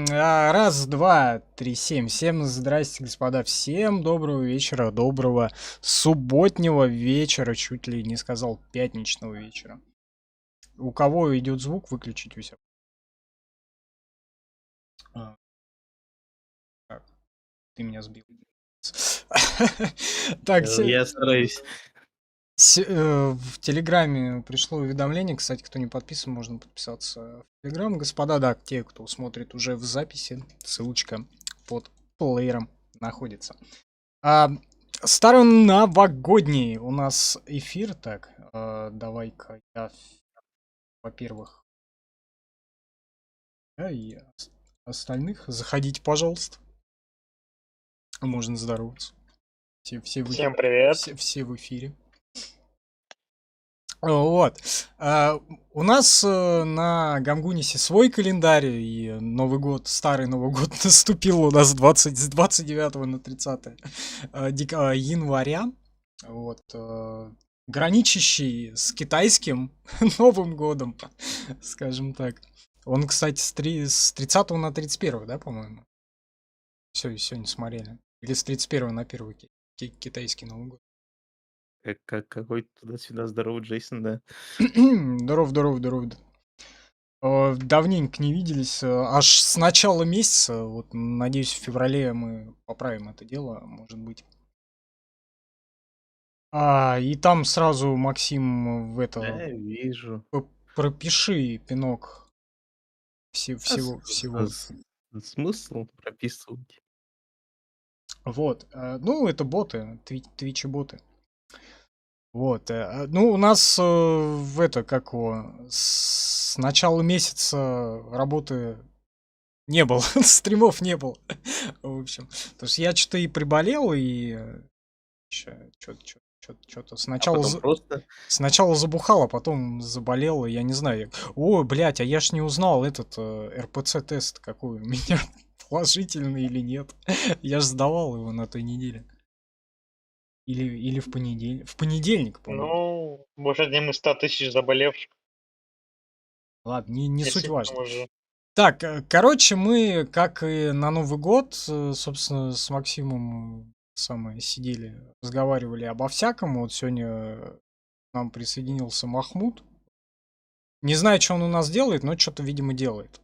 Раз, два, три, семь. Всем здрасте, господа. Всем доброго вечера, доброго субботнего вечера, чуть ли не сказал пятничного вечера. У кого идет звук, выключить у себя. Так, ты меня сбил. Так, Я стараюсь. в Телеграме пришло уведомление. Кстати, кто не подписан, можно подписаться в Телеграм. Господа, да, те, кто смотрит уже в записи, ссылочка под плеером находится. Староновогодний у нас эфир. Так, давай-ка я, во-первых, и остальных заходите, пожалуйста. Можно здороваться. Всем привет. Все в эфире. Вот. У нас на Гамгунисе свой календарь, и Новый год, старый Новый год наступил у нас с 29 на 30 января. Вот. Граничащий с китайским Новым годом, скажем так. Он, кстати, с 30 на 31, да, по-моему? Все, не смотрели. Или с 31 на 1 китайский Новый год. Как какой туда-сюда здоровый Джейсон, да. Здоров. Давненько не виделись. Аж с начала месяца. Вот, надеюсь, в феврале мы поправим это дело, может быть. И там сразу, Максим, в это Вижу. пропиши пинок всего. Смысл прописывать? Вот. Ну, это боты, твичи боты. Вот. Ну, у нас в это, как его, с начала месяца работы не было, стримов не было. В общем, потому что я что-то и приболел, и что-то сначала, Просто сначала забухал, а потом заболел, и я не знаю. Ой, блядь, а я ж не узнал этот РПЦ-тест, какой у меня, положительный или нет. Я ж сдавал его на той неделе. Или в понедельник. В понедельник, по-моему. Ну, может, одним из 100 тысяч заболевших. Ладно, не суть важно. Уже. Так, короче, мы, как и на Новый год, собственно, с Максимом сидели, разговаривали обо всяком. Вот сегодня к нам присоединился Махмуд. Не знаю, что он у нас делает, но что-то, видимо, делает.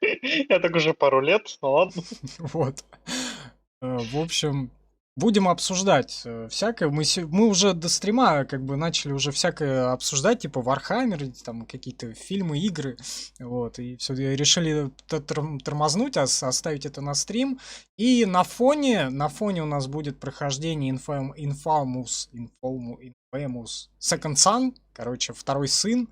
Я так уже пару лет, ну ладно. Вот. В общем, будем обсуждать всякое. Мы уже до стрима как бы начали уже всякое обсуждать, типа Warhammer, там какие-то фильмы, игры. Вот, и все, решили тормознуть, оставить это на стрим. И на фоне у нас будет прохождение Infamous Second Son, короче, второй сын.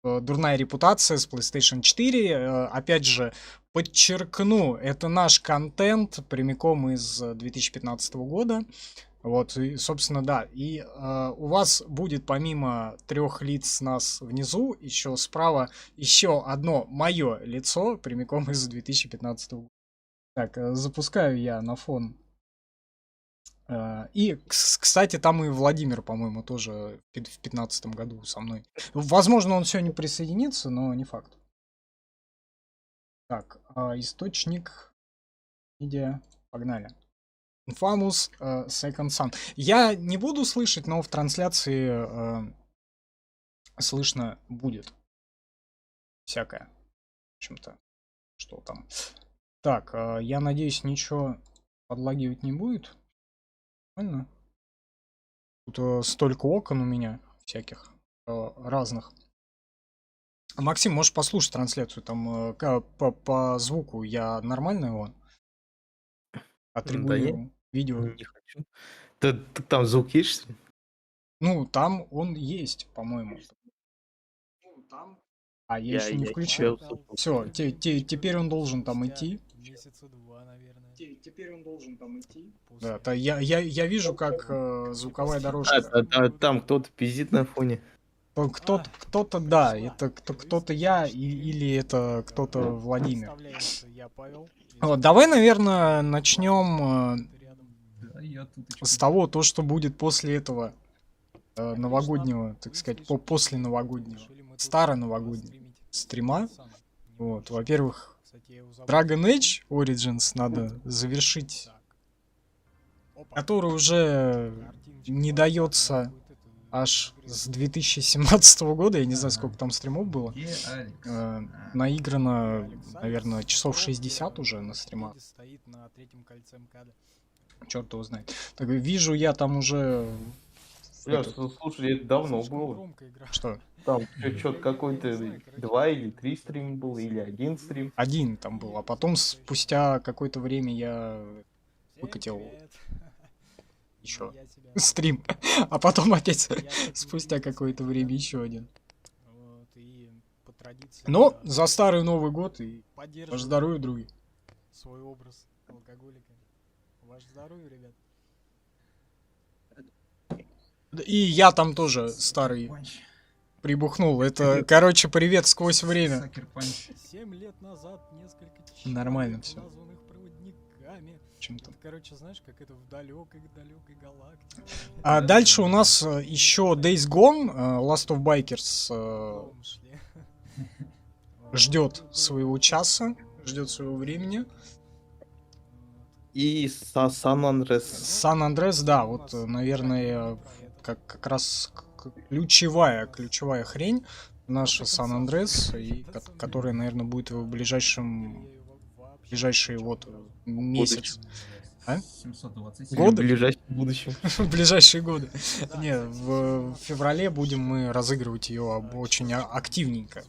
Дурная репутация с PlayStation 4. Опять же, подчеркну, это наш контент прямиком из 2015 года. Вот, и, собственно, да. И у вас будет помимо 3 лиц нас внизу, еще справа еще одно мое лицо прямиком из 2015 года. Так, запускаю я на фон. И, кстати, там и Владимир, по-моему, тоже в 2015 году со мной. Возможно, он сегодня присоединится, но не факт. Так, источник, медиа, погнали. Infamous Second Son. Я не буду слышать, но в трансляции слышно будет всякое. В общем-то, что там. Так, я надеюсь, ничего подлагивать не будет. Правильно? Тут столько окон у меня всяких разных. Максим, можешь послушать трансляцию? Там по звуку я нормально его атрибую видео? Не хочу. Там звук есть, что ли? Ну, там он есть, по-моему. А я еще не включил. Все, теперь он должен там идти. Месяца 2, наверное. Теперь он должен там идти. Да, я вижу, как звуковая дорожка. Там кто-то пиздит на фоне. Кто-то, да, это кто-то я или это кто-то Владимир. Я Павел. Вот, давай, наверное, начнем с того, что будет после этого новогоднего, так сказать, после новогоднего, старо-новогоднего стрима. Вот, во-первых, Dragon Age Origins надо завершить, который уже не дается аж с 2017 года, я не знаю, сколько там стримов было. Где Алекс? Наиграно, наверное, часов 60 уже на стримах. Черт его знает. Так, вижу, я там уже... Бля, этот, слушай, это давно было. что? Там что-то какой-то 2 или 3 стрима было, или 1 стрим. Один там был, а потом спустя какое-то время я выкатил еще стрим, а потом опять спустя какое-то время еще один. Но за старый Новый год и ваш здоровье, други. Свой образ алкоголика. Ваше здоровье, ребят. И я там тоже старый Панч. прибухнул. Это, короче, привет сквозь время. Сакер панч. 7 лет назад несколько Нормально человек, всё. названных проводниками. Чем-то. Короче, знаешь, как это в далекой-далекой галактике. А дальше у нас еще Days Gone, Last of Bikers Дом шли. ждет своего часа, ждет своего времени. И Сан Андрес. Сан Андрес, да, вот, наверное, как раз ключевая хрень наша Сан Андрес, и которая, наверное, будет в ближайший вот месяц. А? 727. Годы? В ближайшем будущем. В ближайшие годы. Не, в феврале будем мы разыгрывать ее очень активненько.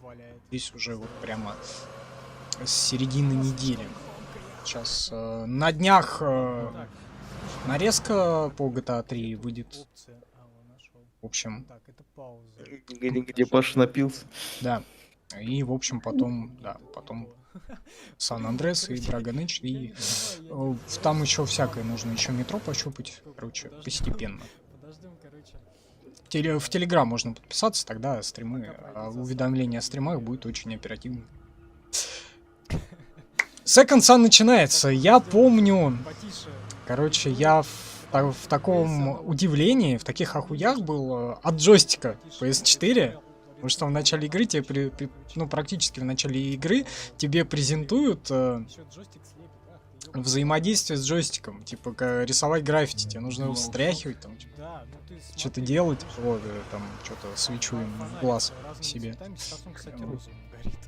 Здесь уже вот прямо с середины недели. Сейчас на днях нарезка по GTA 3 выйдет. В общем, Так, это пауза. Где Паша напился. да. И, в общем, потом Сан Андрес и Dragon Age. И там еще всякое нужно. Еще метро пощупать. Короче, постепенно. Подождем, короче. В Телеграм можно подписаться, тогда стримы, уведомления о стримах будет очень оперативно. Second Sun начинается. Я помню, Потише. короче, я в таком удивлении, в таких охуях был от джойстика PS4. Потому что в начале игры тебе, ну, практически в начале игры тебе презентуют Еще джойстик слепит. Ах ты, ёбаный. взаимодействие с джойстиком. Типа, рисовать граффити, тебе нужно его встряхивать, там, Да, ну ты что-то смотри, делать. видишь, Вот, там, что-то свечу им в фонарик глаз разными себе. цветами, сейчас он, кстати, Вот. розовым горит.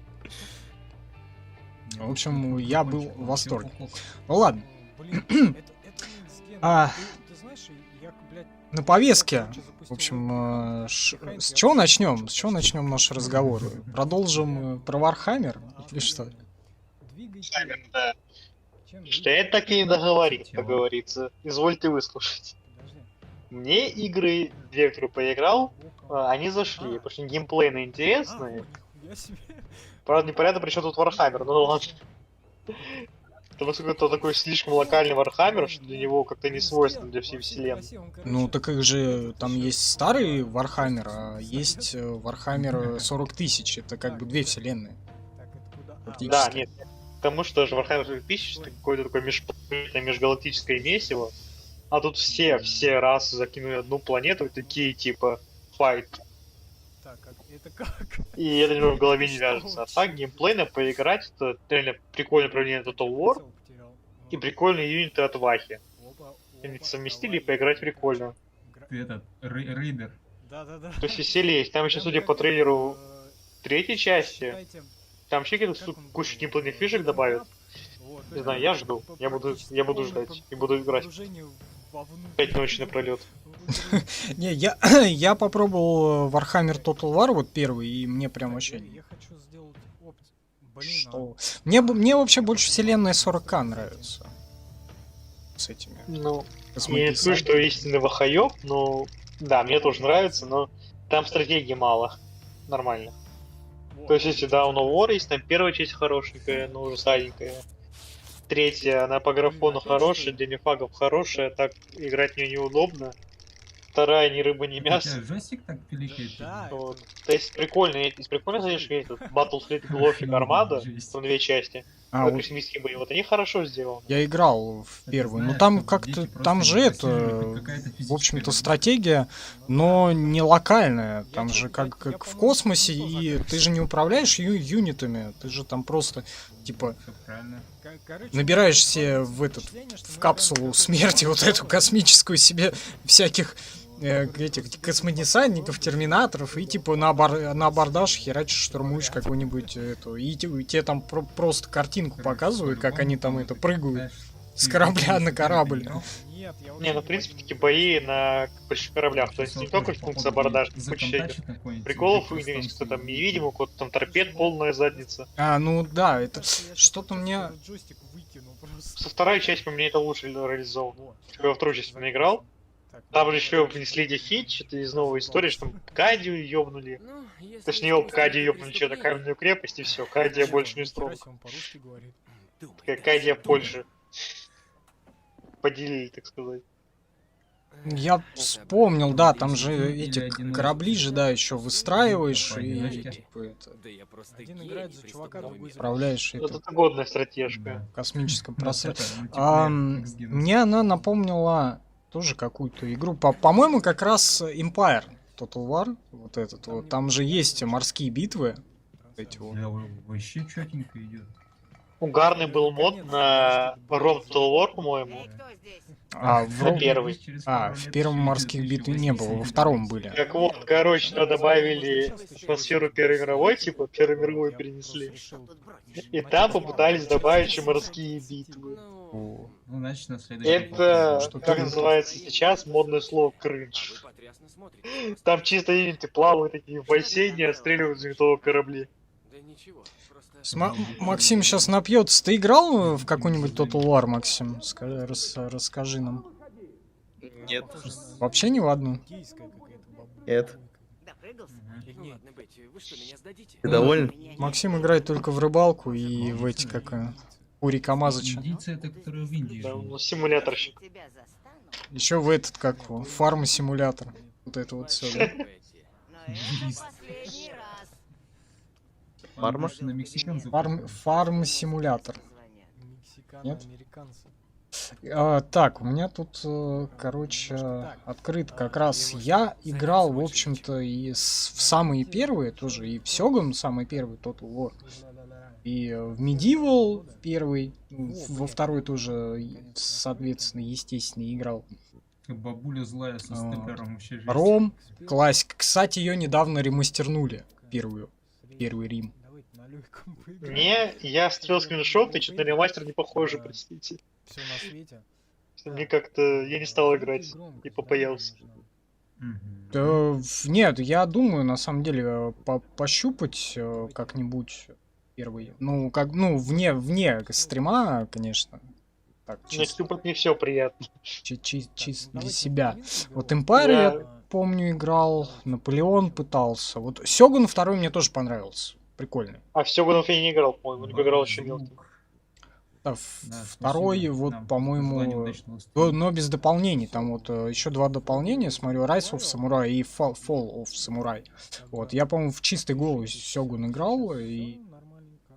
В общем, я был в восторге. Хок-хок. Ну ладно, Блин, это Next Gen. А. Ты знаешь, я, блядь, на повестке. короче, В запустил общем, игру. с чего начнем? С чего начнем наш разговор? Продолжим про Вархаммер? Или что? Двигайте. Да. Чем Что я так и не договорил, Хотел. как говорится. Извольте выслушать. Подожди. Мне игры, две, которые поиграл, Около. они зашли, потому что геймплейно интересные. Ой, нихуя себе. Правда, непонятно, при чем тут Вархаммер, ну ладно. Потому что это такой слишком локальный Вархаммер, что для него как-то не свойственно для всей вселенной. Ну, так их же там есть старый Вархаммер, а есть Вархаммер 40 тысяч. Это как бы две вселенные. Так, это куда? Практически. Да, нет. Потому что же Warhammer 40 тысяч это какое-то такое межгалактическое месиво. А тут все расы закинули одну планету, и такие типа файт. Так, это как? И это немного в голове не вяжется. А так геймплейно поиграть, это реально прикольное управление Total War Прицел потерял. и прикольные юниты от Вахи. Опа, Они опа, совместили и давай. поиграть прикольно. Ты этот, рейдер. Да-да-да. То есть веселье есть. Там еще, Прям судя как, по трейлеру считайте, третьей части, там вообще какие-то как он кучу был? геймплейных фишек добавят. Вот, Не знаю, я жду. Я буду ждать и буду играть. 5 ночи напролет. Не, я попробовал Warhammer Total War, вот первый, и мне прям вообще... Я хочу сделать опцию. Блин, Что? Мне вообще больше вселенная 40к нравится. С этими. Ну, я не космописами. скажу, что истинный вахаёб, но да, мне тоже нравится, но там стратегии мало. Нормально. То есть, если Dawn of War есть, там первая часть хорошенькая, но уже саденькая. Третья, она по графону хорошая, для мифагов хорошая, так играть в нее неудобно. Вторая, ни рыба, ни У тебя мясо. джойстик так пиликает? Да, Вот. То есть прикольно, из прикольно, знаешь, есть тут Battlefleet Gothic Armada, Жесть. там две части. А, вот космические бои. Вот они хорошо сделаны. я играл в Это первую. Ну знаешь, там что как-то, дети просто там же не это, просиживают, как какая-то в физическая общем-то, нагрузка. стратегия, но не локальная. Там же как в космосе, и ты же не управляешь юнитами. Ты же там просто, типа, Всё правильно. набираешь себе в капсулу смерти вот эту космическую себе всяких этих космодесантников, терминаторов, и типа на абордаж херачишь, штурмуешь какую-нибудь эту, и тебе там просто картинку показывают, как они там это прыгают с корабля на корабль. Нет, я Не, ну в принципе такие бои на больших кораблях. То есть не только функция абордажа, куча этих приколов есть, кто там невидимый, у кого-то там торпед полная задница. А, ну да, это что-то мне... джойстик выкинул просто. Со второй части по мне это лучше реализовано. Я во вторую часть наиграл. Там же еще внесли дефит, что-то из новой истории, что там Кадию ёбнули. Точнее, Кадию ёбнули что-то, каменную крепость, и все. Кадия больше не строго. Он по-русски говорит. Такая Кадия Польши. Поделили, так сказать. Я вспомнил, да, там же Или эти один корабли же, да, еще выстраиваешь, и Понятно. типа это, Один играет за чувака, другой за... управляешь Вот это это годная стратежка. в космическом пространстве. Мне Мне она напомнила тоже какую-то игру. По-моему, как раз Empire Total War, вот этот вот. Там же есть морские битвы. Эти вот. Вообще четенько идет. Угарный был мод на Rome Total War, по-моему. А в, Ну, первый. в первом морских битв не было, во втором были. Так вот, короче, туда добавили атмосферу Первой мировой, типа Первую мировую перенесли. И там попытались добавить еще морские битвы. О, Ну, значит, на следующий Это, Что как ты- называется сейчас, модное слово кринж. Там чисто юниты плавают такие в бассейне, отстреливают с винтовок корабли. Максим сейчас напьется. Ты играл в какой-нибудь Total War, Максим? Расскажи нам. Нет. Вообще ни в одну. Индийская какая-то бабуля. Нет. Или нет? Ты доволен? Максим играет только в рыбалку и в эти, как Ури Камазыча. Индийцы это, которые в Индии Да, живут. ну, симуляторщик. Еще в этот, как его, фарм-симулятор. Вот это вот все, да? Он Фарма? больше на мексиканцев. Фарм-симулятор. Нет? Мексикано-американцы. Так, у меня тут, короче, открыт как раз. Я играл, в общем-то, и в самые первые тоже, и в Сёгун самый первый Total War, и в Medieval первый, во второй тоже, соответственно, естественно, играл. Бабуля злая со степлером вообще жесть. Ром, классика. Кстати, ее недавно ремастернули, первый Рим. Давайте налёйком поиграем. Не, я стрел скриншот, и что-то на ремастер не похоже, простите. Все на свете. Мне как-то... Я не стал играть. И побоялся. Мгм. Нет, я думаю, на самом деле, пощупать как-нибудь первый. Ну, как, ну, вне стрима, конечно. Так, На чисто, Стюпорт не все приятно. чисто для себя. Вот Empire я помню играл, Наполеон пытался. Вот Сёгун второй мне тоже понравился. Прикольный. А все годов я не играл, по-моему, не играл еще мелким. Да, Да, второй, спасибо вот, нам за по-моему, желание удачного стрима. но без дополнений. Там вот еще два дополнения, смотрю, Rise of Samurai и Fall of Samurai. Вот, я, по-моему, в чистой голову Сёгун играл, и Нормальненько.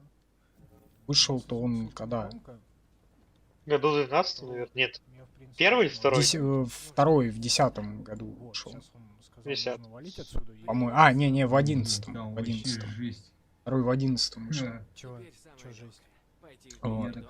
вышел-то он когда? Году 12, наверное, нет. Я, в принципе, Первый или второй? Второй в 10-м году Вот, вышел. сейчас он сказал, 50. нужно валить отсюда. и- По-моему, не, в Да, 11-м. В вообще 11-м. жесть. Второй в 11-м вышел. Да. Чё жесть? Вот. Я так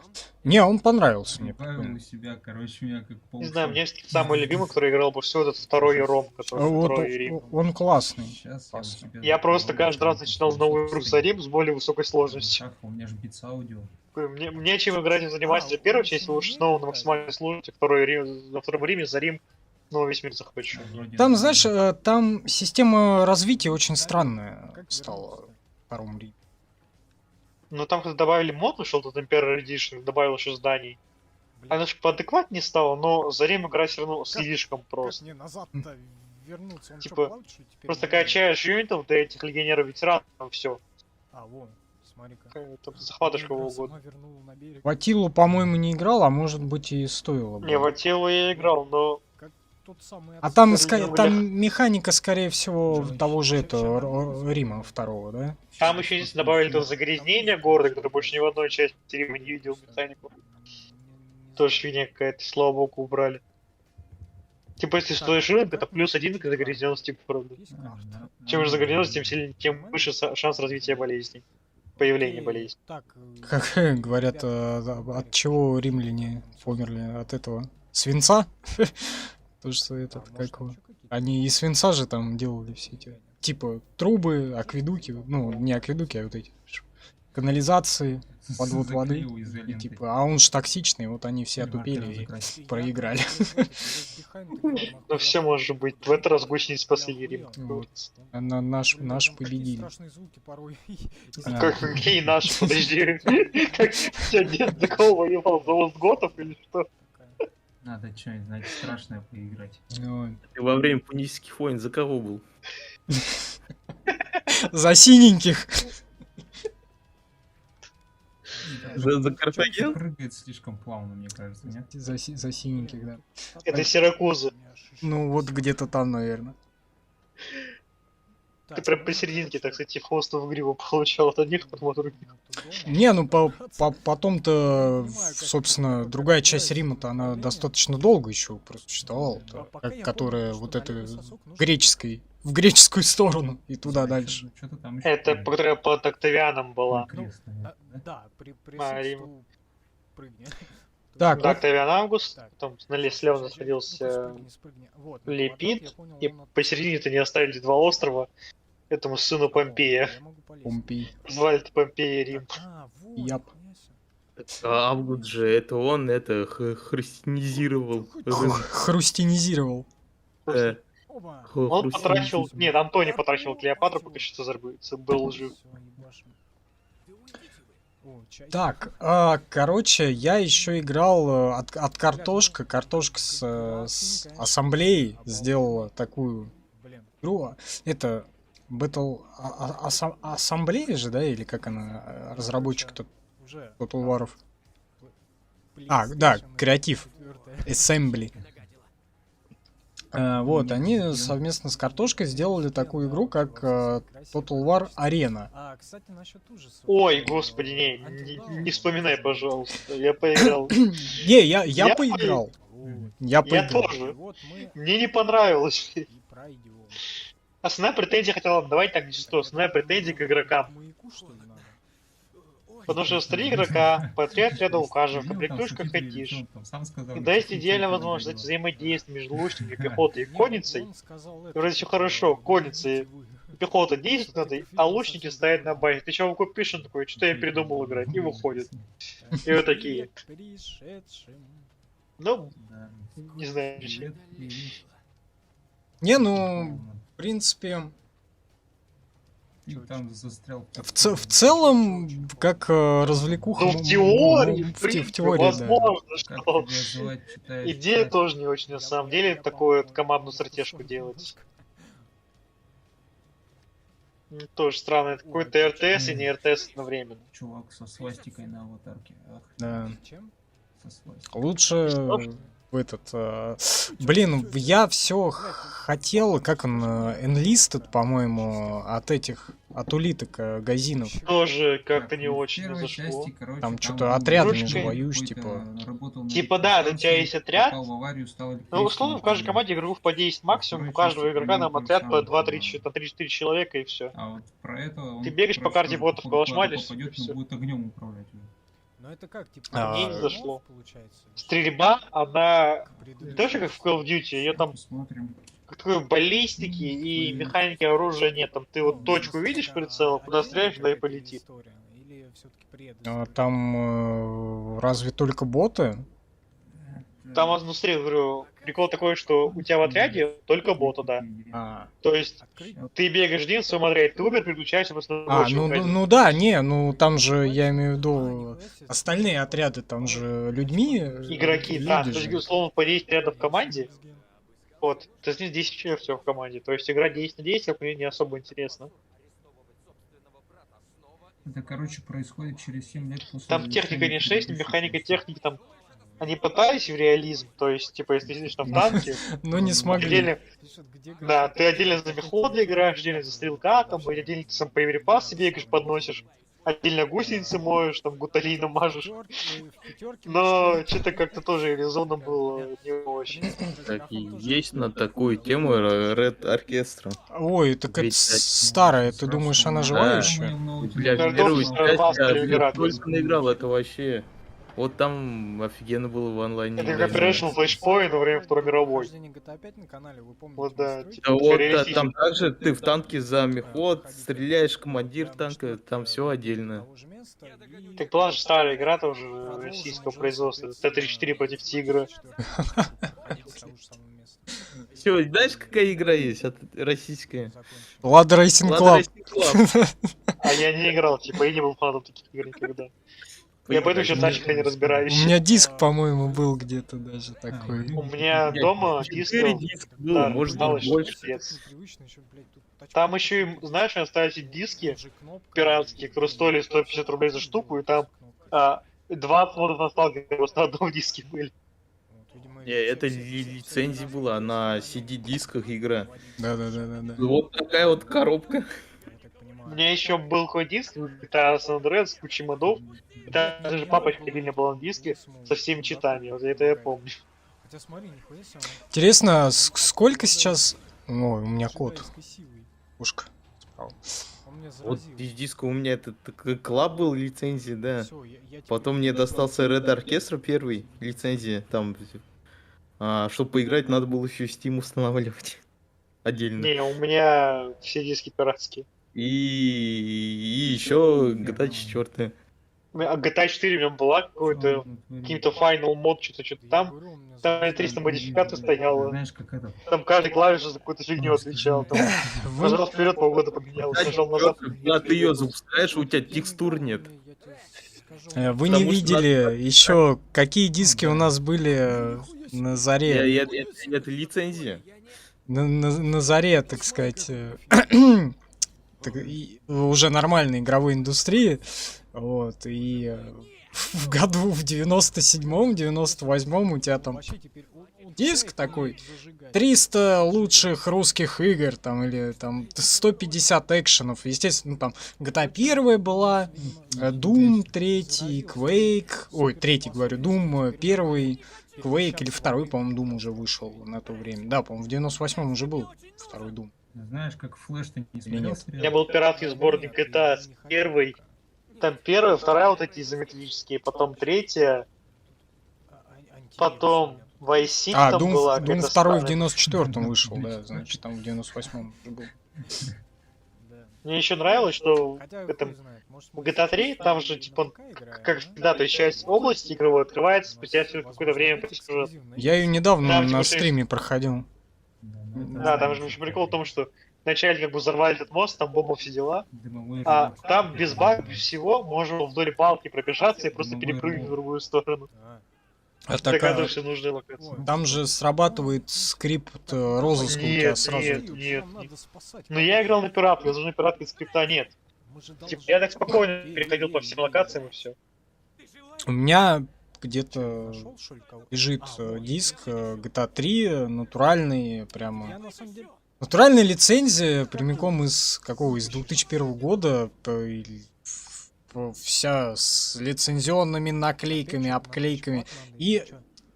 Не, он понравился мне. прибавил прикольно. у себя, короче, у меня как Не знаю, мне самый любимый, который играл больше всего, это второй Ром, который Вот второй Рим. он классный. Сейчас Классно. Я просто каждый раз начинал с новой игру за Рим с более высокой сложностью. У меня же битс аудио. Мне чем играть и заниматься за первую часть, лучше снова на максимальной сложности, второй Рим, на втором Риме за Рим снова весь мир захвачу. Там, знаешь, там система развития очень странная стала в втором Риме. Но там, когда добавили мод, вышел тут Emperor Edition, добавил еще зданий. Она же поадекватнее стала, но за Рим играть все равно слишком Как просто. мне назад-то вернуться? Он Типа, чё, плавает, что ли, теперь? Просто Не знаю. качаешь юнитов до этих легионеров-ветеранов, все. А, вон, смотри-ка. Захватываешь Игра кого сама угодно. вернула на берег. В Атилу, по-моему, не играл, а может быть и стоило бы. Не, в Аттилу я играл, но тот самый А там, Скорее, там бля. механика, скорее всего, Джон того же Чик. этого Рима второго, да? Там еще единственное добавили то загрязнение города, которое больше ни в одной части Рима не видел механику. Тоже фигня какая-то, слава богу, убрали. Типа, если стоишь рынок, это +1 к загрязненности города. Чем же загрязненность, тем сильнее, тем выше шанс развития болезней. Появления болезней. Так, Как говорят, от чего римляне померли? От этого свинца? То, что этот, как его? Они из свинца же там делали все эти, типа, трубы, акведуки, ну, не акведуки, а вот эти канализации, подвод воды. И, типа, а он же токсичный, вот они все отупели и проиграли. Ну все может быть. В этот раз гусениц спасли Рим. Вот. Наш победили. Страшные звуки порой. А. Как какие наши, подожди. Как тебя дед за кого воевал? За остготов или что? Надо что-нибудь, значит, страшное поиграть. Ну, Ты во время пунических войн за кого был? за синеньких. За Картаген? Прыгает слишком плавно, мне кажется, нет? За синеньких, да. Это Сиракузы. Ну, вот где-то там, наверное. Ты прям посерединке, так сказать, хвост в гриву получал от одних, потом от других. Не, ну потом-то, собственно, другая часть Рима-то, она достаточно долго еще просуществовала, которая вот этой греческой, в греческую сторону и туда дальше. Что-то там еще. Это, которая под Октавианом была. Крест, наверное, да? Да, при Рим. присутствии прыгни. Так, Да, Октавиан Август, Так. потом слева находился Спрыгни. Вот, Лепид, я понял, и он от- посередине-то не оставили два острова этому сыну Помпея. Я могу полезть. Помпей. Звали-то Помпея Рим. А, вот, Яп. нихуя себе. А Август же, это он христианизировал. Хрустинизировал. Оба. Он потратил... Нет, Антоний потратил Клеопатру, пока что Цезарь был жив. Всё, ебашим. О, чай. Так, короче, я еще играл от картошка. Картошка с ассамблеей сделала такую Блин. игру. Это Battle Ассамблея же, да? Или как она? Разработчик-то Уже. Total War'ов. А, да, креатив. Assembly. Вот, они совместно с картошкой сделали такую игру, как Total War Arena. А, кстати, насчет ужасов. Ой, господи, не вспоминай, пожалуйста. Я поиграл. Не, я поиграл. Вот. Я Я поиграл. тоже. Вот мы Мне не понравилось. и пройдем. Основная претензия хотела давать так что основная претензия к игрокам. Маяку, что ли, надо? Потому что с 3 игрока, по 3 отряда у каждого, комплектуешь как хотишь. И да, есть идеальная возможность взаимодействия между лучниками, пехотой и конницей. Он сказал И вроде все хорошо, конницы и пехота действует надо, а лучники стоят на базе. Ты чего купишь? Он такой, что я передумал играть, и выходит. И вот такие. Пришедшим. Ну, Да. не знаю. Привет, привет. Не, ну, в принципе, И там застрял. в целом, как развлекуха. Ну, в теории, в в принципе, теории, да. возможно, Как что... тебя звать, читаешь? Идея чат? тоже не очень, на самом деле, такую вот командную стратежку делать. Тоже странно, это какой-то РТС и не РТС одновременно. Чувак со свастикой на аватарке. Ах, Да. Чем? со свастикой. Лучше в этот... блин, я все хотел, как он, Enlisted, по-моему, от этих, от улиток газинов. Тоже как-то Так, не ну, в очень первой зашло. части, короче, Там что-то был отрядами Кружкой. же воюешь, какой-то, типа... работал на Типа, да, у тебя электростанции, есть отряд. попал в аварию, стал Ну, электричеством условно, в каждой управлять. команде игроков по 10 максимум, у Второй каждого части игрока по-моему, нам то же отряд по самое 2-3-4 человека и все. А вот про это он Ты бегаешь по просто карте тоже, ботов, походу, куда-то калашматишь, попадет, и всё. но будет огнем управлять. уже. Ну это как, типа, Мне не зашло. получается. Стрельба, она К предыдущему. тоже как в Call of Duty, ее там Посмотрим. такой баллистики и механики оружия нет. Там ты вот точку видишь прицел, куда стреляешь, туда и полетит. Или все-таки Там разве только боты? Там, ну, смотри, говорю, прикол такой, что у тебя в отряде только боты, да. А, То есть Открыть? ты бегаешь один в своем отряде, ты умер, переключаешься просто на другой ну, человек. ну да, не, ну там же, я имею в виду, остальные отряды, там же людьми. Игроки, люди да. То же. есть, условно, по 10 рядов в команде, вот, то есть 10 человек всего в команде. То есть игра 10 на 10, мне не особо интересно. Это, короче, происходит через 7 лет после... Там техника не 6, но механика техники там Они пытались в реализм, то есть, типа, если ты сидишь там в танке, Но не смогли. отдельно, Пишет, где да, GTA ты отдельно за мехлода играешь, отдельно за стрелка, там, и отдельно ты сам боеприпасы бегаешь, подносишь, отдельно гусеницы моешь, там, гуталином мажешь. в пятерке Но что-то как-то тоже реализовано было не очень. Так и есть на такую тему Red Orchestra. Ой, так это Ведь старая, ты думаешь, она жива Да. еще? Бля, Гордон первую Быстро часть Адванс я Калининград только наиграл, это вообще... Вот там офигенно было в онлайне. Это играть. как Operational Flashpoint во время Второй мировой. Прохождение GTA 5 на канале, вы помните Вот да, настройки? типа, Да вот реалистично. там также ты в танке за мехвод, стреляешь, командир танка, там все отдельно. Так была же старая игра тоже российского производства. Т-34 против Тигра. Все, знаешь, какая игра есть российская? Лада Рейсинг Lada Клаб. Racing Club. А я не играл, типа, я не был фанатом таких игр никогда. Я поэтому еще в Поиграй. тачках не У разбираюсь. меня диск, по-моему, был где-то даже такой. У меня дома Четыре дисков диска было, да, может осталось быть больше. пипец. Там еще и, знаешь, оставить диски пиратские, которые стоили 150 рублей за штуку, и там 20 модов ностальгии просто на одном диске были. Не, это лицензия была на CD-дисках игра. Да. Вот такая вот коробка. У меня еще был какой диск, GTA San Andreas с кучей модов. И там даже папочка отдельно была на диске со всеми читами, вот это я помню. Хотя смотри, нихуя себе. Интересно, сколько сейчас... Ой, у меня кот. Пушка. справа. Он меня Вот заразил. из диска у меня этот клаб был лицензия, да. Всё, я теперь Потом мне достался Red Orchestra первый, лицензия, там, чтобы поиграть, надо было еще Steam устанавливать отдельно. Не, у меня все диски пиратские. И еще GTA 4. GTA 4 у меня была какой-то, каким-то Final Mod, что-то там. Там 300 модификаций стояло. Знаешь, как это? Там каждый клавиш за какую-то фигню отвечал. Там, Вы, нажал вперед, полгода поменялось, нажал назад. Когда ты ее запускаешь, у тебя текстур нет. вы Потому не что видели еще, какие диски у нас были на заре. Это лицензия. На заре, так сказать, уже нормальной игровой индустрии. Вот, и в году в 97-м, 98-м у тебя там диск такой, 300 лучших русских игр, там, или там 150 экшенов. Естественно, ну, там GTA 1 была, Doom 3, Quake, ой, 3, говорю, Doom 1, Quake или 2, по-моему, Doom уже вышел на то время. Да, по-моему, в 98-м уже был второй Doom. Знаешь, как флеш ты не Или смотрел нет? У меня был пиратский сборник GTA с первой. Там первая, вторая вот эти изометрические, потом третья, потом Vice City там Doom, была. Doom какая-то 2 в старая. 94-м вышел, да, значит, там в 98-м уже был. Мне еще нравилось, что в GTA 3 там же, типа, как всегда, то есть часть области игровой открывается спустя какое-то время по сюжету. Я ее недавно Там, на типа, стриме проходил. Да, там же еще прикол в том, что вначале как бы взорвали этот мост, там бомба все дела, а там без багов, без всего можно вдоль палки пробежаться и просто перепрыгнуть в другую сторону. А Догадываешься нужной локации. там же срабатывает скрипт розыска у тебя Нет, сразу. нет. Но я играл на пиратке, возможно, пиратки скрипта нет. Типа, я так спокойно переходил по всем локациям и все. У меня где-то лежит диск GTA 3, натуральный, прямо. Натуральная лицензия, прямиком из какого? Из 2001 года. Вся с лицензионными наклейками, обклейками. И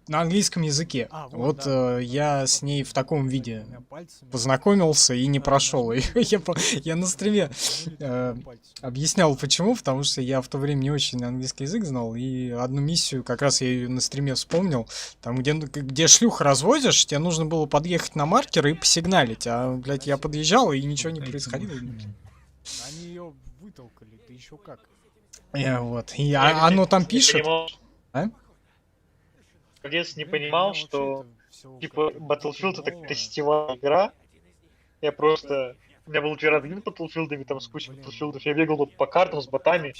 на английском языке. Вот я с ней в таком виде познакомился и не прошел. Я на стриме объяснял почему, потому что я в то время не очень английский язык знал, и одну миссию, как раз я ее на стриме вспомнил, там где шлюх развозишь, тебе нужно было подъехать на маркер и посигналить, а, блядь, я подъезжал, и ничего не происходило. Они ее вытолкали, ты еще как? Вот. И оно там пишет. А? В детстве не понимал, что типа Battlefield это какая-то сетевая игра. Я просто... У меня был первый один Battlefield, там с кучей Battlefield, я бегал по картам с ботами,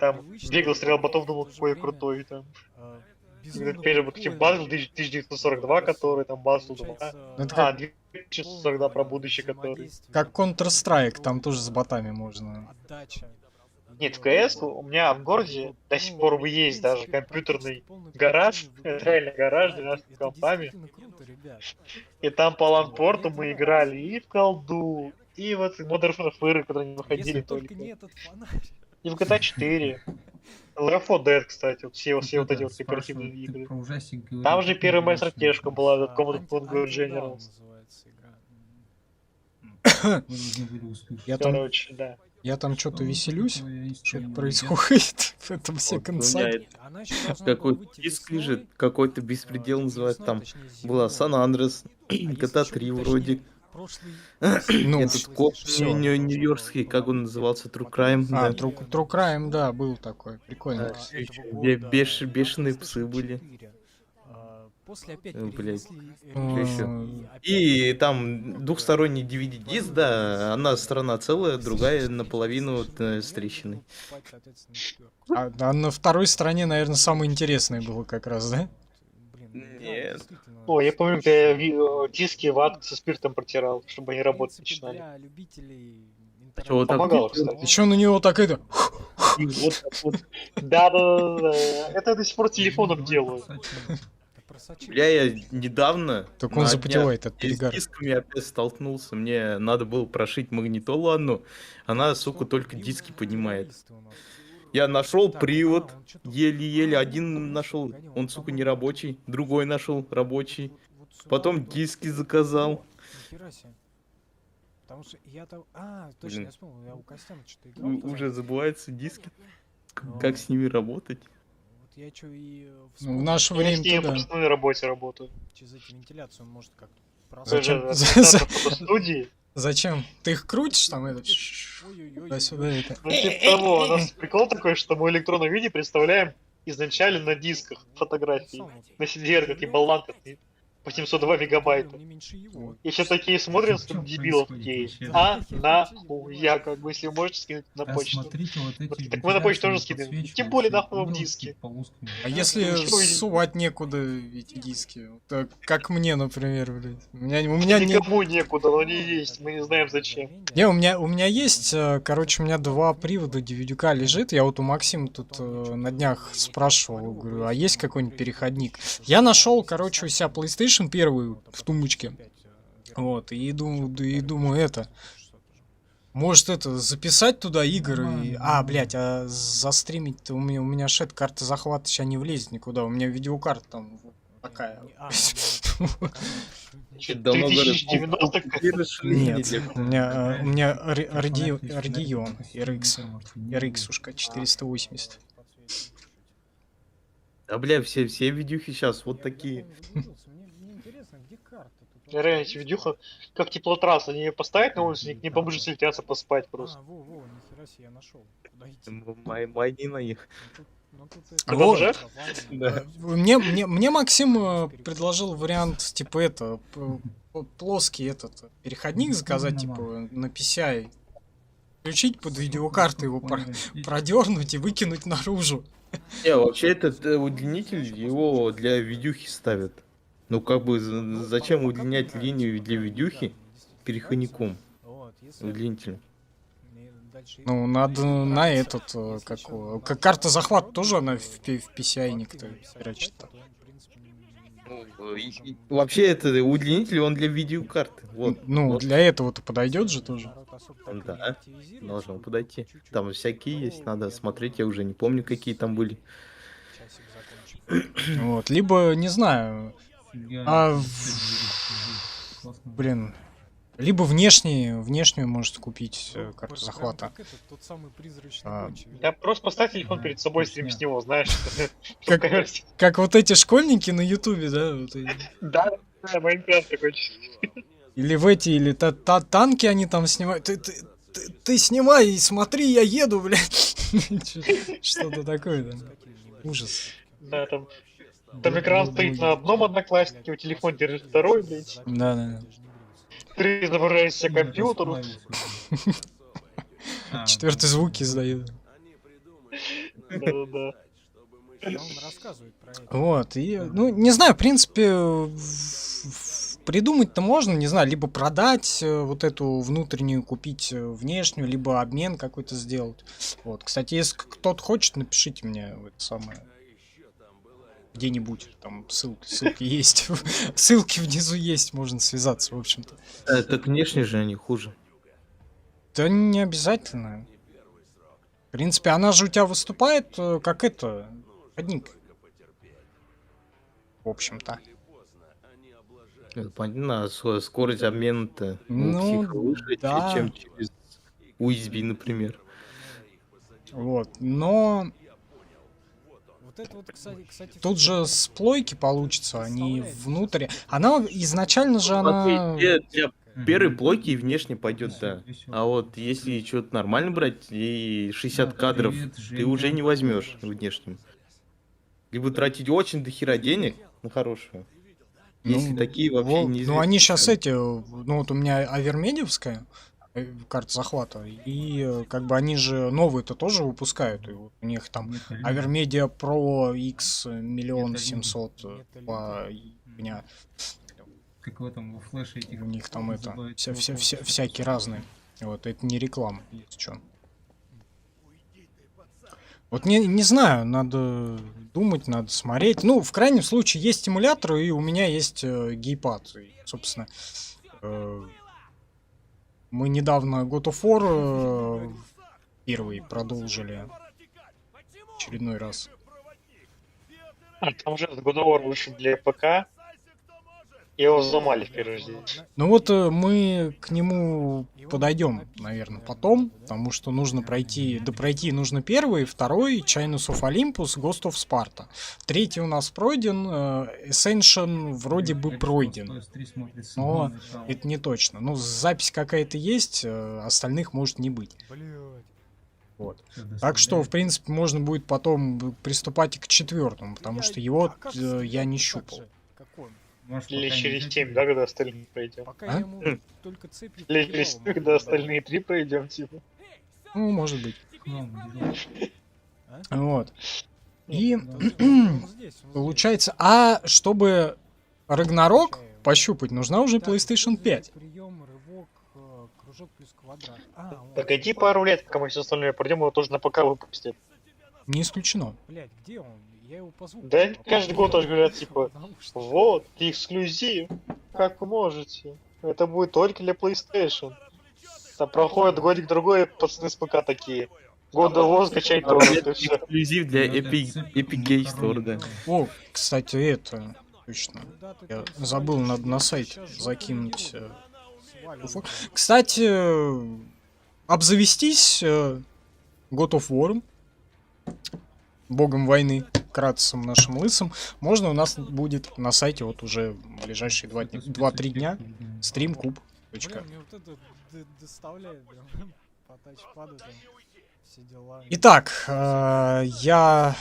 там бегал, стрелял ботов, думал, какой я крутой, там. Опять же, вот эти Battlefield 1942, который там Battlefield 2. 2042 про будущее, который. Как Counter-Strike, там тоже с ботами можно. Отдача. Нет, в КС у меня в городе до сих пор есть даже компьютерный гараж, реально гараж 12 компами, и там по ланпорту мы играли и в колду, и вот в Modern Warfare, которые не выходили только, этот фонарь. и в GTA 4. Left 4 Dead, кстати, вот все вот эти вот спрашивают, кооперативные ты игры. про ужастик говоришь, Там же ты первая моя говоришь, стратежка что была, А, Command Conquer Generals. называется игра. вы должны были услышать. Я там, Короче, да. я там что-то Ну, веселюсь, такое что истинное происходит в этом Вот секонд у меня саге. Она еще должна была какой выйти диск весной, лежит, какой-то беспредел не называется. весной, Там точнее, была зимой. Сан Андрес, А если GTA ещё 3 уточнее, вроде. прошлый Ну, Этот коп всё. нью-йоркский, как он назывался, True Crime, А, да. True Crime, да, был такой, прикольно. всё ещё этого бешеные на псы PlayStation были. 4. После опять Блядь. перенесли Что ещё? опять И там двухсторонний DVD-диск, да, одна сторона целая, другая наполовину с трещиной. покупать, соответственно, четвёрку. А на второй стороне, наверное, самое интересное было как раз, да? Блин, Нет. действительно. О, я помню, когда я диски ватку со спиртом протирал, чтобы они В работать принципе, начинали. для любителей Чё, вот так Помогало, делать? кстати. Еще на него так это... И вот так вот. Да-да-да. Это я до сих пор телефоном делаю. Бля, я недавно Так он на запотевает днях от с перегара. дисками опять столкнулся. Мне надо было прошить магнитолу одну. Она, сука, только диски поднимает. Я нашел привод, еле-еле один нашел, он, сука, не рабочий, другой нашел рабочий. Потом диски заказал. Нихера себе. Потому что я там... А, точно, Блин. я вспомнил, я у Костяна что-то играл. тогда. Уже забываются диски. Ну, Как с ними работать? Вот я что и Ну, в вспомнил, наше Я с время ними по туда. основной работе работаю. через эти вентиляцию он может как-то Зачем? Тоже За- администратор фотостудии. Зачем? Ты их крутишь там, это... Ой-ой-ой. Туда-сюда, это... Ну, типа того, у нас прикол такой, что мы в электронном виде представляем изначально на дисках фотографии. На CD-ках и балланках по 702 мегабайта. Не меньше его. И все такие смотрят, Чё как дебилов происходит такие. вообще? А нахуя, как бы, если вы можете скинуть на почту. Смотрите, вот эти Так мы на почту тоже вентиляции скидываем. подсвечиваются, Тем более нахуй вам елочки диски. полосками. А если ничего не- сувать некуда эти диски? Так, как мне, например, блядь. У меня нет... Никому некуда, но они есть, мы не знаем зачем. Не, у меня есть, короче, у меня два привода DVD лежит. Я вот у Максима тут на днях спрашивал, говорю, а есть какой-нибудь переходник? Я нашел, короче, у себя PlayStation первую в тумбочке. Вот, и думаю, это... Может, это, записать туда игры и... А, блядь, а застримить-то у меня шет карта захвата сейчас не влезет никуда. У меня видеокарта там вот такая. Давно говорят, 2090 Нет, у меня Фонарь Radeon есть, RX. не RX-ушка 480. Да, бля, все видюхи сейчас вот такие. Мне интересно, где карта? Тут Я реально эти видюха, как теплотрасса, они ее поставить на улицу, не бомжи слетятся поспать просто. А, во, нихера себе, я нашел. Куда идти? Майни на них. Ну, тут На Вот. бомжах? Да. Мне Максим предложил вариант, типа, это, плоский этот переходник заказать, типа, на PCI. Включить под видеокарту его, продернуть и выкинуть наружу. Не, вообще этот удлинитель его для видюхи ставят. Ну как бы зачем удлинять линию для видюхи переходником Вот, если удлинителем? дальше... Ну, надо на этот, как его, карта захвата тоже она в PCI никто херачит. Вообще это удлинитель он для видеокарты. Вот. Ну, Вот. для этого-то подойдет же тоже. Да, должно подойти. Там всякие есть, надо смотреть, я уже не помню, какие там были. Вот, либо, не знаю, блин, либо внешнюю можете купить карту захвата. Тот самый призрачный А, кончик. Я просто поставь телефон перед собой, стрим с него, знаешь. Как- Как вот эти школьники на Ютубе, да? вот эти. Да, да, Майнкрафт такой. Или в эти, или танки они там снимают. Ты снимай и смотри, я еду, блядь. Что-то такое, да. Ужас. Да, там экран стоит на одном однокласснике, у телефон держит второй, блядь. Да. Ты изображаешься компьютеру. Четвертый звук издает. Да-да-да. Он рассказывает про это. Вот, и, ну, не знаю, в принципе, придумать-то можно, не знаю, либо продать вот эту внутреннюю, купить внешнюю, либо обмен какой-то сделать. Вот, кстати, если кто-то хочет, напишите мне в это самое где-нибудь, там ссылки есть, ссылки внизу есть, можно связаться, в общем-то. Так внешне же они хуже. Да не обязательно. В принципе, она же у тебя выступает как это, одним. В общем-то. Это понятно, а скорость обмена-то у Ну, психа выше, да. чем через USB, например. Вот, но Вот это вот, кстати, тут же с плойки получится, они внутрь. Она изначально же она... Смотри, для первой Мгм. плойки внешне пойдет, да. А вот если что-то нормально брать и 60 Да, кадров, привет, ты Женя. уже не возьмешь внешним. Либо тратить очень дохера денег на хорошую. Если такие вообще ну неизвестные они сейчас цены. эти, ну вот у меня авермедиевская карта захвата, и как бы они же новые-то тоже выпускают, и вот у них там Нет, Алина. Авермедиа Pro X миллион Нет, 700 Алина. по меня, Как в этом, во флеше этих. у них там это, забавить всякие разные. Вот, это не реклама, если чё. Вот не знаю, надо думать, надо смотреть. Ну, в крайнем случае, есть стимулятор, и у меня есть гейпад. И, собственно, э, мы недавно God of War первый продолжили очередной раз. А там же God of War вышел для ПК, и его взломали в первый же день. Ну вот мы к нему подойдем, наверное, потом, потому что нужно пройти, допройти нужно первый, второй, Chainus of Olympus, Ghost of Sparta. Третий у нас пройден, Ascension вроде бы пройден, но это не точно. Ну, запись какая-то есть, остальных может не быть. Блядь. Вот. Так что, в принципе, можно будет потом приступать и к четвертому, потому что его я не щупал. Как он? Или через 7, да, когда остальные пройдем. Пока А? я ему только цепь не Или потерял, через он 7, когда остальные 3 пройдем, типа. Ну, может быть. А? Вот. И Он здесь, он получается, а чтобы Рагнарок Включаю. пощупать, нужна уже Так, PlayStation 5. Прием, рывок, кружок плюс квадрат. А, вот. Погоди пару лет, пока мы все остальное пройдем, его тоже на ПК выпустят. Не исключено. Блядь, где он? Я его по звуку. Да, попал. каждый год тоже говорят, типа, Потому что- вот, эксклюзив, как вы можете. Это будет только для PlayStation. А проходит годик-другой, пацаны с ПК такие. God of War скачать А тоже, это и все. эксклюзив для Epic Game Store, да. О, кстати, это точно. Куда ты Я там забыл, свалишь? надо на Сейчас сайт жопу закинуть. ебу. Свалим. Уфу. Кстати, обзавестись God of War, богом войны, Кратосом нашим лысым, можно у нас будет на сайте вот уже в ближайшие 2-3 дня стрим куб. Бля, мне вот это доставляет, прям, по тачпаду там все дела. Итак, я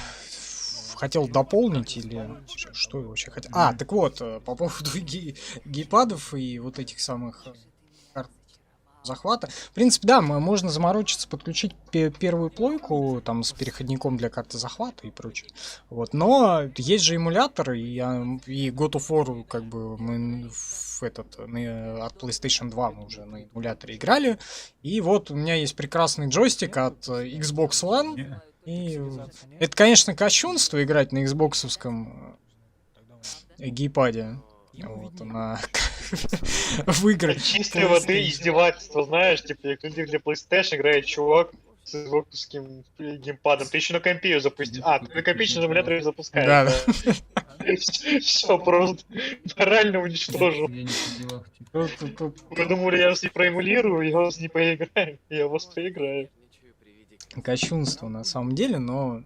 хотел дополнить или что я вообще хотел? А, так вот, по поводу гейпадов и вот этих самых карт захвата. В принципе, да, можно заморочиться, подключить первую плойку там с переходником для карты захвата и прочее. Вот, но есть же эмулятор, и God of War, как бы мы от PlayStation 2 мы уже на эмуляторе играли. И вот у меня есть прекрасный джойстик от Xbox One. И это, конечно, кощунство играть на Xbox'овском гейпаде. Вот, на в игры. Чистой воды издевательство, знаешь, типа, эксклюзив для PlayStation играет чувак с xbox'овским геймпадом. Ты еще на компе ее запустил. А, ты на компе еще на эмуляторе запускаешь. Да. Все, просто морально уничтожил. Я не в делах, типа. Вы думали, я вас не проэмулирую, я вас не поиграю. Я вас поиграю. Кощунство на самом деле, но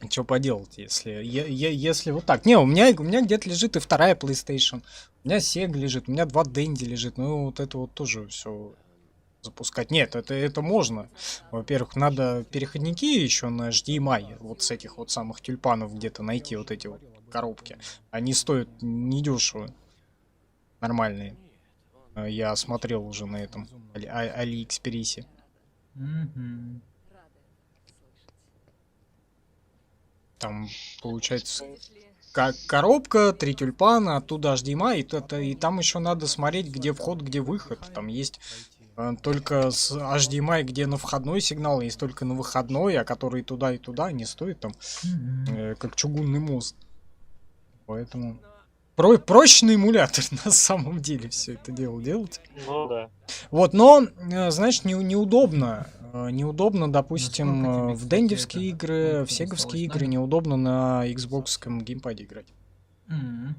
что поделать, если вот так. Не, у меня где-то лежит и вторая PlayStation, у меня Sega лежит, у меня 2 Dendy лежит, ну вот это вот тоже все запускать. Нет, это можно. Во-первых, надо переходники еще на HDMI, вот с этих вот самых тюльпанов где-то найти вот эти вот коробки. Они стоят недешево. Нормальные. Я смотрел уже на этом Алиэкспрессе. Мгм. Там, получается, как коробка, 3 тюльпана, оттуда HDMI, и там еще надо смотреть, где вход, где выход. Там есть только с HDMI, где на входной сигнал, есть только на выходной, а который туда и туда не стоит там, как чугунный мост. Поэтому проще на эмулятор на самом деле все это дело делать. Ну да. Вот, но, знаешь, неудобно. Неудобно, допустим, Насколько тебе, в кстати, дэндевские это игры, в досталось сеговские игры нами? неудобно на Xbox геймпаде играть. Мгм.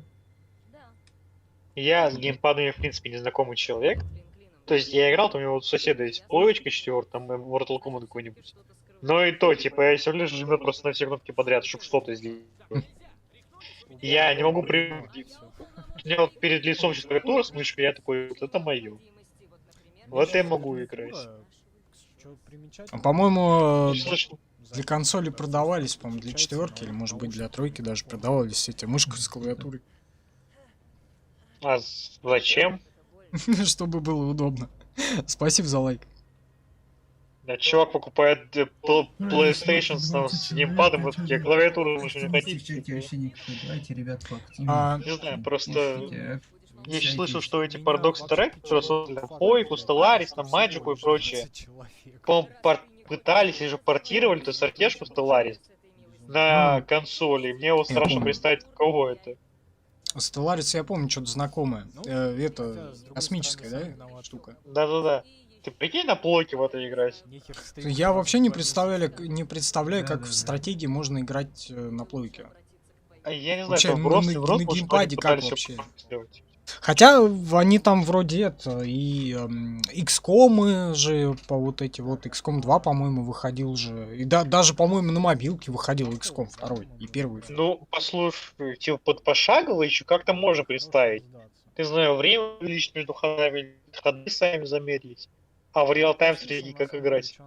Я с геймпадами, в принципе, незнакомый человек. То есть я играл, там у него вот соседа есть плоечка 4, там Mortal Kombat какой-нибудь. Но и то, типа, я все лишь жмет просто на все кнопки подряд, чтобы что-то сделать. Я не могу У меня вот перед лицом сейчас клавиатура с мышкой, я такой, вот это мое. Вот я могу играть. По-моему, Слышно? для консоли продавались, по-моему, для 4 или, может быть, для 3 даже продавались эти мышки с клавиатурой, А зачем? чтобы было удобно. Спасибо за лайк. Да, чувак покупает PlayStation с Давайте, геймпадом, вот я клавиатуру лучше не Активности в хотите. чате вообще никакой. Давайте, ребят, поактивнее. А, Не знаю, просто Пишите, я еще слышал, общайтесь. что эти Paradox Interactive, которые создали там Хойку, Stellaris, там Magic и прочее, по-моему, пытались или же портировали эту сортежку Stellaris на консоли. Мне вот Я страшно помню. представить, кого это. Stellaris, я помню, что-то знакомое. Ну, Это космическая, да, штука? Да-да-да. Ты прикинь на плойке в это играть? Я вообще не представляю, как в стратегии можно играть на плойке. А я не знаю, Вообще, что в на Росте геймпаде как пытались вообще? всё сделать. Хотя они там вроде это, и XCOM же, по вот эти вот, XCOM 2, по-моему, выходил же. И даже, по-моему, на мобилке выходил XCOM 2 и первый. Ну, послушай, типа под пошагово еще как-то можно представить. Не знаю, время увеличить между ходами, ходы сами замедлить. А в реал-тайм стратегии как играть?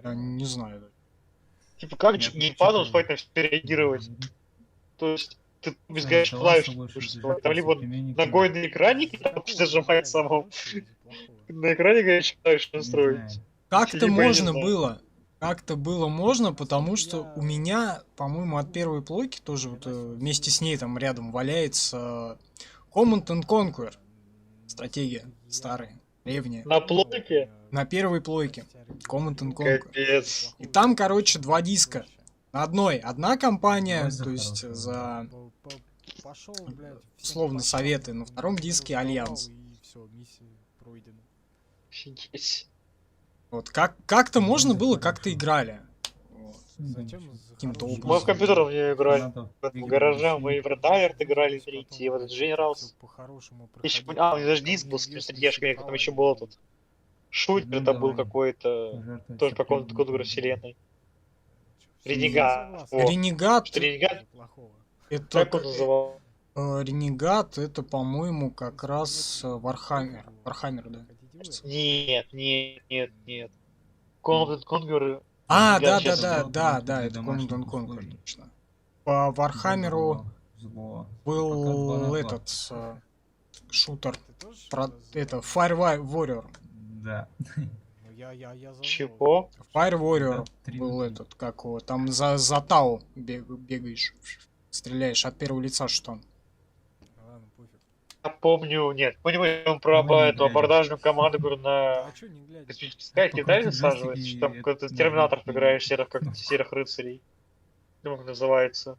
Я не знаю. Типа как Я геймпадом прочитал. успевать на все реагировать? То есть ты Да, избегаешь того, клавиш, что больше будешь зажигает сказать, там либо соплеменники. ногой на экране, там зажимает самому. На экране горячий клавиш Не настроить. знаю. Как-то Либо, я не можно знаю. было. Как-то было можно, потому что у меня, по-моему, от первой плойки тоже вот вместе с ней там рядом валяется Command and Conquer. Стратегия старая, древняя. На плойке? На первой плойке. Command and Conquer. Капец. И там, короче, 2 диска. На одной одна компания, Давай за то есть хорошую. за Пошел, блядь, условно советы, на втором диске Альянс. Офигеть. Вот как-то можно было, как-то играли. Вот. Каким-то Мы в образом. компьютер в нее играли. Надо В игры гараже мы и усилить. в Red Alert играли третий, и в этот Generals. Еще, у них даже диск был с какими-то стратежками, как там еще был этот. Шутер Ну, это был давай. какой-то, Пожертвовать тоже по какому-то терпением. коду вселенной. Ренегат. Вот. Ренегат, Что Ренегат, это как он называл? Ренегат, это, по-моему, как раз Вархаммер. Вархаммер, да. Нет, нет, нет, нет. Command Conquer. А, Ренегат да, сейчас да, был да, для да, это домашних Command Conquer, условий. точно. По Вархаммеру Зло. был Пока 2 на 2. этот шутер. Про это Fire Warrior. Да. Чего? Fire Warrior Да, три был на три. этот, как его, там за Тау бегаешь, стреляешь от первого лица, что он. Ладно, пофиг. Я помню, нет, помню он про Мы не эту играли. абордажную команду, говорю, на А чё не глядя? космический скайп не дали Покрутить насаживать, джойстики что там и какой-то это терминатор нажать играешь, и- серых, как кнопку. серых рыцарей. Ну, как называется.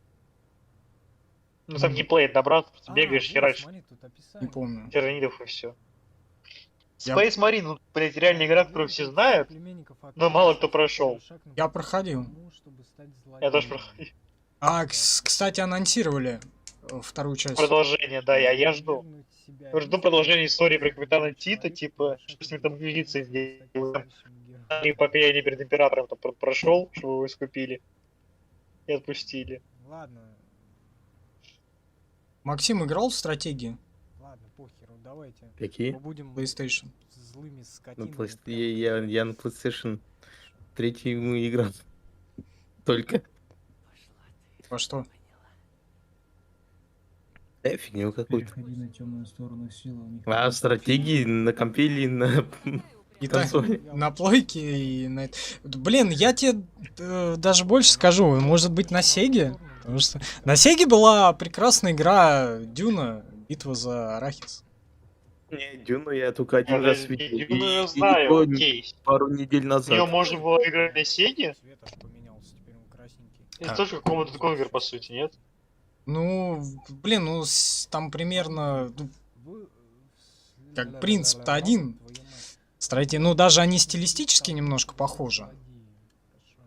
Ну, там Ну. геймплей набрал, А, бегаешь, вот, херачишь смотри, тут Не описание. помню. тиранидов и все. Я- Space Marine, ну, блядь, реальная игра, которую все знают, но мало кто прошел. Я проходил. Я тоже проходил. А, кстати, анонсировали вторую часть. Продолжение, да, я жду. Я жду продолжения истории про капитана Тита, типа, что с ним там милиция сделала. И покаяние перед императором там прошел, чтобы его искупили. И отпустили. Ладно, Максим играл в стратегии ладно, похеру, давайте. Какие? Побудем PlayStation? злыми На скотинами. я на PlayStation 3 играл. Только. Во что? Фигню какую-то. Переходи на темную сторону силы. У них А там стратегии на компе или на И так, консоли. на плойке и на... Блин, я тебе даже больше скажу, может быть на Сеге? Потому что на Сеге была прекрасная игра Дюна, битва за Арахис. Не, Дюну я только один раз видел. Дюну я И знаю, то окей. пару недель В нее назад. можно было играть на Сеге? Цвет аж поменялся, теперь он красненький. Это тоже какого-то Конгер, по сути, нет? Ну, блин, ну там примерно, ну, как принцип-то один. Ну даже они стилистически немножко похожи.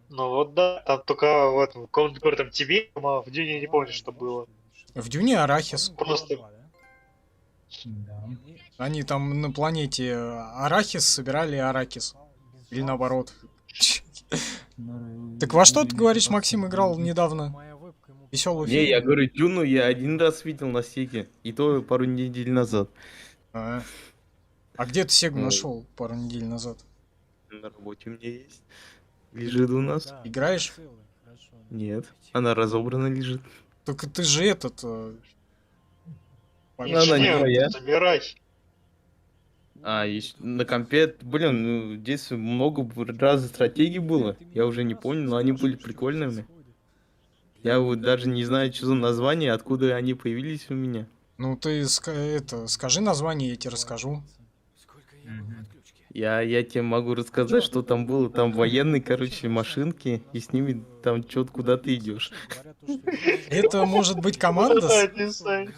Ну вот да, там только в этом, в каком-то там тебе, а в Дюне я не помню, что было. В Дюне Арахис. Просто- Да. Они там на планете Арахис собирали Аракис. Или наоборот. Так во что ты говоришь, Максим играл недавно? Моя вебка ему Веселый Не, я фильм. говорю, Дюну я один раз видел на Сеге. И то пару недель назад. А где ты Сегу Ну. нашел пару недель назад? На работе у меня есть. Лежит у нас. Да, Играешь? целый, хорошо. Нет, она разобрана лежит. Только ты же этот... Она не Инженер, моя. собирай. А, еще на компе, блин, ну, здесь много разных стратегий было. Я уже не помню, но они были прикольными. Я вот даже не знаю, что за название, откуда они появились у меня. Ну ты скажи название, я тебе расскажу. Мгм. Я тебе могу рассказать, что там было. Там военные, короче, машинки, и с ними там что-то куда ты идешь. Это может быть Вот команда? это описание.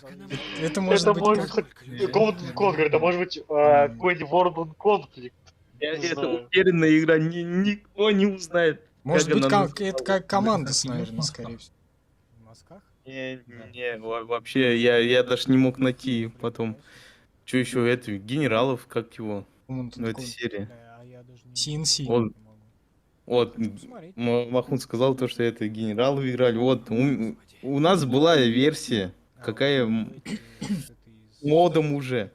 Это может Это быть... может быть какого-то Конгер, это может быть какой-нибудь World of Conflict. Я Не это знаю. уверенная игра, никто не узнает. Может как быть, она это как команда, Как наверное, Московская. скорее всего. В мазках? Не, вообще, я даже не мог найти потом. Что еще это, генералов, как его, По-моему, тут ну это такой серия. А я даже не CNC. Он- Вот, Посмотреть. Махмуд сказал то, что это генералы играли. Вот, у нас была версия, какая модом уже.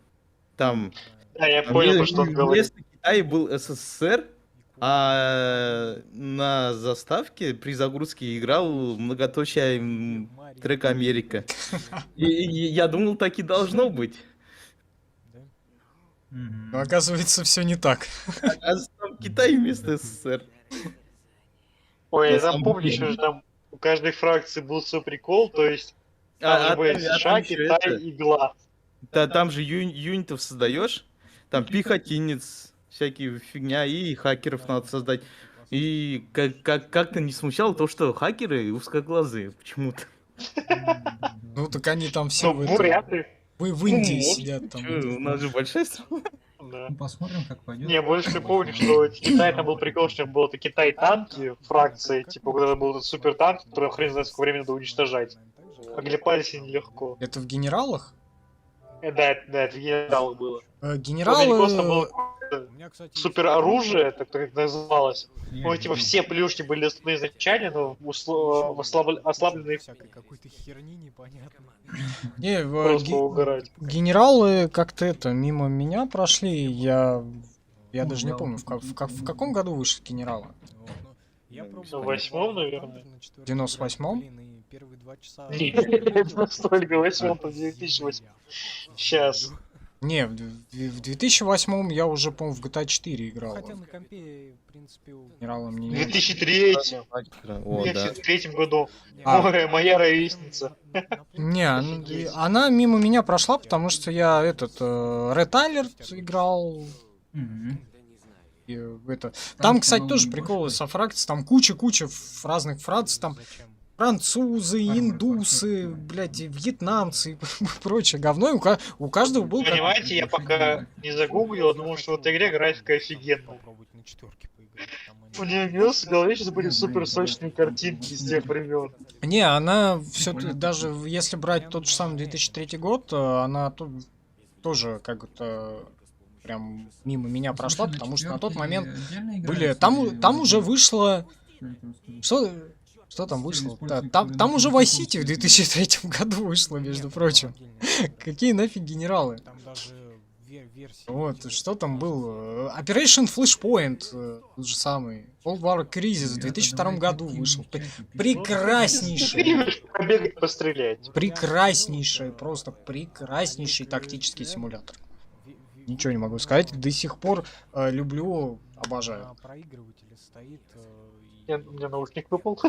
Там Да, я понял, про что он говорит. вместо Китая был СССР, а на заставке при загрузке играл многоточие трек Америка. И я думал, так и должно быть. Мгм. Но оказывается, все не так. А там Китай вместо СССР. Ой, На я там самом помню, деле. что же там у каждой фракции был свой прикол, то есть там же были там США, ещё Китай, это, игла. там же юнитов создаешь, там пехотинец, всякие фигня, и хакеров надо создать. И как-то не смущало то, что хакеры узкоглазые почему-то. Ну так они там все Ну, буряты. в Индии Ну, сидят там. Чё, у нас же большая страна. Да. Ну, посмотрим, как пойдет. Не, больше я помню, что Китай там был прикол, что было это Китай танки, фракции, типа, когда был этот супер танк, который хрен знает сколько времени надо уничтожать. Оглепались они легко. Это в генералах? Да, это в генералах было. У Генералы... Америкоса было какое-то У меня, кстати, супер оружие, так как это называлось. Я Ну, не типа, знаю. все плюшки были доступны изначально, но ослабленные всякой какой-то херни непонятной. Не, просто угорать. генералы как-то это мимо меня прошли. Я даже не Да, помню, в каком году вышли генералы? Вот, ну, я пробовал В 98-м, наверное. на 4-м В 98-м? блин, и первые 2 часа... Нет, настолько 8-м, 2008. Щас. Не, в 2008 я уже, по-моему, в GTA 4 играл. Хотя на компе, в принципе, у... Генералы мне В не... 2003 О, в да. 2003 году. А. Моя ровесница. Не, она мимо меня прошла, потому что я Red Alert играл. Мгм. И Там, кстати, по-моему, тоже больше приколы так. со фракций, там куча разных фракций, там Зачем? французы, Армия индусы, французская. блядь, и вьетнамцы и прочее говно, и у каждого был как... Понимаете, я пока не загуглил, думал, что в этой игре графика офигенная. Попробовать на 4-ке поиграть. там они- У нее в голове сейчас были супер сочные картинки с тех времен. Не, она все даже если брать тот же самый 2003 год, она тоже как-то прям мимо меня прошла, Слушай, потому что на четвёрке тот момент отдельно были... играется Там или уже вышло... что это сказать? Что там вышло? используют Там какой-то уже такой Vice City в 2003 году вышло, между Нет, прочим. отдельно. Какие нафиг генералы? Там даже версии... Вот, эти что там вот, был? Operation Flashpoint, тот же самый. Cold War Crisis в Ребята, 2002 давайте году кинем вышел. в чатик. Прекраснейший. Ты побегать, пострелять. вот Прекраснейший, реально, просто прекраснейший тактический симулятор. Ничего не могу сказать. До сих пор люблю, обожаю. На проигрывателе стоит У меня наушник выпал.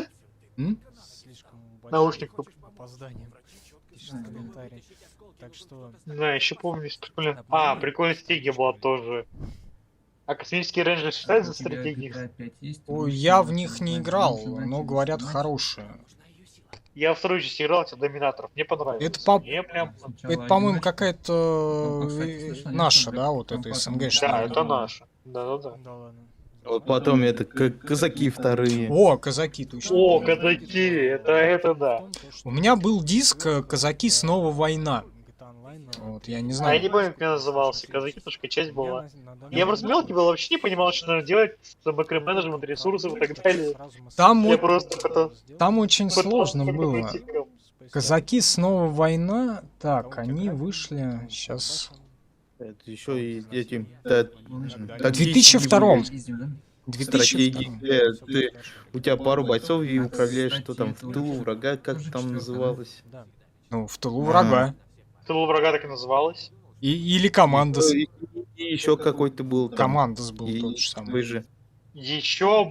М? слишком Наушник большое опоздание. Пишет комментарий. Так что Да, еще помню, прикольно. Прикольная стратегия была тоже. А космический рейнджер считается за стратегией? Ой, я в них не играл, но говорят хорошие. Я в вторую часть играл, это Доминаторов. Мне понравилось. Это по- Мне прям... Это, по-моему, какая-то Ну, кстати, слышно, наша, нет, да, вот там это потом- СНГ. Да, это наше. Да-да-да. да ладно. Вот потом это казаки вторые. О, казаки, точно. О, казаки, это да. У меня был диск «Казаки. Снова война». GTA Online, Вот, я не А я знаю. не помню, как она назывался. Казаки, только часть была. Я просто мелкий был, вообще не понимал, что надо делать. Макроменеджмент, ресурсов и так далее. Там Я вот- просто потом... Там очень сложно потом было. протикал. Казаки. Снова война. Так, они вышли сейчас. Это еще и эти... В 2002. 2002. У тебя пару бойцов и управляешь, что там в тылу врага, как там называлось. Да. Ну, в тылу врага. Тылу врага так и называлось. Или Командос. И еще какой-то был там. Командос был И тот же такой самый. же. Еще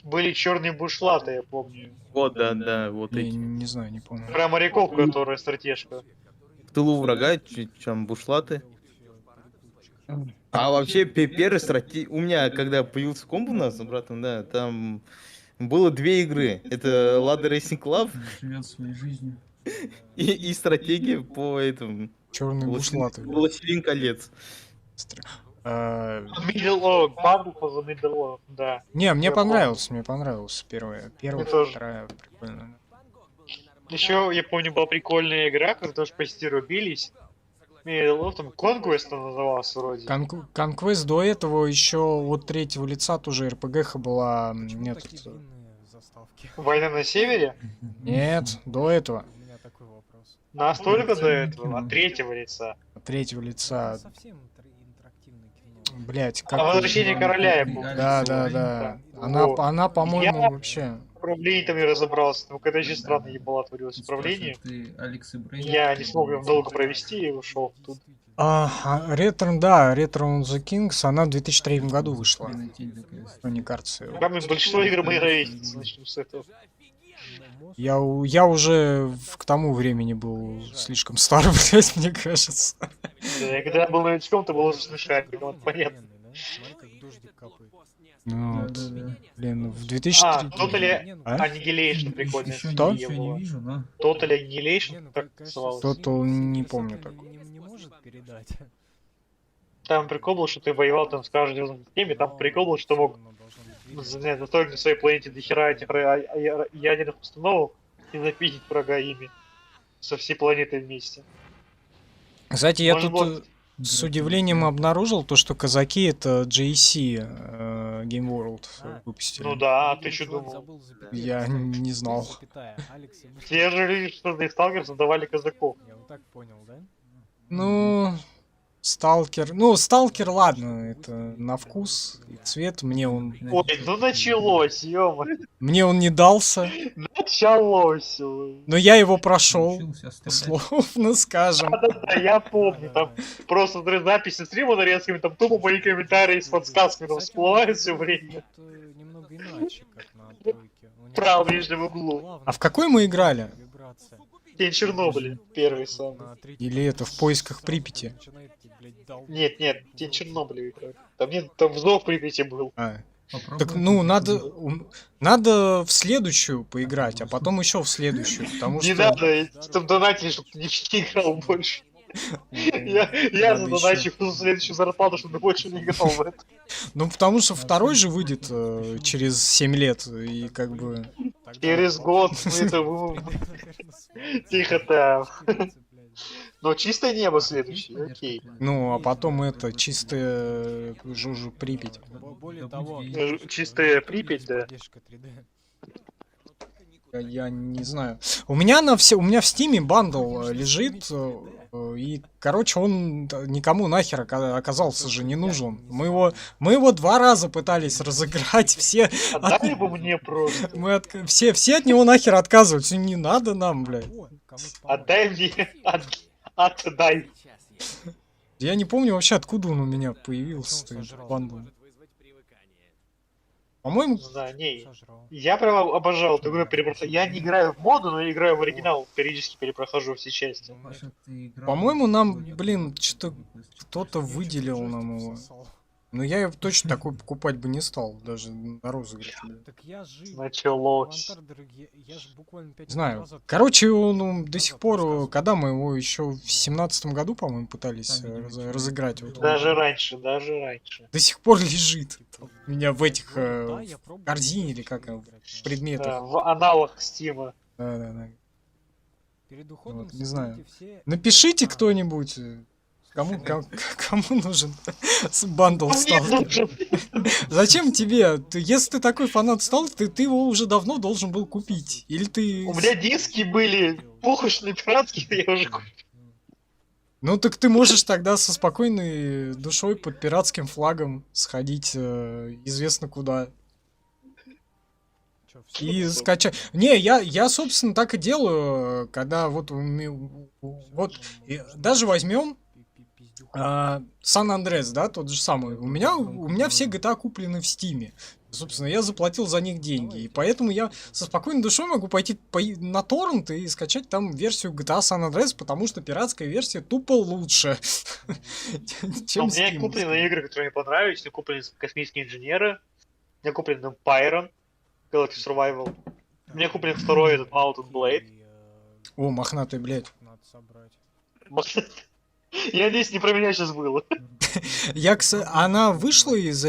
были черные бушлаты, я помню. Вот, да, вот Я эти. не знаю, не помню. Про моряков, которая стратежка. В тылу врага, там бушлаты. А вообще, первый стратег... У меня, когда появился комп у нас с братом, да, там было две игры. Это Lada Racing Club Живет своей жизнью. и стратегия по этому... Черные бушлаты. Властелин колец. Bundle for the Middle Earth, да. Не, мне Я понравился первая. Первая, тоже. вторая, прикольно. Еще, я помню, была прикольная игра, когда тоже почти рубились. Middle Earth, там Conquest она называлась вроде. Конквест до этого еще от третьего лица тоже РПГ была. Почему Нет, такие длинные заставки? Война на севере? нет, до этого. У меня такой вопрос. Настолько до этого, от третьего лица. От третьего лица. Совсем интерактивный кино. Блять, как. А возвращение короля, я помню. Да. Она, Вот. она, по-моему, Я- вообще. Управление там не разобрался, но когда еще странно ебала творилось управление, Ты Алекс и Брейн. я не смог его долго провести и ушел тут. Ретро, да, Retro on the Kings, она в 2003 году вышла. Мне кажется. Там большинство игр моей ровесницы, начнем с этого. Я уже к тому времени был слишком стар, блядь, мне кажется. Да, я когда был новичком, то был уже смешариком, вот понятно. Смотри, как дождик капает. Ну, вот, Да. блин, в 2003... Totally А? Annihilation прикольная Еще Что? стратегия ничего не была. вижу, но... Total Не, Annihilation, ну, как конечно, называлось. Total не помню Сильно такого. не может передать. Там прикол был, что ты воевал там с каждой звездной системе, там прикол был, что мог Оно должно быть видно. занять настолько на своей планете дохера этих ядерных установок и запитить врага ими. Со всей планетой вместе. Кстати, я Может, тут вот- с удивлением обнаружил то, что казаки это JC Game World выпустили. Ну да, ты Или что человек думал? забыл запятую Я поставить. не знал. Запятая. Алекс и мы. Все же видишь, что из Сталкер создавали казаков. Я вот так понял, да? Ну, Сталкер. Ну, Сталкер, ладно, это на вкус и цвет. Мне он Ой, ну началось, ё не дался. началось. Но я его прошел. Научился стрелять. Условно скажем. Да, я помню, там просто смотрю записи стрима нарезками, там тупо мои комментарии с подсказками там всплывают все время. Немного иначе, как на тройке. У него Право, в нижнем углу. плавно А в какой мы играли? вибрация. День Чернобыля, первый самый. На третьем Или это в поисках Припяти? начинает, блядь, долбить. Нет, День Чернобыля играли. Там нет, там взлом в Припяти был. Попробуй Так, это ну, попробуй. надо в следующую поиграть, а потом еще в следующую, потому Не что... надо, там донатили, чтобы ты не играл больше. Я Надо задоначу в следующую зарплату, чтобы ты больше не играл в это. Ну, потому что второй же выйдет через 7 лет, и как бы... Тогда Через год мы это... наверное, сводится. Тихо там. Блядь. Но чистое небо следующий, окей. Ну, а потом это чистая жужу Припять. Более того, Чистая Припять, да. поддержка 3D. Я не знаю. У меня в Стиме бандл лежит, и, короче, он никому нахер оказался же не нужен. Мы его 2 раза пытались разыграть, все Отдай бы мне просто. все от него нахер отказываются. Не надо нам, блядь. О, кому-то Отдай мне. Отдай. Я не помню вообще, откуда он у меня появился, Почему этот сожрал? бандл. По-моему, Да, не. Сожрал. Я прям обожал эту игру перепроходить. Я не играю в моду, но играю в оригинал. Периодически перепрохожу все части. Ну, Паша, ты играл По-моему, в нам, Sonic блин, Forces что-то Plus? кто-то Я чё-то выделил джойстик нам его. всосал. Но я точно такой покупать бы не стал, даже на розыгрыш. блин. Так я же... Началось. Авантар, дорогие, я же буквально 5 Не знаю. назад... Короче, он до назад сих пор, рассказывал. когда мы его еще в 17-м году, по-моему, пытались Там, видимо, человек разыграть, вот он Даже раньше, даже раньше. до сих пор лежит у меня в этих Да, я пробовал, корзине но или как не оно, играть, в но предметах. Да, в аналог Стима. Да. Перед уходом Вот, не знаю. соберите все... Напишите А, кто-нибудь, кому, кому нужен бандл А мне стал. нужен. Зачем тебе? Если ты такой фанат стал, ты его уже давно должен был купить. Или ты... У меня диски были пухочные, пиратские, я уже купил. Ну так ты можешь тогда со спокойной душой под пиратским флагом сходить известно куда чё, всё? и Всё. скачать. Не, я собственно так и делаю, когда вот вот даже возьмем Сан-Андреас, да, тот же самый. У меня все GTA куплены в Стиме. Собственно, я заплатил за них деньги. И поэтому я со спокойной душой могу пойти на торрент и скачать там версию GTA San Andreas, потому что пиратская версия тупо лучше, У чем меня Steam. куплены игры, которые мне понравились. У меня куплены космические инженеры. У меня куплен Empire, Galaxy Survival. У меня куплен второй этот Mountain Blade. О, мохнатый, блядь. Надо собрать. Я надеюсь, не про меня сейчас было. Она вышла из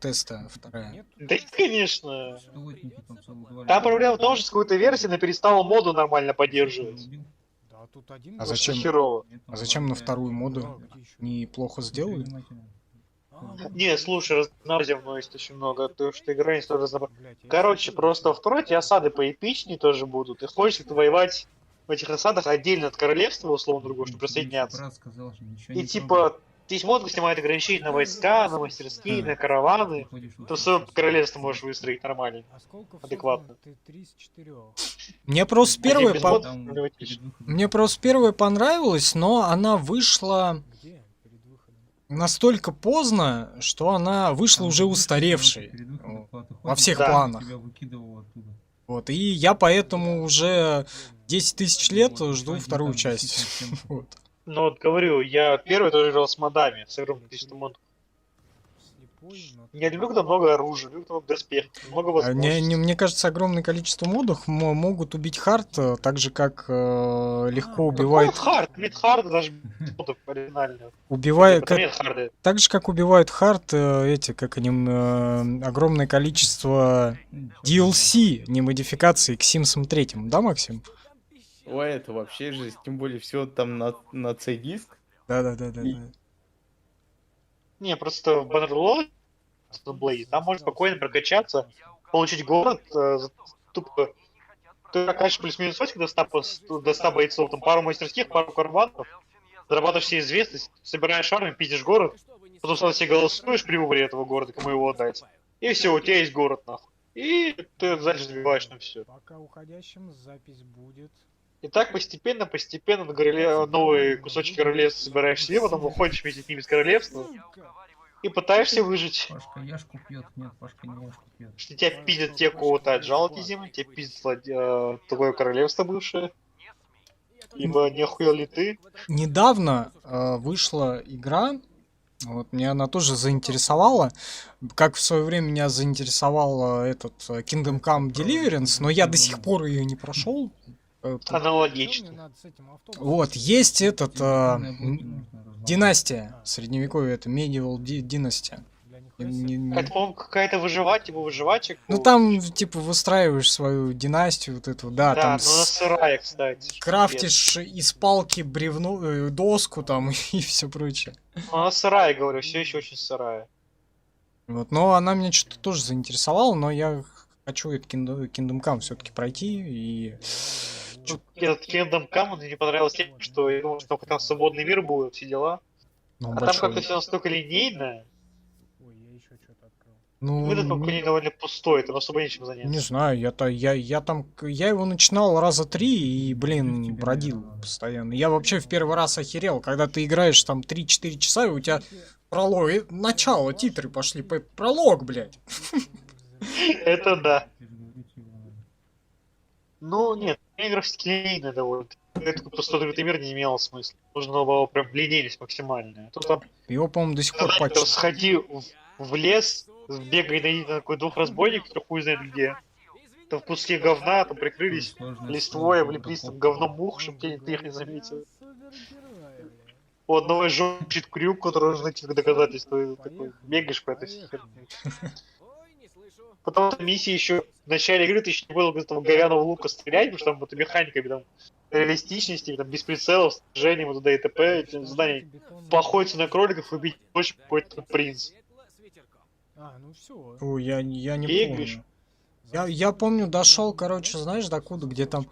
теста вторая? Нет? Да, конечно. Столотники там целых два Там лета. проблема в том, что с какой-то версии она перестала моду нормально поддерживать. Убил. Да, тут один... А был. зачем? Херово. Нет, А зачем на ладно, вторую моду? Да, где ещё? Неплохо сделали? внимательно. А, Не, слушай, разнообразия есть очень много, потому что игра не столь разнообразна. блядь, я Короче, ещё просто во забыл. второй тебе осады поэпичнее тоже будут. И хочешь как-то воевать в этих осадах отдельно от королевства, условно другого, чтобы присоединяться. Брат сказал, что ничего И не типа, здесь мод снимает ограничения на войска, на мастерские, на караваны. трогай. То свое королевство можешь выстроить нормально. Осколков адекватно. создано ты 3 из 4. Мне просто первая без по- мод- Там давайте перед ещё. выходом. Мне просто первая понравилась, но она вышла Где? Перед выходом. настолько поздно, что она вышла Там уже выходом, устаревшей. перед выходом Вот. куда-то Во ходишь, всех Да. планах. Тебя выкидывало оттуда. Вот. И я поэтому уже 10 тысяч лет Вот, жду кстати, вторую там часть. действительно всем- Вот. Ну вот говорю, я первый тоже играл с модами, с огромным количеством модов. Слепой, но... Я люблю, когда много оружия, люблю, когда много доспехов, много возможностей. Мне кажется, огромное количество модов могут убить хард, так же как легко Какой убивает, хард? Нет харда даже модов оригинальных. убивает, Там нет харда. так же как убивают хард эти, как они, огромное количество DLC, не модификации к Sims 3, да, Максим? Ой, это вообще жесть. Тем более все там на C-диск. Да. Не, просто в Bannerlord, Blade, там можно спокойно прокачаться, получить город, тупо ты прокачиваешь плюс-минус очки до 100 бойцов, там пару мастерских, пару караванов, зарабатываешь себе известность, собираешь армию, пиздишь город, потом сам себе голосуешь при выборе этого города, кому его отдать. И все, у тебя есть город, нахуй. И ты дальше забиваешь на все. Пока уходящим запись будет. И так постепенно на новые кусочки королевства собираешь себе, потом уходишь вместе с ними из королевства и пытаешься выжить. Пашка яшку пьет. Нет, Пашка не яшку пьет. Что тебя пиздят те, у кого-то отжал эти земли, тебя пиздит такое королевство бывшее. Ибо не охуел ли ты? Недавно вышла игра, вот меня она тоже заинтересовала, как в свое время меня заинтересовал этот Kingdom Come Deliverance, но я до сих пор ее не прошел. Аналогично. Мне надо с этим автобусом. Вот, есть этот Телефонные блоки нужно разломать. Династия, средневековье, это Medieval Dynasty. Для них Это, по-моему, какая-то типа выживачек. Ну там, типа, выстраиваешь свою династию, вот эту, да, Да, там но она сырая, кстати. крафтишь из палки бревно, доску там и все прочее. Но она сырая, говорю, все еще очень сырая. Вот, но она меня что-то тоже заинтересовала, но я хочу этот Kingdom Come все-таки пройти и... Этот Kingdom Come мне не понравилось тем, что я думал, что там свободный мир будет, все дела. Ну, А там большой. как-то все настолько линейно. Ой, я еще что-то открыл. Ну, Этот покойник довольно пустой, там особо нечем не заняться. знаю, я его начинал раза 3 и, блин, Тебе, бродил наверное, постоянно. Я вообще в первый раз охерел, когда ты играешь там 3-4 часа, и у тебя пролог, начало, титры пошли, пролог, блядь. Это да. я же говорю, тебе надо. Ну, нет, игра линейная довольно. Это просто открытый мир не имело смысла. Нужно было прям линейность максимальная. Тут там, Его, по-моему, до сих пор там патчат. сходи в лес, бегай найди такой двух разбойников, кто хуй знает где. Там в куске говна, там прикрылись Сложная листвой, история, облеплись там только говном мух, чтобы тебя их не заметил. Супергерой, бля. У одного жжет крюк, который нужно найти как доказательство. И такой, бегаешь по этой всей херне. Потом там миссии еще в начале игры ты еще не было этого говяного лука стрелять, потому что там вот механиками там реалистичности, там без прицелов, снижением туда и т.п. Эти задания поохотиться на кроликов, убить ночью какой-то принц. А, ну все. Фу, я не Бегаешь. помню. Я помню, дошел, короче, знаешь, докуда, где там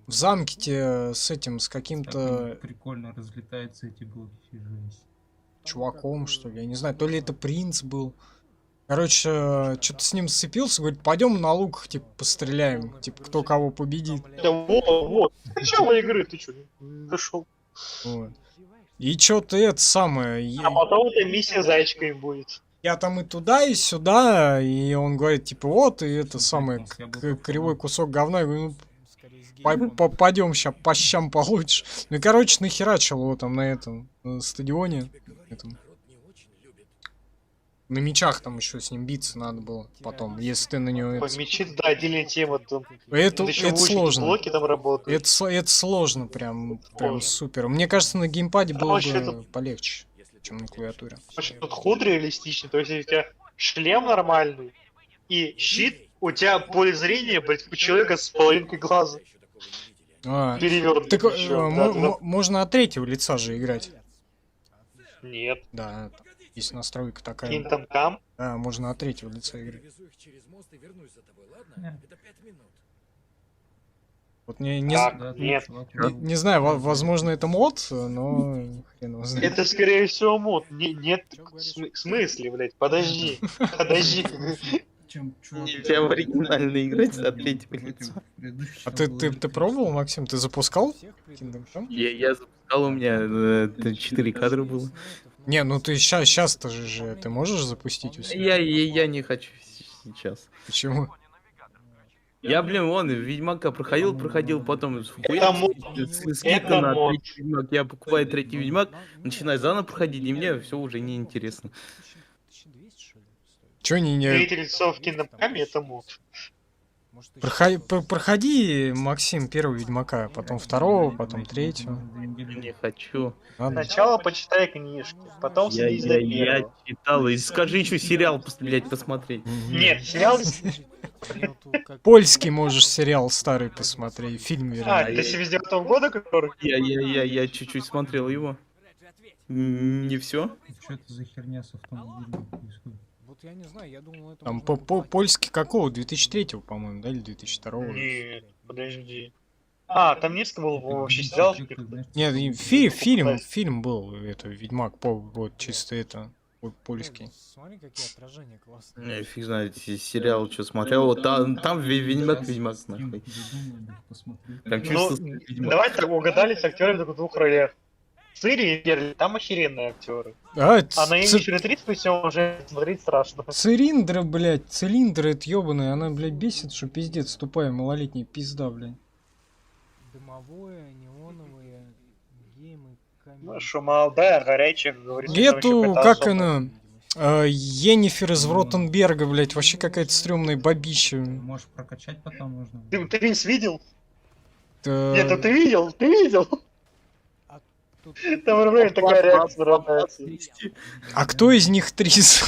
в замке те с этим, с так каким-то они прикольно разлетаются эти блоки, жесть. чуваком, что ли, я не знаю, то ли это принц был. Короче, что-то с ним сцепился, говорит, пойдем на луках, типа, постреляем, типа, кто кого победит. Да вот. Начало игры, ты что, дошел? Вот. И что-то это самое, А потом эта миссия зайчиками будет. я там и туда, и сюда, и он говорит, типа, вот, и это самое, кривой кусок говна, я говорю, ну, пойдем сейчас по щам получишь. Ну и, короче, нахерачил его там на этом стадионе. Этом. На мечах там еще с ним биться надо было потом, если ты на него... По мечи, да, отдельная тема. Там. Это еще выучить сложно. блоки там работают. Это сложно, прям Сложно. супер. Мне кажется, на геймпаде было Короче, бы это- полегче, чем на клавиатуре. Очень тут худ реалистичный, то есть если у тебя шлем нормальный и щит, у тебя поле зрения, блядь, у человека с половинкой глаза А, перевернут. так еще. Да, да. можно от третьего лица же играть. Нет, Да, есть настройка такая. Kingdom Come. Да, можно от третьего лица играть. Вот Так, Да, нет. чувак, не знаю, возможно, это мод, но хрен его знает. Это скорее всего мод. Нет, в смысле, блядь, подожди. Подожди. чем чувак- Нельзя в оригинальной играть от третьего лица. А ты пробовал, Максим? Ты запускал Kingdom Come? Я запускал, у меня 4 кадра было. Не, ну ты сейчас-то же ты можешь запустить у себя? Я не хочу сейчас. Почему? Я, блин, вон, Ведьмака проходил, потом Это мод. скидка Это на мод. третий Ведьмак. Я покупаю третий Ведьмак, начинаю заново проходить, и мне все уже не интересно. 1200, что ли, стоит? Чё не... Третье лицо в Kingdom Come это мод. Может, еще- Проходи, Максим, первого Ведьмака, потом второго, потом третьего. Не хочу. Ладно. Сначала почитай книжки, потом Я садись до первого. читал, и скажи еще сериал, блядь, посмотреть. Нет, сериал... Нету, как- Польский можешь сериал старый посмотреть, фильм А, вернее. 2009 года, который? Я чуть-чуть смотрел его. Не все. Что это за херня с автомобилем происходит? Вот я не знаю, я думал, это Там можно убрать. польский какого? 2003, по-моему, да, или 2002? Нет, подожди. А, там несколько было вообще сериал. Нет, и фильм был, это, Ведьмак, вот, чисто это, польский. Смотри, какие отражения классные. Не, фиг знает, сериал что смотрел. Вот там Ведьмак, нахуй. Там Ну, чисто Ведьмак. давай так угадали с актерами только в двух ролях. Цири и Перли, там охеренные актеры. А на Эмичере 30 все уже смотреть страшно. Цилиндры, блядь, цилиндры, это ёбаная, она, блядь, бесит, что пиздец, тупая малолетняя пизда, блядь. Дымовое, неоновые, геймы, камеры. Ну, что молодая, горячая, как говорится. там Эту, ещё какая-то как особая. она, Йеннифер из Ротенберга, блядь, вообще какая-то стрёмная бабища. Можешь прокачать потом можно. Ты Рис видел? Э, Нет, ну ты видел, ты видел? Тут Там нормально такая реакция равняется. А кто из них Трис?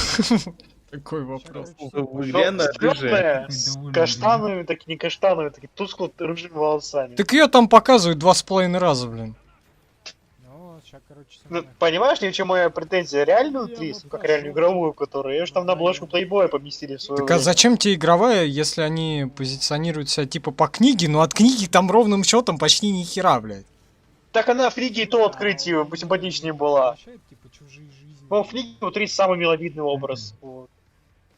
Такой вопрос. Лена рыжая. С каштановыми, так не каштановыми, такие тускло рыжими волосами. Так ее там показывают 2,5 раза, блин. ну, сейчас, короче, Ну, смотри. понимаешь, в чем моя претензия? Реальную Трис, ну как реальную игровую, которую, ее же там на обложку плейбоя поместили в свое Так а время. зачем тебе игровая, если они позиционируют себя типа по книге, но от книги там ровным счетом почти ни хера, блядь. Так она в книге и то открытие симпатичнее была. Возвращает, типа, чужие жизни. По в книге у Трис самый миловидный образ. Вот.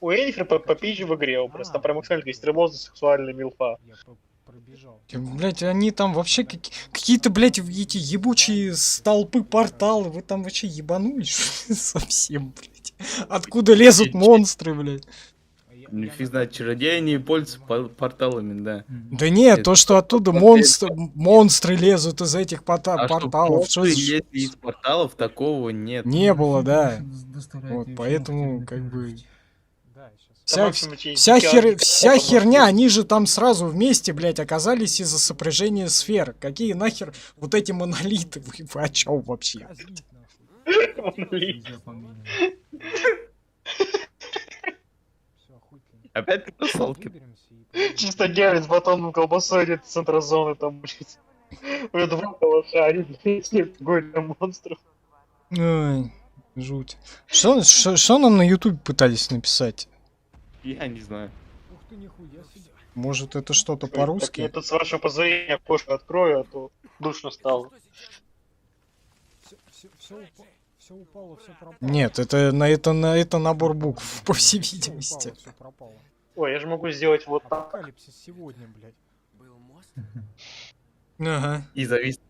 У Энифер по пизже в игре образ. Там прям максимально стрелоза сексуальная милфа. Я пробежал. Блять, они там вообще какие-то, блять, эти ебучие столпы, порталы. Вы там вообще ебанулись что ли, совсем, блять. Откуда лезут монстры, блять? Фиг знает, чародеи не пользуются порталами, да. Да нет, Это то, что оттуда монстры лезут из этих А что порталов. Что монстры за лезли из порталов, такого нет. Не было, да. Доставляет Вот, её поэтому, вообще как бы, Да, сейчас. Вся, максимум тебе вся, дикая вся охота херня, может они же там сразу вместе, блядь, оказались из-за сопряжения сфер. Какие нахер вот эти монолиты? Вы о чем вообще? Казнить нахуй. нельзя поменять. Все, хуй ты. Опять ты сталкер. Выберемся и поедем. Чисто герец с батоном колбасой идет из центра зоны там, блядь. У меня два калаша, они, блядь, гонят монстров. Ой, жуть. Что нам на YouTube пытались написать? Я не знаю. Ух ты, нихуя себе. Может, это что-то Так я по-русски? тут, с вашего позволения, окошко открою, а то душно стало. Все упало, все пропало. Нет, это набор букв, по всей видимости. Все пропало. Ой, я же могу сделать вот так. Апокалипсис сегодня, блядь. Ага, И зависит.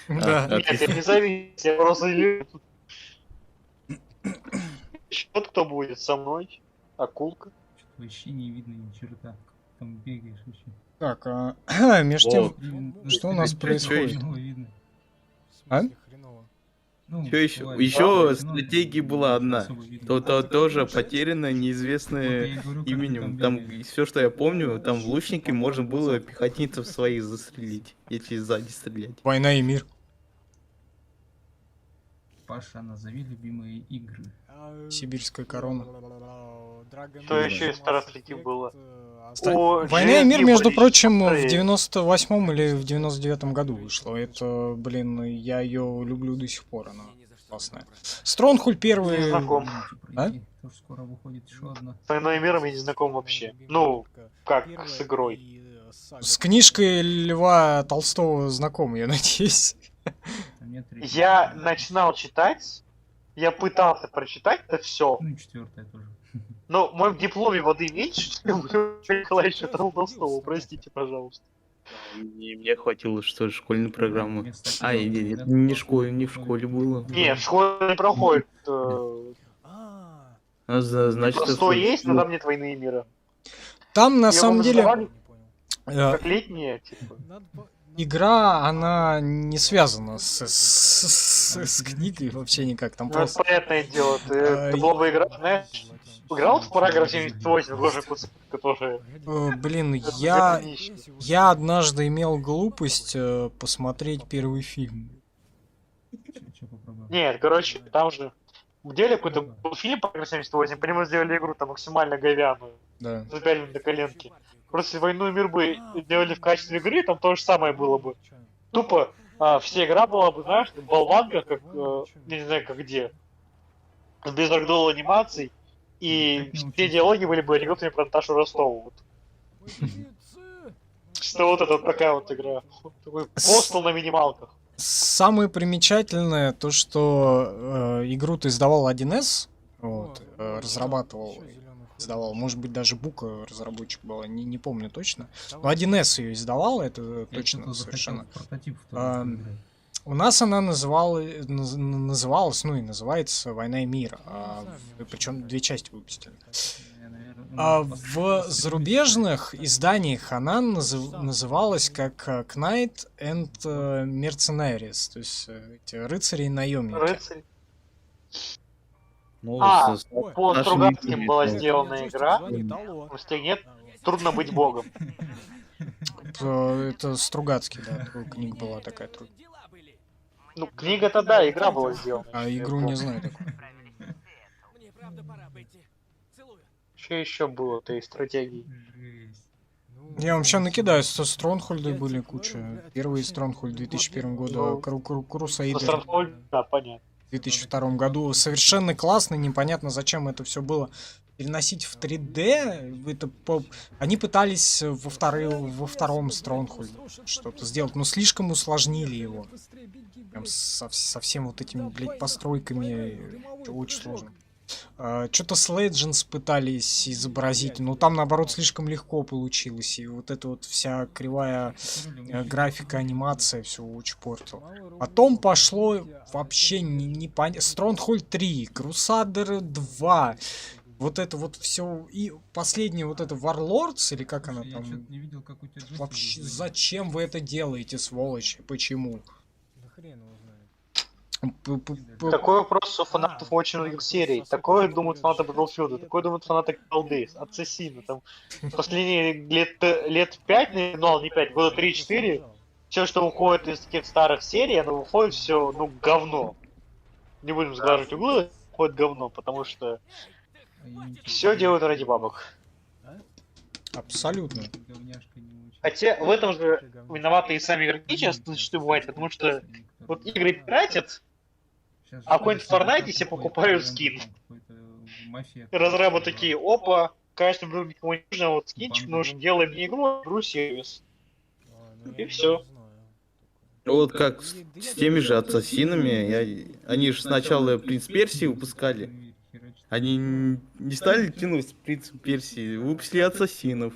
да. А, Нет, я не зависит, я просто люблю. Вот кто будет со мной? Акулка. Что-то вообще не видно ни черта. Там бегаешь вообще. Так, между тем, Вот. Блин, что у нас Чё происходит? хреново видно. В смысле хреново? Ну, Чё еще? ладно, Еще да, стратегия ну, была не одна. особо видно. То тоже потеряно, Вот неизвестное я и говорю, как ты именем. Там бегаешь. все, что я помню, там в лучнике можно было пехотинцев своих застрелить, если сзади стрелять. Война и мир. Паша, назови любимые игры. Сибирская корона. Что еще из Старостреки было? О, Война и мир, GSP между были прочим, в старые. 98-м или в 99-м году вышла. Это, блин, я ее люблю до сих пор, она классная. Стронгхольд Не первый... знаком. Пройти. Тоже скоро выходит еще одна. С Войной и миром я не знаком вообще. Ну, как с игрой. С книжкой Льва Толстого знаком, я надеюсь. Там нет третьей. Я начинал читать, я пытался прочитать это все, Ну и четвертая тоже. но в моем дипломе воды меньше, чем у Николаевича Толстого, простите, пожалуйста. И мне хватило, что школьной программы. Вместо А, этого не ребята не в школе было. Не, в школе не проходит. А, А, значит, Простой есть, но там нет войны и мира. Там, на Её самом вам деле, задавали, не понял. э, как летние, типа. игра, она не связана с книгой вообще никак. Там Ну, это просто... понятное дело, ты А, была бы игра, знаешь, играл в параграф 78 Гоши Куценко тоже. Блин, Я- я однажды имел глупость посмотреть первый фильм. Че попробуем? Нет, короче, там же делали какой-то был фильм параграф 78, по нему сделали игру там максимально говяную, Да. запяли до коленки. Просто «Войну и мир» бы делали в качестве игры, там то же самое было бы. Тупо вся игра была бы, знаешь, в болванках, как, я не знаю, как где. Без рагдол анимаций. И все диалоги были бы анекдотами про Наташу Ростову. Вот. Что вот это вот такая вот игра. Такой постол на минималках. Самое примечательное то, что игру-то издавал 1С, вот, разрабатывал, издавал, может быть даже Бука разработчик был, не помню точно. Но 1С ее издавал, это Я точно что-то совершенно. захотел в прототип А, тоже поиграть. У нас она называлась, ну и называется «Война и мир», причем две части выпустили. Я, наверное, А последний в раз зарубежных изданиях она называлась как Knight and Mercenaries, то есть эти рыцари и наемники. Рыцарь. Ну, А, с по нашими Стругацким была играми. сделана игра. В смысле, нет, трудно быть богом. Это Стругацкий, да, книга была такая. Ну, книга-то да, игра была сделана. А игру не знаю такую. Что еще было-то из стратегий? Жесть. Я вам сейчас накидаю, Стронгхольды были куча. Первый Стронгхольд в 2001 году, Ну, Крусейдер Странгхольд, да, понятно. в 2002 году. Совершенно классно, непонятно зачем это все было переносить в 3D. Они пытались во втором Стронгхольде что-то сделать, но слишком усложнили его. Прям со всем вот этими, блядь, постройками. Очень сложно. Что-то с Legends пытались изобразить, но там наоборот слишком легко получилось. И вот эта вот вся кривая графика, анимация все очень портила. Потом пошло вообще не понятно. Stronghold 3, Crusader 2. Вот это вот все. И последнее вот это Warlords, или как она Слушай, я что-то там. не видел, как у тебя джойстик Вообще, выглядит. зачем вы это делаете, сволочи? Почему? Да хрен его знает. Такой вопрос у фанатов очень многих серий. Такое думают фанаты Battlefield, такое думают фанаты колды, Ассасина. Там последние лет 5, ну не 5, года 3-4, все, что уходит из таких старых серий, оно выходит все, ну, говно. Не будем сглаживать углы, уходит говно, потому что А я ничего все не делают знаю. ради бабок. Абсолютно. Говняшка не очень. Хотя в этом же виноваты и сами игроки часто зачастую бывает, потому что вот игры пиратят, Сейчас а же в какой-нибудь всякий Fortnite так себе уходит, покупают прям скин. там какой-то мафия. Разрабы такие, опа, конечно, вдруг никому не нужно, вот скинчик Банда. нужен, делаем не игру, игру сервис. И всё. Вот как с теми же ассасинами, они же сначала Принц Персии выпускали. Они не стали тянуть Принц Персии, выпустили ассасинов.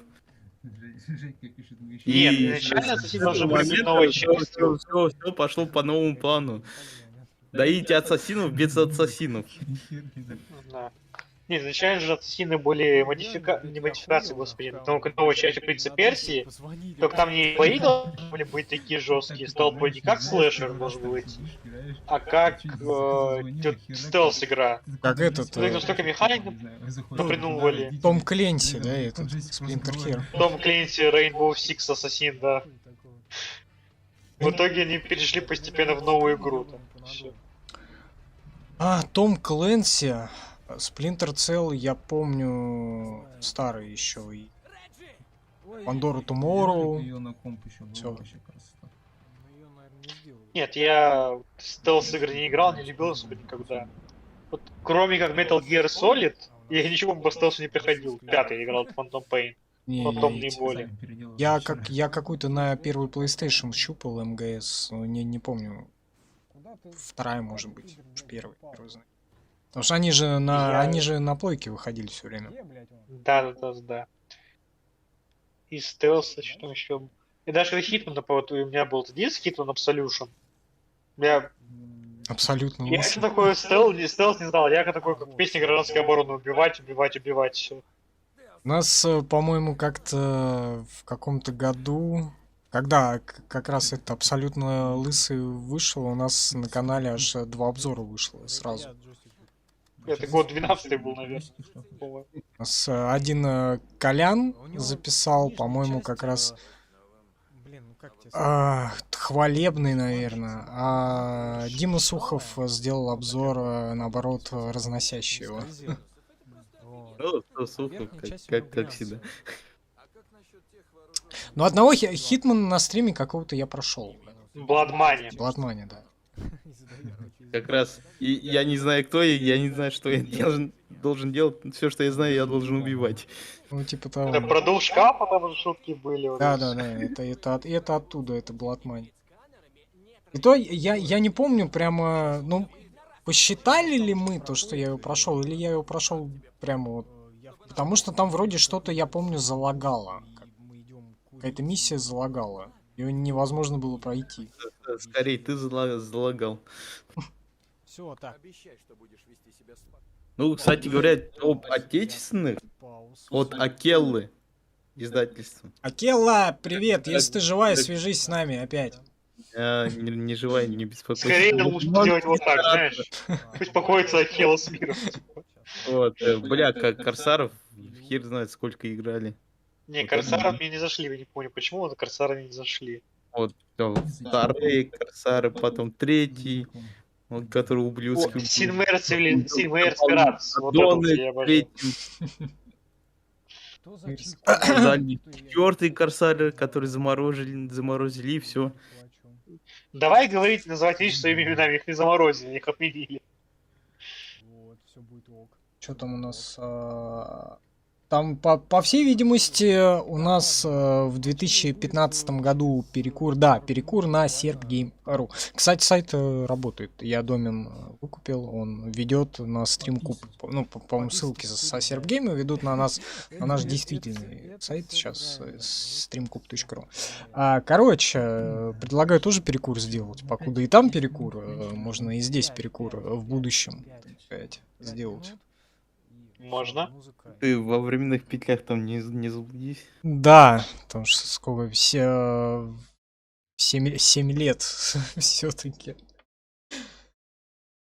Жека пишет, мы еще Нет, И изначально с Ассасин должны этого были быть момента новой всё, частью. всё пошло по новому плану. Доите ассасинов без ассасинов. Да. Нет, изначально же Ассасины были не модификации, господи, но новая часть Принца Персии, только там не бои должны были быть такие жесткие, столпы не как слэшер должен был идти, а как стелс игра. Как этот, Ну, столько механик напридумывали. Том Кленси, да, этот, Splinter Cell. Том Клинси, Rainbow Six Assassin, да. В итоге они перешли постепенно в новую игру. Там, всё. Том Кленси, Splinter Cell, я помню, старый еще. И Пандору Tomorrow. Ее на комп еще было Всё. вообще красота. Нет, я в стелс игры не играл, не любил особо никогда. Вот, кроме как Metal Gear Solid, я ничего по стелсу не приходил. Пятый играл Phantom Pain. Не, Фантомные эти- боли. я какую-то на первый PlayStation щупал МГС, но не помню. Вторая, может быть. Уж первый знаю. Потому что они же на плойке выходили все время. Да. И стелса, что там еще. И даже Хитман, вот у меня был диск Hitman Absolution. Абсолютно. Я что такое стелс не знал, я как такой, как песня гражданской обороны, убивать, все. У нас, по-моему, как-то в каком-то году, когда как раз это абсолютно лысый вышел, у нас на канале аж 2 обзора вышло сразу. Это год 12 был, наверное. У нас один Колян записал, по-моему, как раз хвалебный, наверное, а Дима Сухов сделал обзор, наоборот, разносящий его. Ну, сухо, как всегда. Ну, одного Хитмана на стриме какого-то я прошел. Бладмани. Бладмани, да. Как раз. И я не знаю, кто я не знаю, что я должен делать. Все, что я знаю, я должен убивать. Ну, типа того. Это продул шкафа, там уже шутки были. вот Да, это всё. это оттуда, это Бладмани. И то я не помню прямо, ну, посчитали ли мы то, что я его прошел, или я его прошел прямо вот. Потому что там вроде что-то, я помню, залагало. Какая-то миссия залагала. Ее невозможно было пройти. Скорей, ты залагал. Все, так. Ну, кстати говоря, об отечественных, от Акеллы издательства. Акела, привет! Если ты живая, свяжись с нами опять. Я не живая, не беспокойся. Скорее лучше делать вот так, знаешь. Пусть покоится Ахилла с миром. Вот, бля, как Корсаров, хер знает, сколько играли. Не, Вот Корсаров это- мне не зашли, я не понял, почему, но Корсары мне не зашли. Вот, вторые Корсары, потом третий, вот, который О, ублюдский. Синмэр Спиратс, вот это вот я обожаю. Что за Четвертый Корсар, который заморозили, и все. Давай говорить, называть вещи своими именами, их не заморозили, их отменили. Вот, все будет ок. Что там у нас? Там, по всей видимости, у нас в 2015 году перекур на serpgame.ru. Кстати, сайт работает. Я домен выкупил, он ведет на StreamCube. Ну, по-моему, ссылки со serpgame ведут на наш действительный сайт сейчас, streamcube.ru. Короче, предлагаю тоже перекур сделать. Покуда и там перекур, можно и здесь перекур в будущем, так сказать, сделать. Можно. Ты во временных петлях там не заблудись. Да, потому что сколько, 7 лет все-таки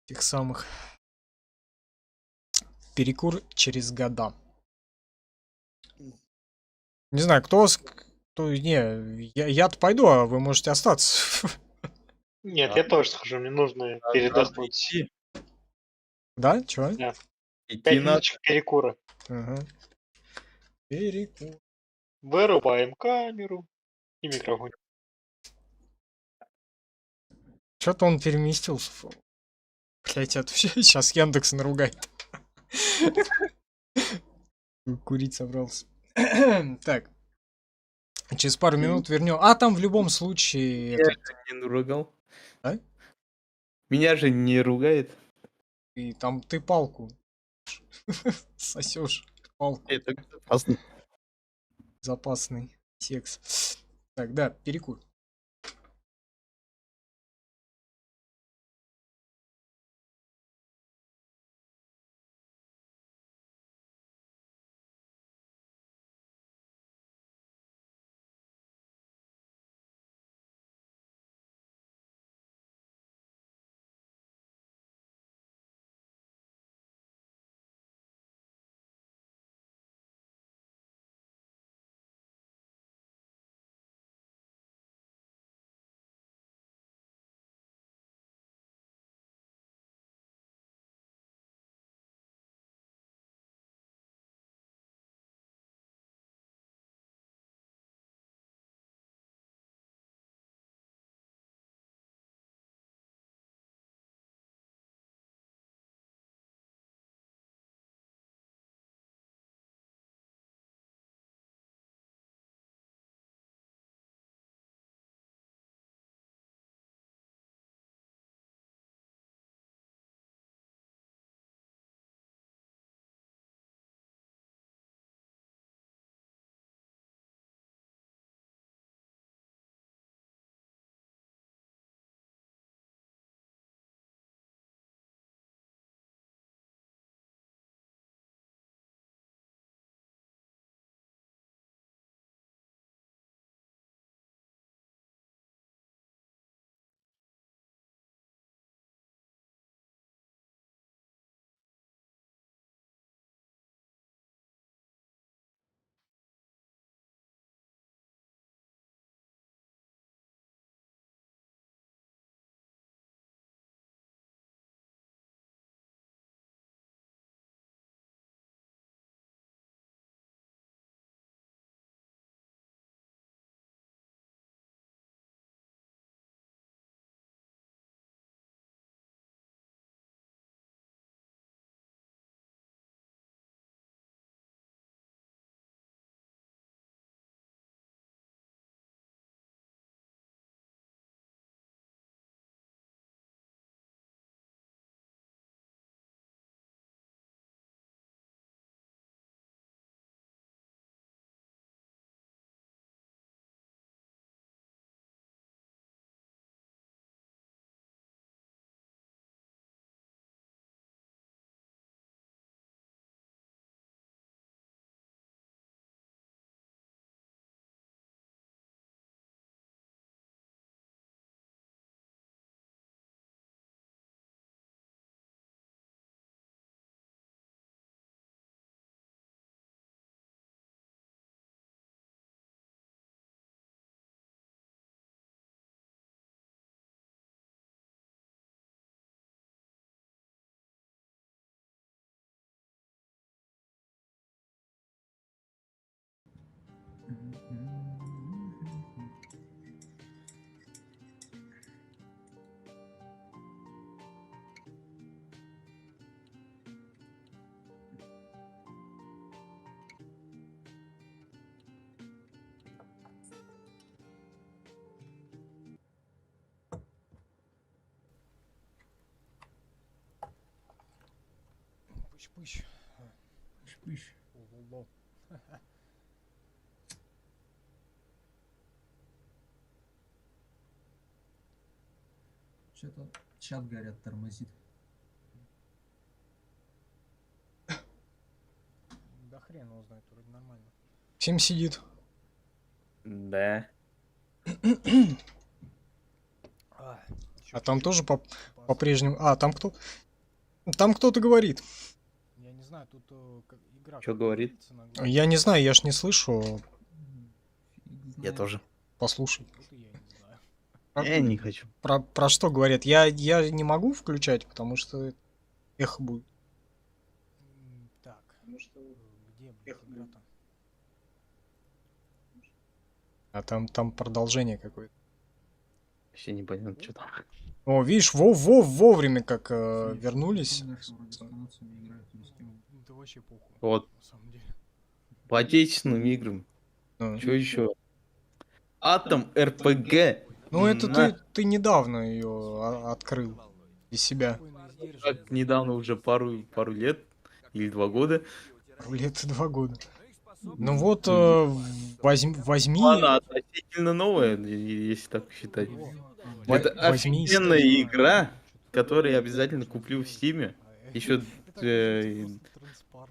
тех самых перекур через года. Не знаю, не, я-то пойду, а вы можете остаться. Нет, я тоже схожу, мне нужно Надо передохнуть. идти. Да, чё? Да. Идти 5 надо. минуточек перекура. Ага. Перекур. Вырубаем камеру и микрофон. Что-то он переместился. Блять, это сейчас Яндекс наругает. Курить собрался. Так. Через пару минут вернем. А там в любом случае Меня этот, же не наругал. А? Меня же не ругает. и там ты палку сосешь. Палку. Это безопасно. Запасный секс. Так, да, перекур. Пыщ-пыщ. Шпыш. Лол. Что-то чат, говорят, тормозит. Да хрен его знает, вроде нормально. Всем сидит. Да. А там тоже по-прежнему... А, там кто? Там кто-то говорит. Я не знаю, тут игра... Чё говорит? крутится иногда. Я не знаю, я ж не слышу. Фиг Я знает. тоже. Послушай. Вот и я не знаю. Я не хочу. Про что говорят? Я не могу включать, потому что эхо будет. Так. Где, блядь, игра-то? А там продолжение какое-то. Вообще не понятно, что там. О, видишь, вовремя как вернулись. Знаешь, вроде с канадцами играют, или с кем. Это вообще похуй. Вот. На самом деле. По отечественным играм. Ну, Что еще? Атом РПГ. Ну, это На. ты недавно ее открыл для себя. Спокойно и сдержанно. Как недавно уже пару лет или 2 года. Лет 2 года. Ну вот, возьми. Она относительно новая, если так считать. Во- Это возьми и офигенная скачай. игра, которую я обязательно куплю в Стиме. Еще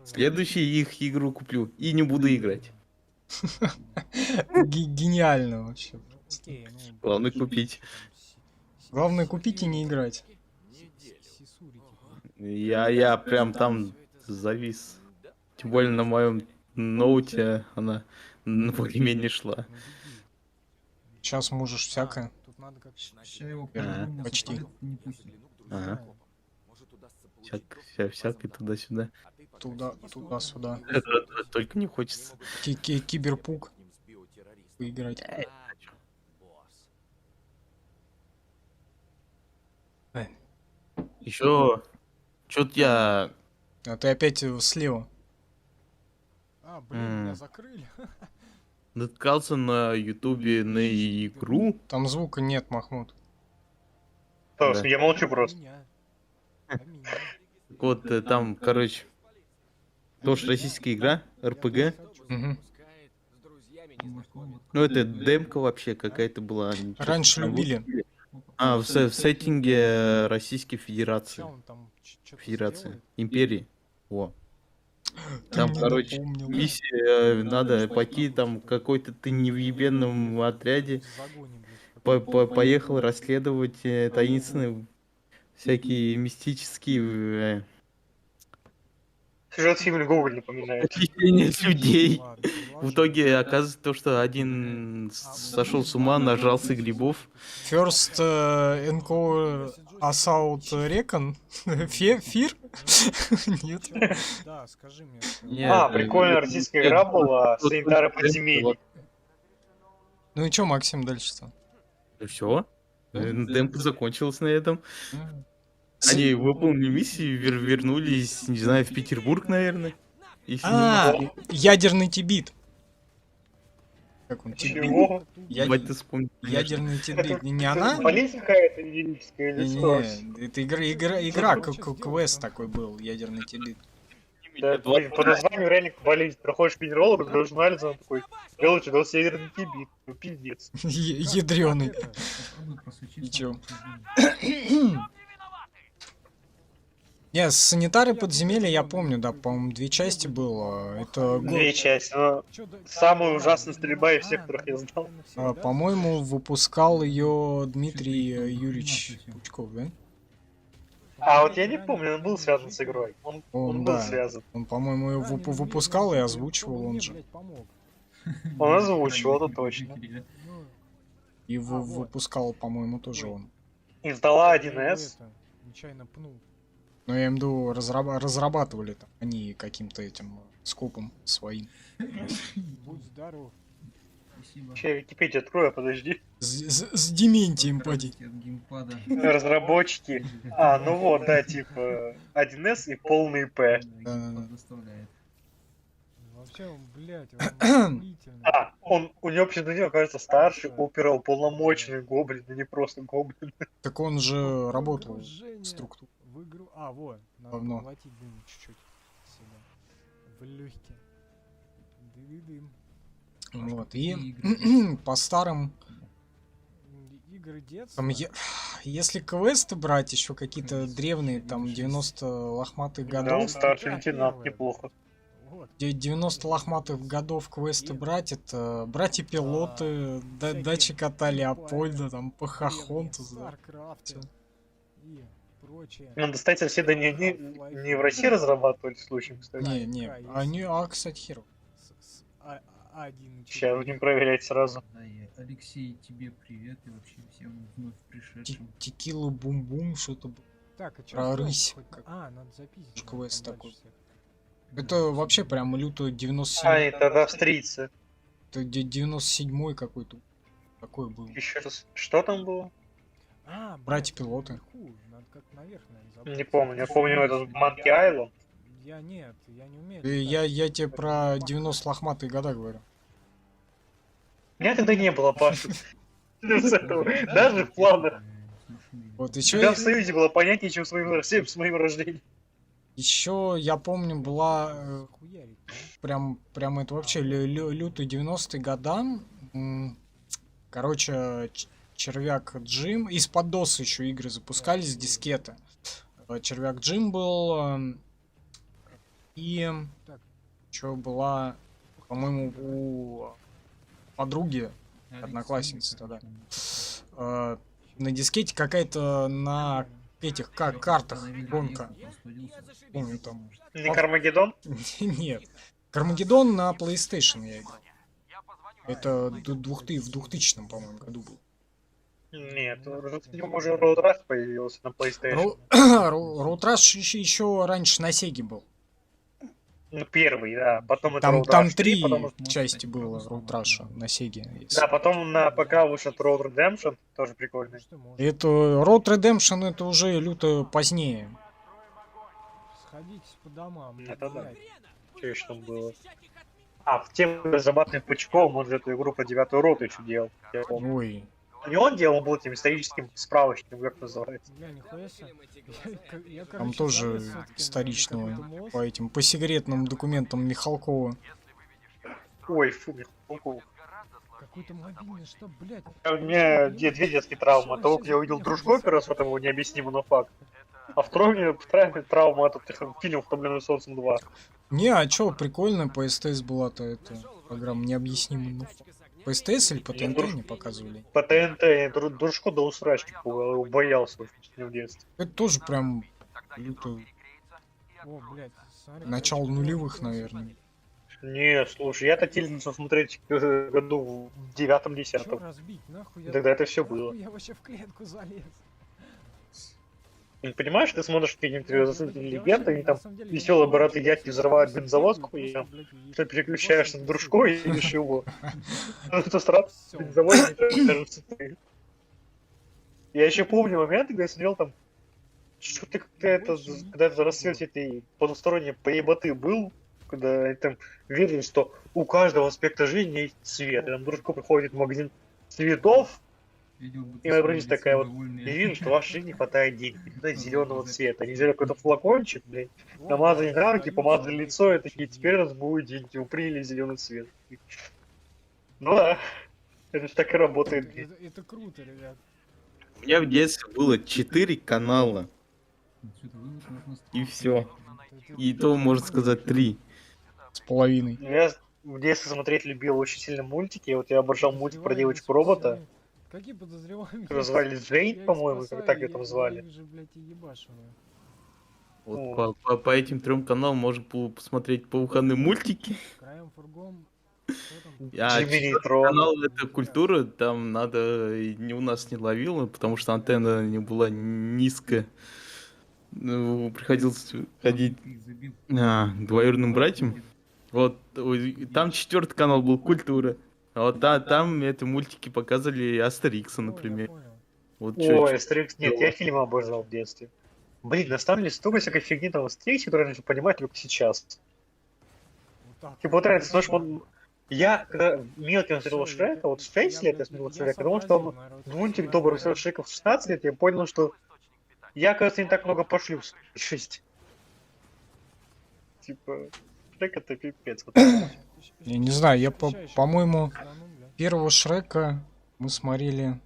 следующую их игру куплю и не буду играть. Гениально вообще. Окей, ну, Главное купить. Главное купить и не играть. Сисури, типа. Я прям там завис. Тем более на моем ноуте она более-менее шла. Ну, беги. Сейчас можешь всякое. Тут надо как... Сейчас его Ага, по-любому почти. посадят и не пустят. Ага. Всякое туда-сюда. Туда-сюда. Только не хочется. Киберпук. Поиграть. Еще что-то я А ты опять слева. А, блин, меня М. закрыли. наткался на ютубе на игру. Там звука нет, Махмуд. То, Да. я молчу просто. Меня. А меня? Вот там, короче, тоже российская игра, РПГ. Мгм. Вот, вот. Ну, это демка вообще какая-то была. ничего Раньше себе. любили. А, в сеттинге Российской Федерации. Чё он там что-то Федерации. Империи. Во. Ты Там, мне короче, напомнил. миссия, надо пойти там какой-то ты невъебенном отряде. Поехал расследовать таинственные всякие мистические Сюжет фильма Гоголь напоминает. похищения людей. В итоге оказывается то, что один сошел с ума, нажрался грибов. First Encounter Assault Recon? Фир? Нет. Да, скажи мне. Нет, А, прикольная российская игра была, санитары подземелий. Ну и чё, Максим, дальше-то? Все. Демка закончилась на этом. М. Они выполнили миссию, вернулись, не знаю, в Петербург, наверное. Если не А, Москву. ядерный тибит. Как он? Тибит? Чего? Ебать, ты вспомнил, конечно. Ядерный тибит. Не она? Болезнь какая-то лирическая или что? Не-не-не, это игра, квест такой был, ядерный тибит. Да, блин, по названию реально как болезнь. Проходишь пенеролог, говоришь, анализ, он такой, делайте, у вас ядерный тибит. Ну, пиздец. Ядреный. Попробуй просучиться. И чё? посмотри. Не, санитары подземелья я помню, да, по-моему, 2 части было. Это, Две части, но самая ужасная стрельба из всех, которых я знал. по-моему, выпускал ее Дмитрий Юрьевич Пучков, да? А вот я не помню, он был связан с игрой. Он был да. связан. Он, по-моему, ее выпускал и озвучивал он же. Он озвучивал, это точно. И выпускал, по-моему, тоже он. Издала 1С. Нечаянно пнул. Но я имею в виду, разрабатывали там они каким-то этим скопом своим. Будь здоров. Спасибо. Че, Википедию открою, подожди. С Дементием поди. От геймпада. Разработчики. А, ну вот, да, типа 1С и полный П. Геймпад доставляет. Вообще, он, блядь, он охуительный. А, у него псевдоним, кажется, старший опера, уполномоченный гоблин, а не просто гоблин. Так он же работал в Погружение структуре. в игру. А, вот. Надо Давно. поглотить дым чуть-чуть. в легкие. Дым. Вот, и игры по старым, Игры детства. там, если квесты брать, еще какие-то древние, там, 90 лохматых Да, годов, старший Да, лейтенант первое. неплохо. Вот. 90 лохматых годов квесты брать, это братья-пилоты, всякие датчик кота Empire, Леопольда, там, древние Похохонтус, да. Старкрафты Всё. и прочее. Ну, достать соседа не в России разрабатывали случаем, кстати. Не, они, кстати, херов. А1 Сейчас будем проверять сразу. Да, и Алексей, тебе привет и вообще всем вновь пришедшим. Текила бум-бум, что-то. Так, а чё Про сделать рысь хоть? как- Надо запиздить. квест там такой. дальше всех. Это вообще прям люто 97. А, это австрийцы. Это 97-й какой-то. Такой был. Еще раз. Что там было? Братья-пилоты. наверху, надо как-то наверх, наверное, забраться. Не помню. Я помню этот Monkey Island. Я не умею. Я тебе про 90 лохматые года говорю. У меня тогда не было, Паша. Даже в планах. Вот У тебя в еще, Союзе было понятие, чем с моим рождением. еще я помню, была Хуярить, да? прям это вообще лютый 90-е годам. Короче, Червяк Джим. Из-под DOS еще игры запускались с дискеты. Червяк Джим был. И Так. что была, по-моему, у подруги, одноклассницы тогда. На дискете какая-то на этих картах гонка. Помню там. Не Кармагеддон? Нет. Кармагеддон на PlayStation я играл. Это в 2000, по-моему, году был. Нет, уже Road Rush появился на PlayStation. Road Rush еще раньше на Сеге был. Ну, первый, да. Потом это Там Road Rush 3, три потом... части было Road Rush на Сеге. Да, потом на ПК вышел Road Redemption, тоже прикольный. Что можно? Это Road Redemption это уже люто позднее. Сходитесь по домам. Это да. блядь. Что еще там было? А, в тему разрабатывания Пучков, он же эту игру по 9 роту еще делал. Я помню. Ой. Не он делал, он был этим историческим справочником, как называется. Бля, нихуя себе. Я, Там короче, тоже залез всё-таки на историчного какой-то мост. по этим, по секретным документам Михалкова. Ой, фу, Михалков. Какой-то мобильный, что, блядь? У меня две детские травмы. От того, как я увидел дружков первый раз, вот его необъяснимый факт. А второй у меня травма от фильма «Втомленный солнцем 2». Не, а чё, прикольно, по СТС была-то эта программа необъяснимая. Ну, по СТС или по ТНТ не показывали? По ТНТ я дружку до усрачки пугал, его боялся очень в детстве. Это тоже прям люто О, блядь, смотри. начало короче, нулевых, кто- наверное. Не, слушай, я такие начал смотреть году в 9-10. Чё разбить, нахуй? Тогда это всё нахуй было. Я вообще в клетку залез. Ты понимаешь, ты смотришь какие-нибудь Я засунутые вообще, легенды, они там на самом деле, веселые я бородатые вообще дядьки взрывают бензовозку, просто, и блядь, ты переключаешься на просто дружко и видишь его. Это сразу Всё. бензовозик, кажется, ты. Я еще помню момент, когда я смотрел там, что ты когда это в рассвете этой потусторонней поеботы был, когда они там верили, что у каждого аспекта жизни есть цвет. И там дружко приходит в магазин цветов, и моя братья такая вот, и видно, что в вашей жизни не хватает денег, не хватает зеленого цвета. Они взяли какой-то флакончик, блядь, Вот, намазали да, на руки, дают помазали тебе лицо, и такие такие, теперь у нас будет деньги, уприли зеленый цвет. Ну да, это же так и работает. Это круто, ребят. У меня в детстве было 4 канала. И всё. И то, можно сказать, 3. С половиной. Я в детстве смотреть любил очень сильно мультики, вот я обожал мультик про девочку-робота, Какие подозреваемые? которую звали Я Джейн, их по-моему, спасаю, как так ее я там звали. их же, блядь, и ебашу, нахуй. Вот по этим 3 каналам можно посмотреть пауканы мультики. Краем фургом. Что там? А Джимми 4-й Нейтрон. канал это культура, там надо у нас не ловило, потому что антенна не была низкая. Ну, приходилось ходить двоюродным братьям. Вот там 4-й канал был культура. А вот там это мультики показывали Астерикса, О, я например. понял. Вот Ой, Астерикс, нет, я фильмы обожал в детстве. Блин, наставили столько всякой фигни там в Астериксе, которую я начал понимать только сейчас. Вот так. Типа вот реально, знаешь, я когда мелким смотрел Шрека, вот в 6 лет я смотрел Шрека, потому что он мультик добрый смотрел Шрека в 16 лет, я понял, что я, кажется, не так много пошлю в 6. Типа, Шрек это пипец. Вот. Я не знаю, я, Встречающий по-моему, страну, бля. первого Шрека мы смотрели...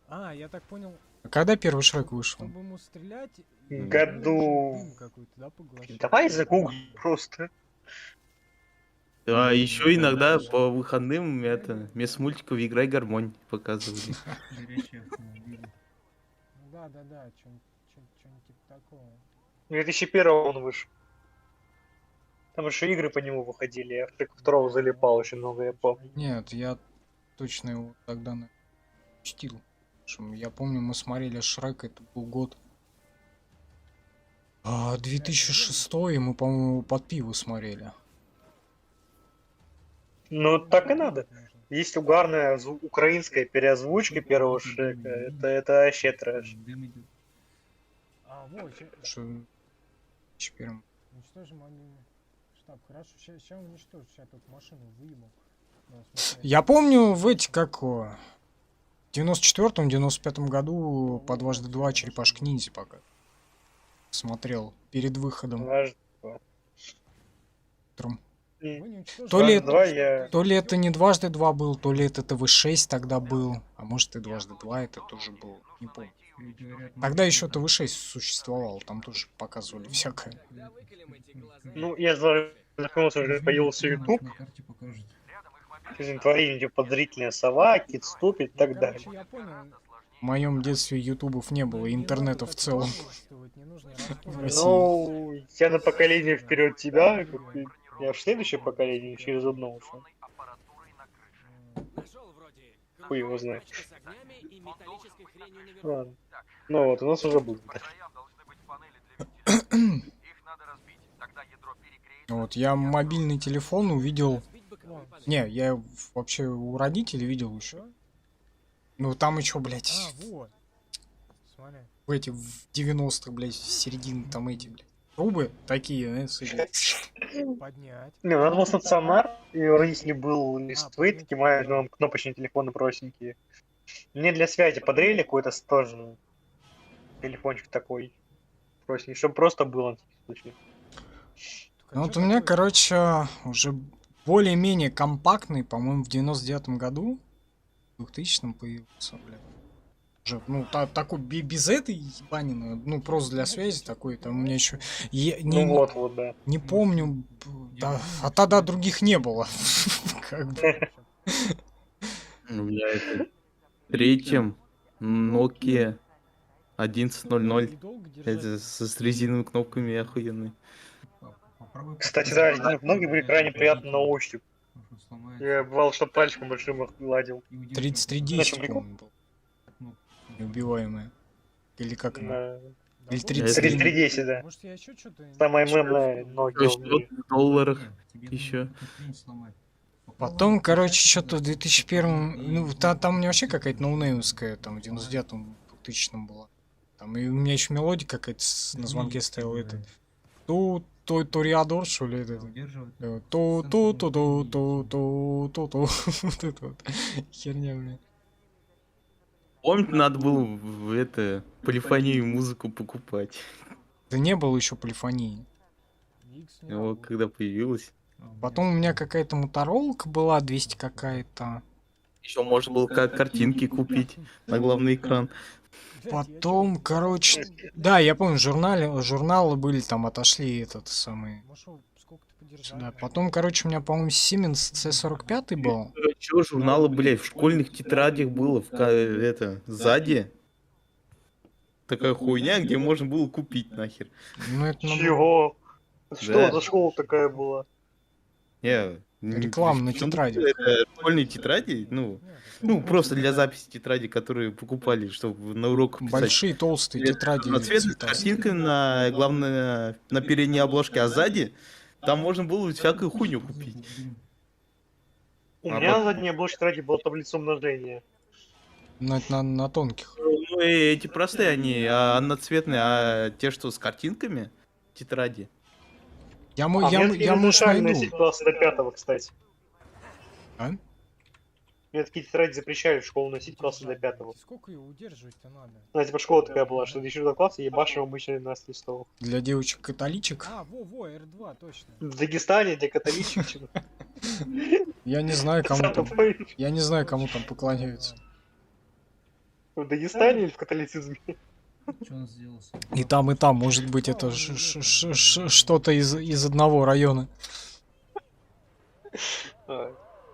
А, я так понял, А когда первый Шрек вышел? чтобы ему стрелять... Году- дым какой-то, да, поглощать? Давай загугли просто. А еще иногда по выходным это вместо мультиков «Играй гармонь» показывали. Горящие автомобили. Ну да, что-нибудь типа такого. В 2001 он вышел. Там еще игры по нему выходили, я в Шрека 2 залипал очень много, я помню. Нет, я точно его тогда чтил. Я помню, мы смотрели Шрек, это был год 2006, и мы, по-моему, под пиво смотрели. Ну, так и надо. Есть угарная украинская переозвучка первого Шрека, это вообще трэш. Дым идет. А, вот, Что... Первым. уничтожим мобильный штаб. Хорошо, сейчас уничтожу, сейчас тут машину выебал. Да, в смысле, Я помню в эти, как в 94-м, 95-м году по дважды два Черепашки Ниндзя пока смотрел перед выходом. Дважды Утром. вы не уничтожили То ли мобильный два штаб, я- То ли это не дважды два был, то ли это ТВ-6 тогда был, а может и дважды два это тоже был, не помню. И говорят, Тогда еще ТВ-6 существовал, там тоже показывали всякое. Ну, я знакомился, уже появился YouTube, На карте покажет. творение типа подозрительная сова, кит ступит и так ну, далее. короче, я понял. В моем детстве ютубов не было, и Не интернета надо в так целом. разглагольствовать, не нужно В рассказывать. России. Ну, я на поколение вперед тебя, как и- я в следующее поколение через одно ушел. Хуй его знает. Ладно. Ну вот, у нас уже был. Вот, я мобильный телефон увидел... Вон, Не, я вообще у родителей видел еще. что? Ну там еще, блядь, А, вот. Смотри. в эти в 90-х, блядь, в середине там эти, блядь, трубы такие, с этим. Поднять. Не, у нас был стационар, и у родителей был листвы, понятно. такие маленькие кнопочные телефоны простенькие. Мне для связи подарили какой-то тоже телефончик такой простенький, чтобы просто было на всякий случай. Так, а Ну вот чё у меня, такое? короче, уже более-менее компактный, по-моему, в 99-м году, в 2000-м появился, блядь. Уже, ну, такой без этой ебанины, ну, просто для связи такой, там у меня еще... Ну вот, да. Не помню, да, а тогда других не было. Как бы. У меня это в третьем Nokia 1100. Недолго держать. Это с резиновыми кнопками охуенный. Попробуй Кстати, попробуй. да, многие были крайне приятны на ощупь. Потому что сломается. Я бывал, что пальчиком большим их гладил. И удерживай. 3310, Зачем прикол? по-моему, был. Ну, Неубиваемая. Или как она? Да. Да Или вот. 33. 3310, да. Может, я еще что-то... Самая мемная Nokia в мире. В долларах. нет, тебе Ещё. нужно эту хрень сломать. Потом, Попробуй короче, поставить что-то в сюда, 2001, и ну, вот там у меня вообще какая-то ноунеймская, там, в 99-м, 2000-м была. Там, и у меня еще мелодия какая-то на звонке стояла, это, Ториадор, что ли, это, удерживать. ту-ту-ту-ту-ту-ту-ту, вот это вот, херня, бля. Помните, надо было в это полифонию музыку покупать. Да не было еще полифонии. Икс не Вот могу. когда появилась. Потом у меня какая-то моторолка была, 200 какая-то. Еще можно было как картинки купить на главный экран. Блядь, Потом, короче, да, я помню, журналы были, там отошли этот самый. Машел, сколько ты подержал? Да, потом, короче, у меня, по-моему, Siemens C45 был. Че журналы, блядь, в школьных тетрадях было это сзади такая хуйня, где можно было купить нахер. Ну, это надо- Чего? Что Да. за школа такая была? Реклама на тетради. Это школьные тетради, ну просто для записи тетради, которые покупали, чтобы на урок писать. Большие толстые тетради. Цвет с цветастые. картинкой на, главное, на передней обложке, а сзади там можно было всякую хуйню купить. У А меня вот- задняя обложка тетради была таблица умножения. Ну, это на тонких. Ну и эти простые, они одноцветные, а те, что с картинками, тетради. Я, А, у меня может, универсальная найду. сеть класса до 5, кстати. А? Мне такие тетради запрещали в школу носить класса до 5. Сколько ее удерживать-то надо? У нас типа школа такая была, что до 4 класса ебашим обычно 12 листов. Для девочек-католичек. А, во, R2, точно. В Дагестане, где католичек. Я не знаю, кому Сам там. помнишь? Я не знаю, кому там поклоняются. В Дагестане или в католицизме? Что он сделал? И там, может быть, это что-то из одного района.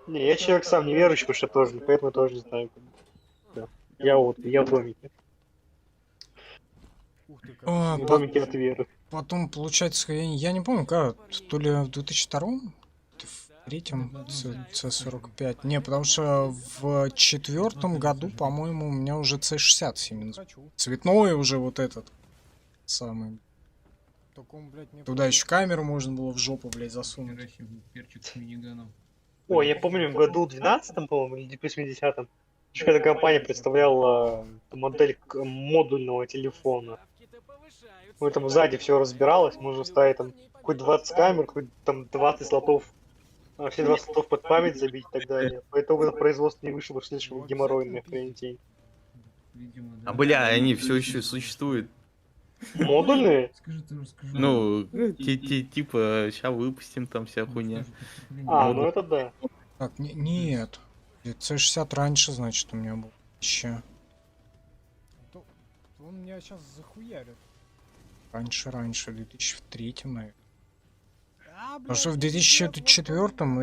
Не, я человек сам неверующий, потому что тоже, поэтому я тоже не знаю. Да. Я в домике. Ух ты, А, В домике от веры. Потом, получается, я не помню, как, то ли в 2002-м, в третьем C45. Не, потому что в четвертом году, по-моему, у меня уже C60 именно. хочу. Цветной уже вот этот самый. Только он, блядь, мне Туда еще камеру можно было в жопу, блядь, засунуть. Перчик с миниганом. Ой, я помню, в году 12-м, по-моему, или 80-м, какая-то компания представляла модель модульного телефона. Ну, там сзади все разбиралось, можно ставить там хоть 20 камер, хоть там 20 слотов, все 20 слотов под память забить и так далее. Поэтому на производство не вышло, слишком геморройный хренетень. Видимо, А бля, они все еще существуют. Модульные? Скажи, ты расскажи. Ну, типа, сейчас выпустим там вся хуйня. А, ну это да. Так, нет. C60 раньше, значит, у меня был. Еще. То он меня сейчас захуярит. Раньше, в 2003, наверное. А, Потому что в 2004-м,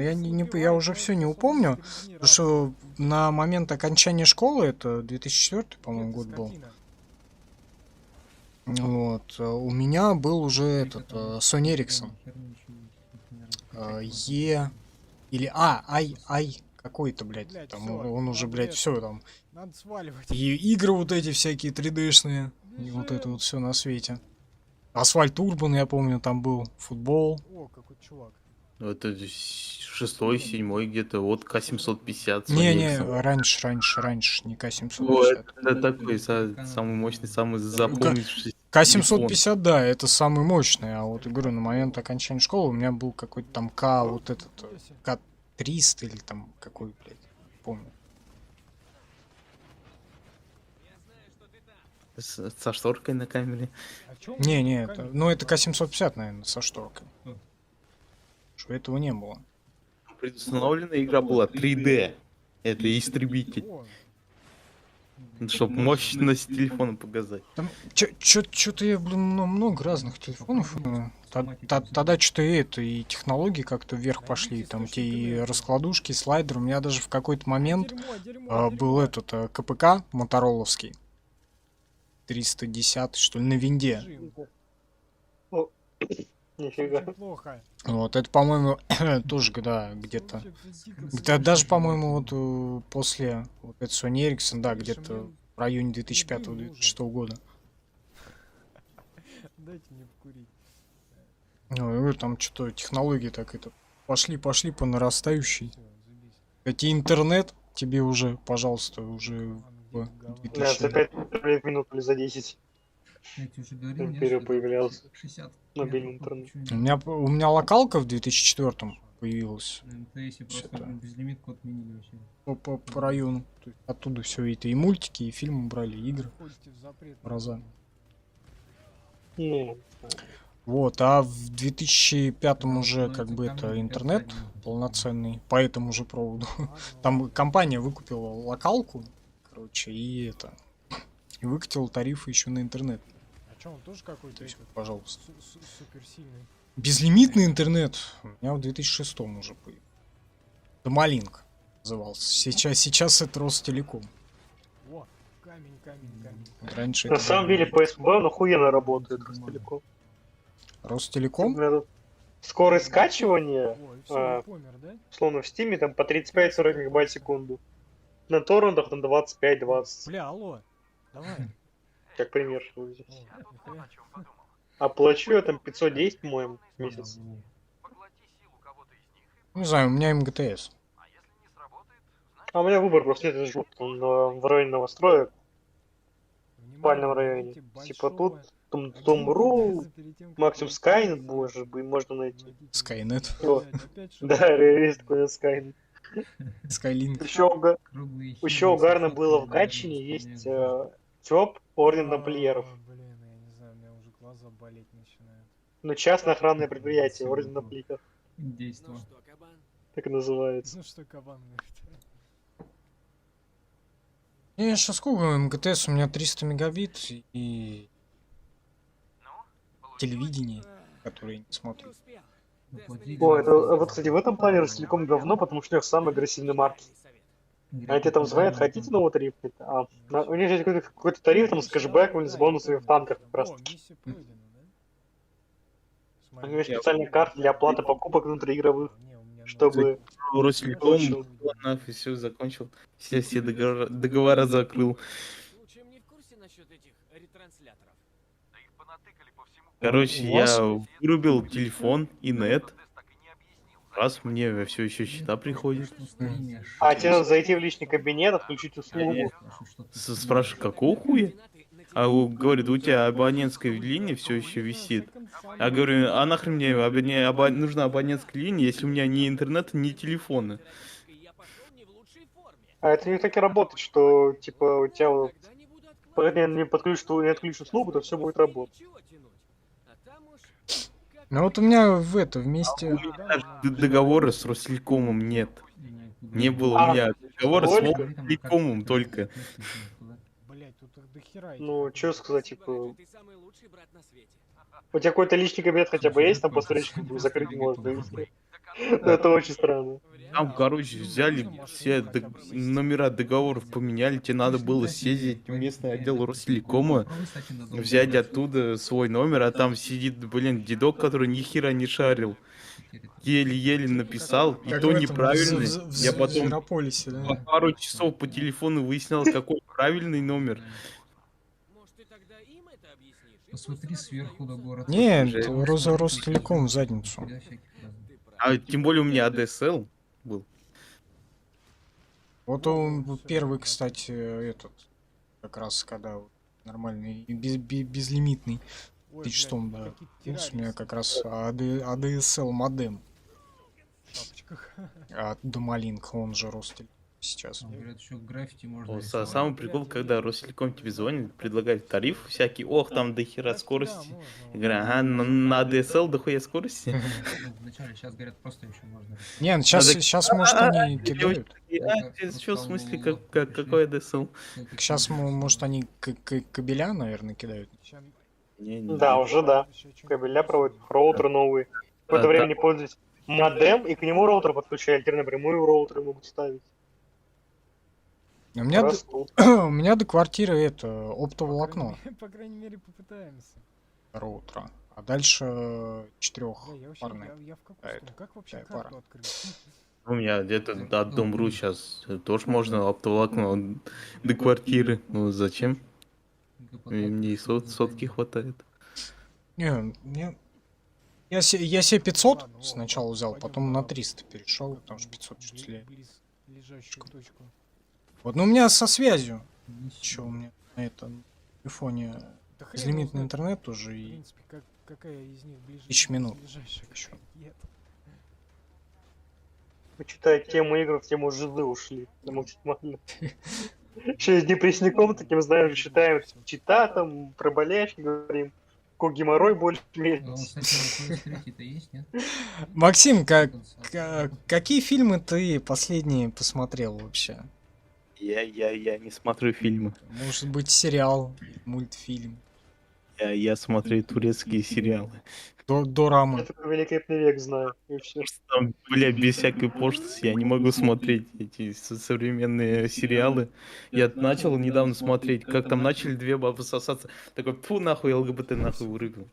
я уже все не упомню, потому что на момент окончания школы, это 2004, по-моему, год был, вот, у меня был уже этот, Sony Ericsson, Е, или Ай, какой-то, блядь, там, он уже, блядь, все там, Надо сваливать. и игры вот эти всякие 3D-шные, и вот это вот все на свете. Асфальт Урбан, я помню, там был, футбол. О, какой чувак. Это 6-й, 7-й где-то, вот К-750. Не, раньше, не К-750. О, это такой самый мощный, самый запомнившийся. К-750, да, это самый мощный, а вот, говорю, на момент окончания школы у меня был какой-то там К, вот этот, К-300 или там какой, блядь, помню. Со шторкой на камере. А чё он Не, мне это, камеру ну это ставит? К-750, наверное, со шторкой. Что этого не было. Предустановленная игра была 3D. Это истребитель. О, Чтоб мощность телефона показать. Там что-то я, блин, много разных телефонов. Тогда что-то и технологии как-то вверх пошли. Там те и раскладушки, слайдеры. У меня даже в какой-то момент дерьмо. был этот КПК мотороловский. 310, что ли, на винде. Режим. Нифига. Очень плохо. Вот, это, по-моему, тоже где-то. Даже, по-моему, вот после вот это Sony Ericsson, да, где-то в районе 2005-2006 года. Дайте мне покурить. Ну, и вот там что-то технологии так это пошли по нарастающей. Всё, заебись. Эти интернет тебе уже, пожалуйста, уже в Говно. 2000. Да, за 5 минут или за 10. Я тебе уже говорил, нет, Империя что появлялся. 60 Мобильный метров, интернет. У меня локалка в 2004 появилась На МТСе просто Что-то. безлимитку отменили вообще. по району. То есть оттуда все это и мультики, и фильмы брали, и игры. Входите в запрет. Раза. Ну, Вот, а в 2005 уже как бы это интернет полноценный по этому же проводу. Там компания выкупила локалку, короче, и это. И выкатила тарифы еще на интернет. А чё, он тоже какой-то То есть, этот, пожалуйста. суперсильный? Безлимитный интернет у меня в 2006 уже появился. Домалинк назывался. Сейчас это Ростелеком. О, камень. Раньше на это самом был деле PSP он охуенно работает, Ростелеком. У Ростелеком. меня тут скорость скачивания, Ой, все, помер, да? условно в стиме, там по 35-40 мегабайт в секунду. На торрентах на 25-20, Бля, алло. Давай. как пример, что взять. О, нихуя. А плачу я там 510, по-моему, в месяц. Не знаю, у меня МГТС. А у меня выбор просто нет, я живу там в районе новостроек, в Внимание, спальном районе. найдите Типа тут, большого там Том.ру, перед тем, как максимум вы Skynet, может быть, можно найти. вводите. Скайнет. О, Блядь, опять что-то. Да, есть такой Skynet. Skylink. Еще угарно было в Гатчине, есть ТЕП Орден Тамплиеров. Блин, я не знаю, у меня уже глаза болеть начинают. Ну, частное охранное предприятие Орден Тамплиеров, Действо. так и называется. Ну что, кабан, блядь. Я сейчас гуглю МГТС, у меня 300 мегабит и телевидение, которое я не смотрю. О, это, вот, кстати, в этом плане Ростелеком говно, потому что у них самый агрессивный маркет. А тебе там звонят, хотите новый тариф? У них есть какой-то тариф там с кэшбэком или с бонусами в танках как раз. О, миссия пройдена, да? У них есть специальная карта для оплаты покупок внутриигровых, Не, у меня чтобы... Ростелеком, Получил. нахуй, все закончил. Все договора закрыл. Случаем не в курсе насчет этих ретрансляторов? Короче, У вас? я вырубил телефон и нет. Раз мне все еще счета приходят. А тебе надо зайти в личный кабинет, отключить услугу. Спрашиваю, какого хуя? Говорит, у тебя абонентская линия все еще висит. Я говорю, а нахрен мне нужна абонентская линия, если у меня ни интернета, ни телефона? Я пошел не в лучшей форме. А это не так и работает, что, типа, у тебя вот... Когда не буду Пока не отключишь услугу, то все будет работать. ничего тянуть. А там уж Ну вот у меня вместе... Даже договора с Ростелекомом нет. Не было у меня договора с только? Ростелекомом только. Блять, тут их дохера. этих Ну, вопросов. что сказать, типа... ты самый лучший брат на свете. У тебя какой-то личный кабинет хотя бы есть, там посмотреть, чтобы закрыть можно. и всё. Ну, это очень странно. Там, короче, взяли все номера договоров, поменяли. Тебе надо было съездить в местный отдел Ростелекома, взять оттуда свой номер, а там сидит, блин, дедок, который ни хера не шарил. Еле-еле написал, и Как то в этом, неправильный. в Я потом Зверополисе, да? пару часов по телефону выяснял, какой правильный номер. Может, ты тогда им это объяснишь? И Посмотри пусть сверху до города. Нет, Ростелеком в задницу. А тем более у меня ADSL был. Вот он первый, кстати, этот, как раз когда вот нормальный, и безлимитный. Ой, Ты что, блядь, да? какие-то У меня террористы как раз ADSL модем в шапочках. от Домалинк, он же Ростелеком сейчас. Говорят, еще граффити можно О, рисовать. самый прикол, когда Ростелеком тебе звонит, предлагает тариф всякий, ох, там до хера Так, скорости. да, можно, Я говорю, ага, на ADSL дохуя скорости. Ну, вначале, сейчас говорят, просто еще можно. Не, ну сейчас, может, они кидают. Что, в смысле, какой ADSL? Сейчас, может, они кабеля, наверное, кидают. Ща- Не. Да, уже да. ща чё- Кабеля проводят, роутеры новые. В это Да, время не пользуюсь модем, и к нему роутер подключают. Теперь напрямую роутеры могут ставить. У меня, Растут. у меня до квартиры это оптоволокно По крайней мере, попытаемся. роутера. А дальше Да, я вообще, четырехпарный. я в какую Да, сторону? Как вообще такая карту пара. открыть? У меня где-то от Дом.ру сейчас тоже можно оптоволокно до квартиры. Ну зачем? Мне и сотки хватает. Не, я себе 500 Ладно, сначала взял, пойдём потом на по- 300 перешел, потому что 500 чуть слее. Близ лежащую точку. Вот, но у меня со связью. Еще у меня на этом телефоне Да хрен его безлимитный знает. интернет уже В и принципе, какая из них ближе? 1000 минут. Ближайшая Ещё. нет. Почитай, тему игр в тему жизы ушли. Это максимально. 6 дней пресняком таким, знаешь, считаем чита, там, про болячки говорим. Какой геморрой больше Он, месяц. кстати, на PS3-то есть, нет? Максим, какие фильмы ты последние посмотрел вообще? Я не смотрю фильмы. Может быть, сериал, мультфильм, Я смотрю турецкие сериалы. дорамы. Я только великолепный век знаю. И все. Там, бля, без всякой пошлости я не могу смотреть эти современные сериалы. Я начал недавно смотреть, как там начали две бабы сосаться. Такой, фу, нахуй, ЛГБТ нахуй вырубил.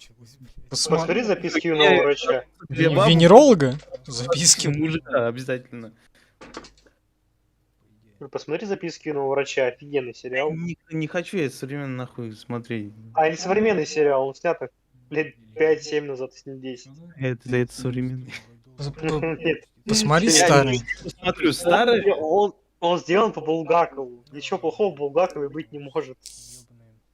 Посмотри записки юного врача. Две бабы, Венеролога? Записки. мужика, обязательно. Посмотри записки юного врача. Офигенный сериал. Не хочу я современно нахуй смотреть. А не современный сериал, он снят лет 5-7 назад, если не 10. Это современный. Нет. Посмотри Я старый. Смотрю старый. Он сделан по Булгакову. Ничего плохого в Булгакове быть не может.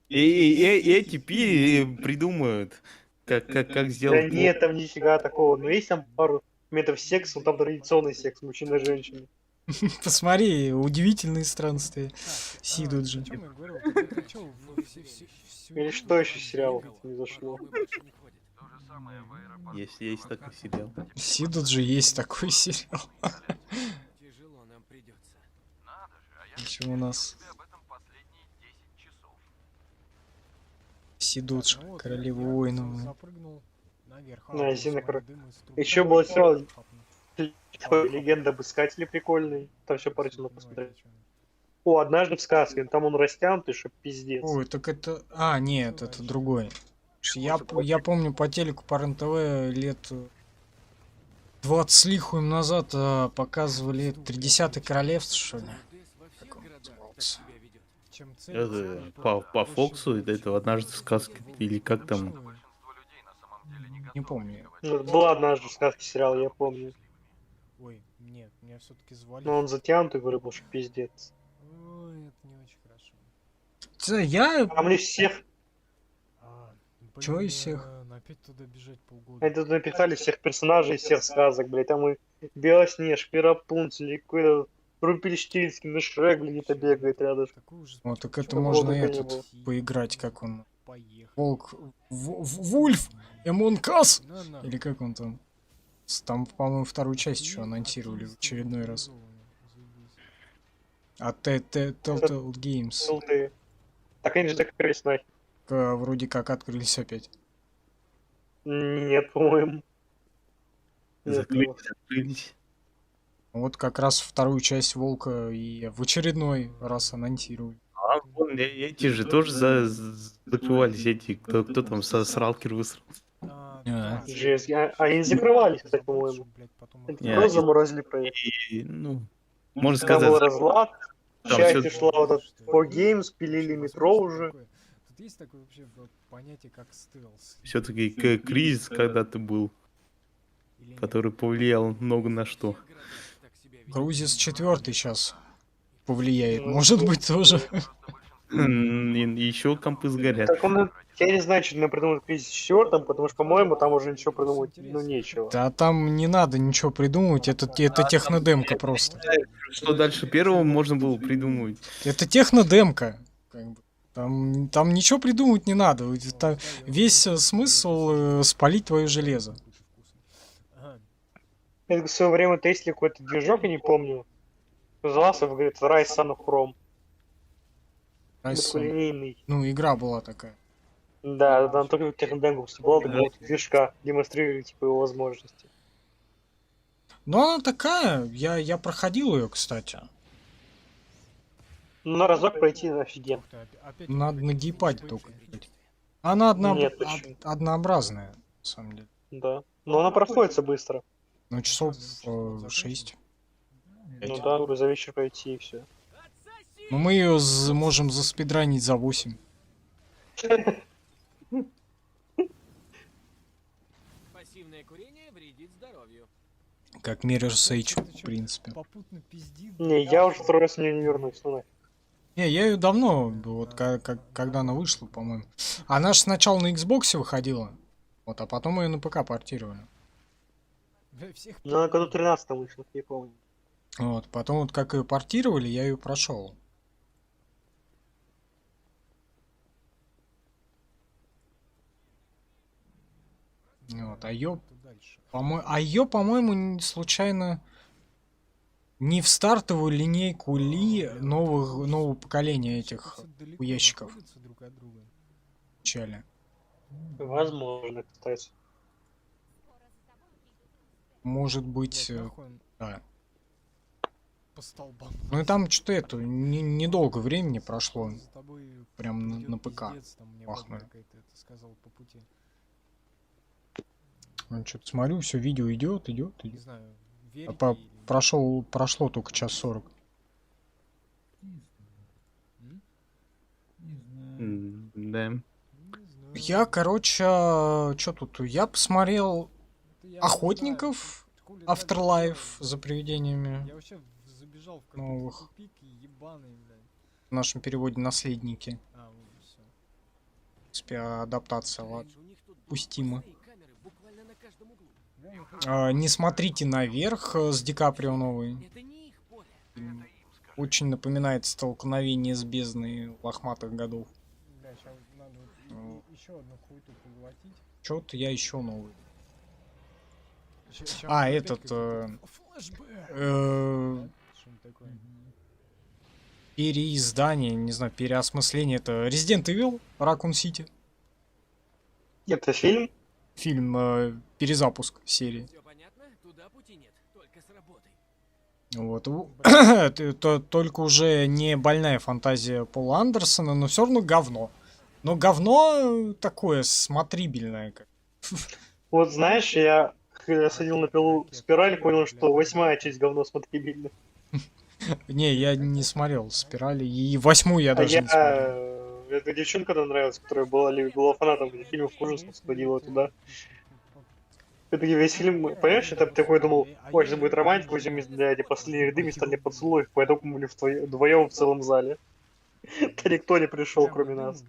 И эти пи придумают, как Да сделать. нет там нифига такого. Но есть там пару метров секса, но там традиционный секс, мужчина и женщина. Посмотри, удивительные странствия Сидуджи. О чем я говорил? Ты чё, всю Или игру что еще там сериал бегал? не зашло? Больше не ходит. Есть такой сериал. Сидуджи есть такой сериал. Тяжело нам придется. Почему у нас Сидудж, Ну вот, королева я воинов. запрыгнул наверх. Да, вот Зина, смотри, дым из трубы. Еще был сериал Хапнул. Легенда об искателе прикольный. Там все поручено Понимаете, посмотреть. о чём я. О, однажды в сказке. Там он растянутый, что пиздец. Ой, так это... А, нет, это другой. Я помню по телеку, по РЕН-ТВ лет 20 с лихуем назад показывали 30-й королевство, что ли? Во всех Как он городах так назывался? себя ведет. Чем Это цель, по Фоксу, это однажды в сказке, или как там. Не помню. Ну, была однажды в сказке сериал, я помню. Ой, нет, меня все-таки звали. Но он затянутый, говорю, был, что пиздец. Ой, это не очень хорошо. Я... Там не всех... Чего из всех? Опять туда бежать полгода. Они тут написали всех персонажей из всех сказок, блядь. Там и Белоснежка, и Рапунцель, и какой-то Румпельштильнский, и Шрек, блин, где-то бегает рядом. Такой ужас. Вот так это Чего можно только не этот было. поиграть, как он. Поехали. Волк... Вульф! Эмон Кас! На, на. Или как он там? Там, по-моему, вторую часть еще анонсировали в очередной раз. А Telltale Games Ты. Так они же закрылись нахер. вроде как открылись опять. Нет, по-моему. Нет, Закрылись. Вот как раз вторую часть Волка и в очередной раз анонсировали. А вон, эти же тоже закрывались, эти, кто там со Сралкер высрал. А. Жесть. Они не закрывались, кстати, по-моему. Они Не, просто они- заморозили проект. И, ну, можно Там был сказать, разлад, там часть всё- ушла вот от 4Games, пилили метро уже. Тут есть такое вообще понятие, как стелс. все-таки кризис когда-то был, Или нет? который повлиял много на что. Во всех городах так себя ведет. Грузис 4 сейчас повлияет. Ну, Может быть, тоже. Еще компы сгорят. Так он, я не знаю, что придумал в кризис 4, потому что, по-моему, там уже ничего придумать, ну, нечего. Да там не надо ничего придумывать, это технодемка просто. Что дальше первого можно было придумывать? Это технодемка. Как бы. Там ничего придумывать не надо. Весь смысл спалить твое железо. Ага. Я в свое время тестили какой-то движок, я не помню. Назывался, говорит, Rise Sun of Chrome. Райсон. Линейный. Ну, игра была такая. Да, там только технодемка была такого вот движка, демонстрировали, типа, его возможности. Но она такая, я проходил ее, кстати. Ну, на разок пройти офигенно. Ух ты, опять Надо какой-то на геймпаде типа только. эффект. играть. Она Нет, почему? однообразная, на самом деле. Да. Но она проходится быстро. Ну, часов 6. Ну да, говорю, за вечер пройти и все. Но мы ее можем заспидранить за 8. Пассивное курение вредит здоровью. Как Mirror's Edge, Кто-то в чё-то принципе. Попутно пиздит. Не, я уже второй раз в неё не вернусь, ну нафиг. Не, я ее давно, вот когда она вышла, по-моему. Она же сначала на Xbox выходила, вот, а потом ее на ПК портировали. Бля, всех Ну, она году 13 вышла, не помню. Вот, потом вот как ее портировали, я ее прошел. Вот, а ее, дальше. по-моему, случайно не в стартовую линейку Ли нового поколения этих Всё далеко хуящиков находятся друг от друга. начале. Возможно, кстати. Может быть, Блядь, нахуй он да. по столбам. Ну и там что-то это, недолго времени прошло. За тобой прям на придёт ПК пиздец, там мне пахнули. баба какая-то это сказала по пути. Что-то смотрю, все, видео идет. Не знаю, А верите или... прошло только час 40. М? Не знаю. Да. Не знаю. Я, короче, что тут? Я посмотрел Это я Охотников, не знаю, хули дальше Afterlife делать? за привидениями. Я вообще забежал в какой-то новых. тупик ебаный, блядь. В нашем переводе «Наследники». А, вот всё. В принципе, адаптация, ладно. Раньше у них тут Пустимо. блокпосты и камеры буквально на каждом углу. Не смотрите наверх с Ди Каприо новый. Это не их поле. Фильм очень напоминает столкновение с бездной лохматых годов. Бля, сейчас надо Ну. еще одну хуйту поглотить. Чё-то я еще новый. Ща А, опять этот, какой-то флешбэк. Э, Что-нибудь такое. переиздание, не знаю, переосмысление. Это Resident Evil, Raccoon City. Это фильм? Фильм, перезапуск серии. Все понятно? Туда пути нет, только с работой. Вот. Это только уже не больная фантазия Пола Андерсона, но все равно говно. Но говно такое смотрибельное. Вот знаешь, я когда садил на пилу спираль, понял, что 8-я часть говно смотрибельная. Не, я не смотрел «Спирали», и 8-ю я А даже я... не смотрел. Эта девчонка нам нравилась, которая была фанатом этих фильмов ужасов, сходила туда. Это весь фильм, понимаешь, я такой думал, ой, сейчас будет романтика, возьмем для эти последние ряды места для поцелуев, поэтому мы были вдвоем в целом зале. Да никто не пришел, кроме нас.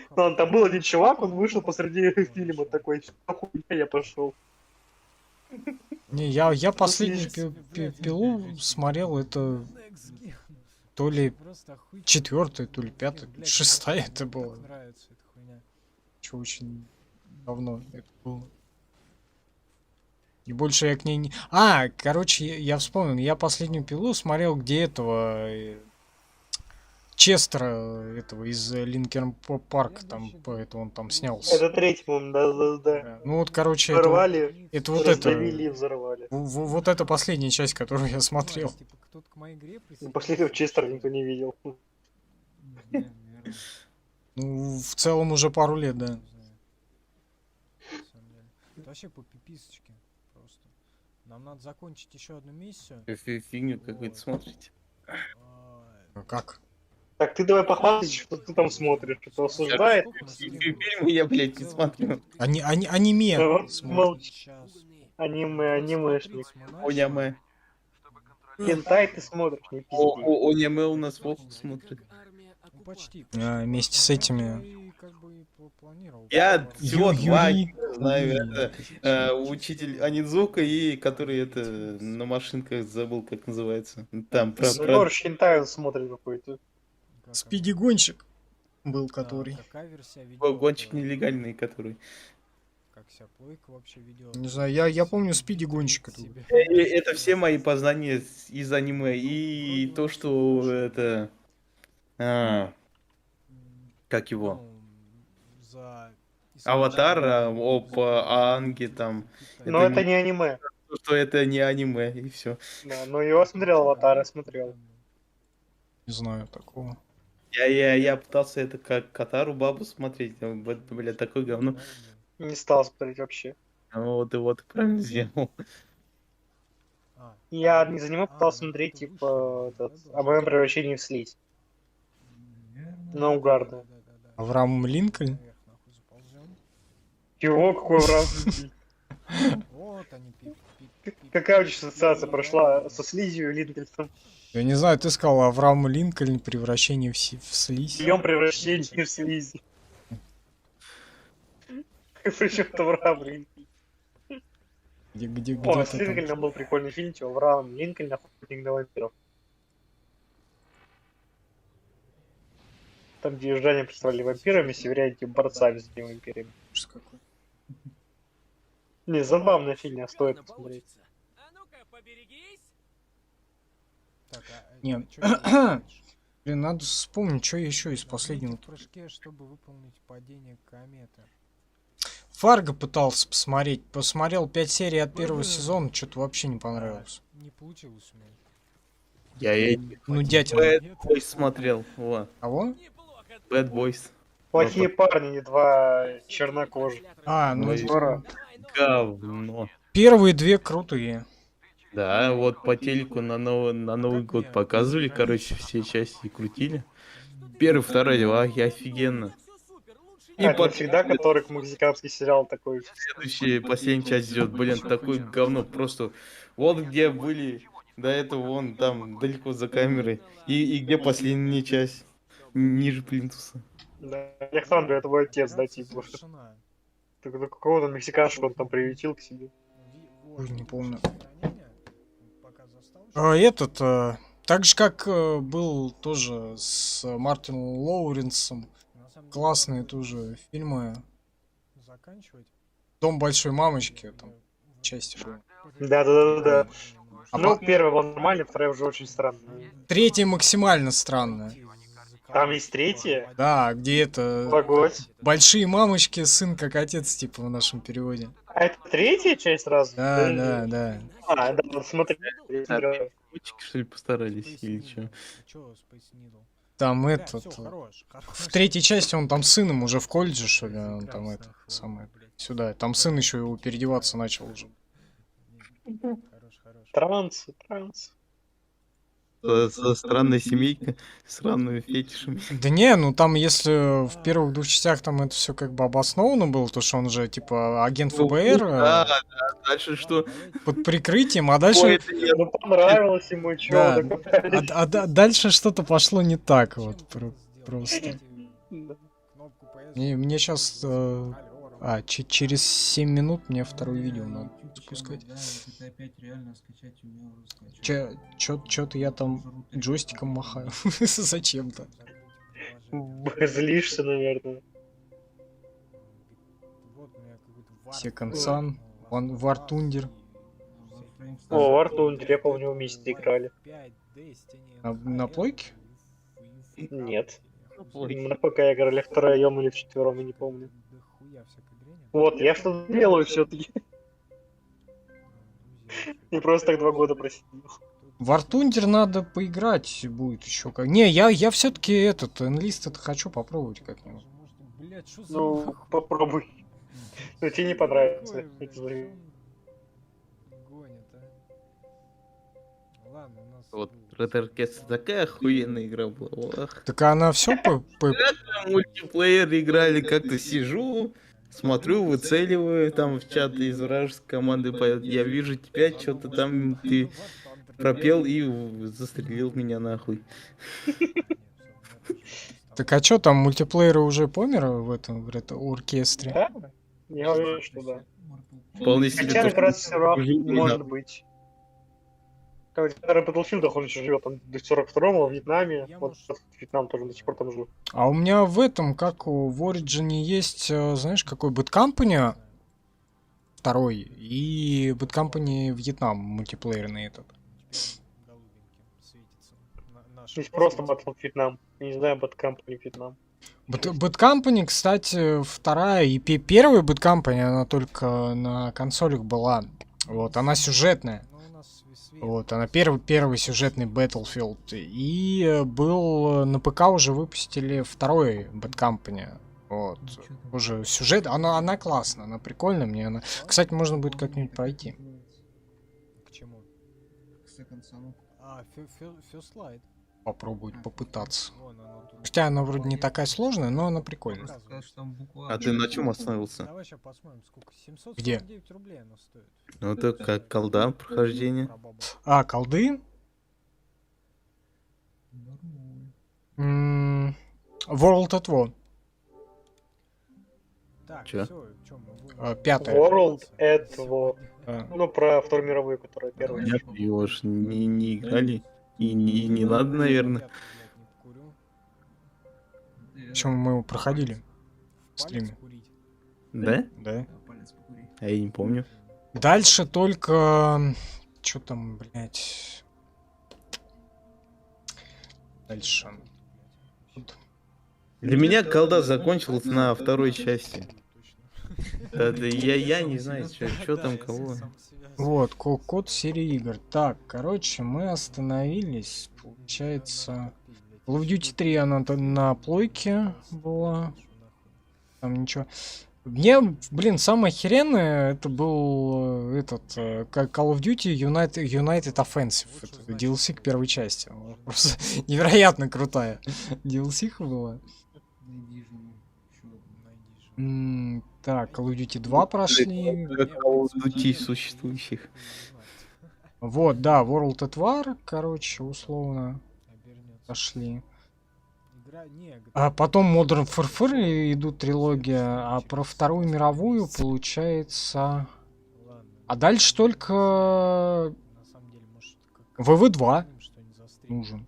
Ладно, там был один чувак, он вышел посреди фильма такой, что хуйня, я пошел. Не, я последнюю слишком. пилу смотрел, это то ли четвертая, то ли пятая, то ли шестая это было. Нравится эта хуйня. Чё, очень давно это было. И больше я к ней не... А, короче, я вспомнил, я последнюю пилу смотрел, где этого... Честера, этого из Линкерн Парк, там, поэтому он там снялся. Это третий, по-моему, да. Да. Ну вот, короче, это, Взорвали, это вот это... раздавили и взорвали. Вот это последняя часть, которую я смотрел. Типа, кто-то к моей игре Ну, последнего Честера никто не видел. Ну, в целом уже пару лет, да. Это вообще по пиписочке просто. Нам надо закончить еще одну миссию. Фигню какую-то смотрите. Ай, Как? Так, ты давай похвастайся, что ты там смотришь, что осуждает. сколько мы Фильмы я, блядь, не смотрю. Аниме. Вот, смотрю. молчи. Сейчас. Анимешник. Оняме. Хентай ты смотришь, не пизди. Оняме у нас Вовк смотрит. Ну, почти. Вместе с этими... И как бы и планировал. Я всего два Юрий. знаю. Это учитель Анидзука и который это на машинках забыл, как называется. Там про... Егор Хентай он смотрит какой-то. Спиди-гонщик был, который... Какая версия Гонщик нелегальный, который. Как вся плойка вообще ведет. Не знаю, я помню Спиди-гонщика. тут. Это все мои познания из аниме. И то, что это... как его? Ну, за Аватар, об Аанге там. Но это не аниме. Что это не аниме, и все. Да, но его смотрел, Аватара смотрел. Не знаю такого. Я пытался это как Катару бабу смотреть, но, бля, такое говно. Не стал смотреть вообще. Вот и вот правильно сделал. Я не за него пытался смотреть, типа, о моем превращении в слизь. Наугарда. Авраам Линкольн? Чего, какой враг? Вот они. Какая у тебя ассоциация прошла со слизью и Линкольном? Я не знаю, ты сказал Авраам Линкольн, превращение в слизь. Чьем превращении в слизи? Причем это Авраам Линкольн. Где О, ты с там? Линкольном был прикольный фильм, типа Авраам Линкольн, охотник на вампиров. Там, где южане представляли вампирами, северяне типа борцами с этими вампирами. Ужас какой. Не, забавный фильм, а стоит Ладно, посмотреть. получится. А ну-ка, поберегись. Так, Нет. Блин, надо вспомнить, что еще из последнего. В прыжке, чтобы выполнить падение кометы. Фарго пытался посмотреть. Посмотрел 5 серий от первого сезона, что-то вообще не понравилось. Не получилось у меня. Я Ну, дятел. Bad Boys смотрел. Во. Кого? Неплохо. Bad Boys. Плохие парни, не два чернокожих. А, ну, Ой. Здорово. Говно. первые две крутые. Да, вот по телеку на Новый год показывали, короче, все части и крутили. Первый, второй, офигенно. И Это под всегда который мексиканский сериал такой. следующая, последняя часть идет, блин, такое говно, просто вот где были до этого, вон там, далеко за камерой, и где последняя часть, ниже плинтуса. Да. Александр, это твой отец, да, типа. Завершена. Какого-то мексиканского он там приютил к себе. Ой, не помню. Пока заставочку. Этот, так же как был тоже с Мартином Лоуренсом, На самом деле, классные тоже фильмы. заканчивать. Дом большой мамочки, там части были. Да. А Ну, по- первая была нормальная, вторая уже очень странная. Третья максимально странная. Там есть третья? Да, где это Погодь. большие мамочки, сын как отец, типа в нашем переводе. А это третья часть сразу? Да. А, да, вот смотри. я смотрел. Котики, что ли, постарались или что? Чё Space Needle? Там Бля, этот... всё, хорош. В третьей части он там сыном уже в колледже, что ли, он там это самое... Сюда. Там сын еще его переодеваться начал уже. Хорош. Транс. Со странной семейкой, странными фетишами. Да не, ну там если в первых двух частях там это все как бы обосновано было, то что он же типа агент ФБР Да, дальше что? под прикрытием, а Ой, дальше... это я Ну, понравилось ему, чё, Да. докопались. Дальше что-то пошло не так вот просто. Да. Мне сейчас... через 7 минут мне второе видео надо запускать. Да, это опять реально скачать у меня уже скачать. Чё-то я там джойстиком махаю. Зачем-то. Злишься, наверное. Second Sun, War Thunder. О, War Thunder, я помню, вместе играли. На плойке? Нет. На ПК играли втроем или вчетвером, я не помню. Вот, я что-то делаю все-таки. Не просто так 2 года просидел. War Thunder надо поиграть будет еще как. Не, я все-таки этот Enlist это хочу попробовать как-нибудь. Блять, что за... Ну, попробуй. Но тебе не понравится. Я тебе говорю. Гонит, а? Ладно, у нас... Вот Red Orchestra такая охуенная игра была. Ох. Так она все по... Там мультиплеер играли, как-то сижу, смотрю, выцеливаю, там в чат из вражеской команды поет, я вижу тебя, что-то там ты пропел и застрелил меня нахуй. Так а что там мультиплееры уже помер в этом оркестре? Да? Я уверен, что да. Вполне себе Хотя то, как раз все равно жил, может да. быть. Как в Battlefield он еще живет, он до 42-го в Вьетнаме. Вот Вьетнам тоже до сих пор там жил. А у меня в этом, как в Origin есть, знаешь, какой Bad Company второй и Bad Company Вьетнам мультиплеерный этот. Здесь просто Battlefield Вьетнам. Я не знаю, Bad Company Вьетнам. Bad Company, кстати, вторая и первая Bad Company, она только на консолях была. Вот, она сюжетная. Вот, она первый сюжетный Battlefield. И был на ПК уже выпустили второй Bad Company. Вот. Уже сюжет, она классная, она прикольная мне. Она... Кстати, можно будет как-нибудь пройти. К чему? Second Sun. А, First Light. Попробовать попытаться. Вон оно тут. Хотя она вроде не такая сложная, но она прикольная. Сказать, что там буква А ты на чем остановился? Давай сейчас посмотрим, сколько. 749 Где? рублей оно стоит. Ну это как колда прохождение. А, колды? World at War. Так, Чё? всё, чё, мы будем- Пятая. World at War. А. Ну, про Вторую мировую, которая первая. Нет, его ж не играли. И не надо, наверное. Я тут, блядь, не покурю. Причем мы его проходили. В Палец стриме. курить. Да? Да. Палец покури. А я не помню. Дальше только... Что там, блядь? Дальше. Для меня колда закончилась на второй части. Я не знаю, что там кого. Вот, код серии игр. Так, короче, мы остановились. Получается... Call of Duty 3 она на плойке была. Там ничего. Мне, блин, самое охеренное это был этот как Call of Duty United Offensive. Это DLC к первой части. Просто невероятно крутая. DLC была. Найди жену. Чё? Так, Call of Duty 2 прошли. Дутей существующих. Вот, да, World at War, короче, условно пошли. А потом Modern Warfare идут трилогия, а про Вторую мировую получается... А дальше только... На самом деле, может, ВВ-2 что не застримим. нужен.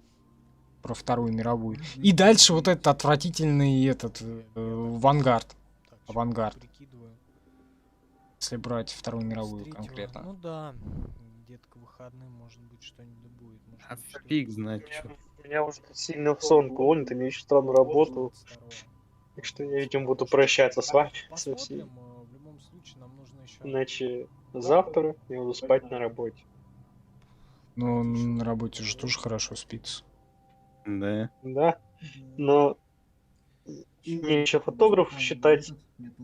Про Вторую мировую. И дальше вот этот отвратительный этот Вангард. Так, Авангард. прикидываю. Если брать Вторую С мировую третьего, конкретно. Ну да, где-то к выходным, может быть, что-нибудь да будет. Может А быть, что-то фиг знает, что. Меня уже сильно в сон клонит, и мне еще странную работу. 22-го. Так что я, видимо, буду прощаться с вами со Посмотрим, всеми. в любом случае нам нужно еще... Иначе завтра я буду спать на работе. Но на работе же тоже хорошо спится. Да. Да, но мне еще фотографов считать,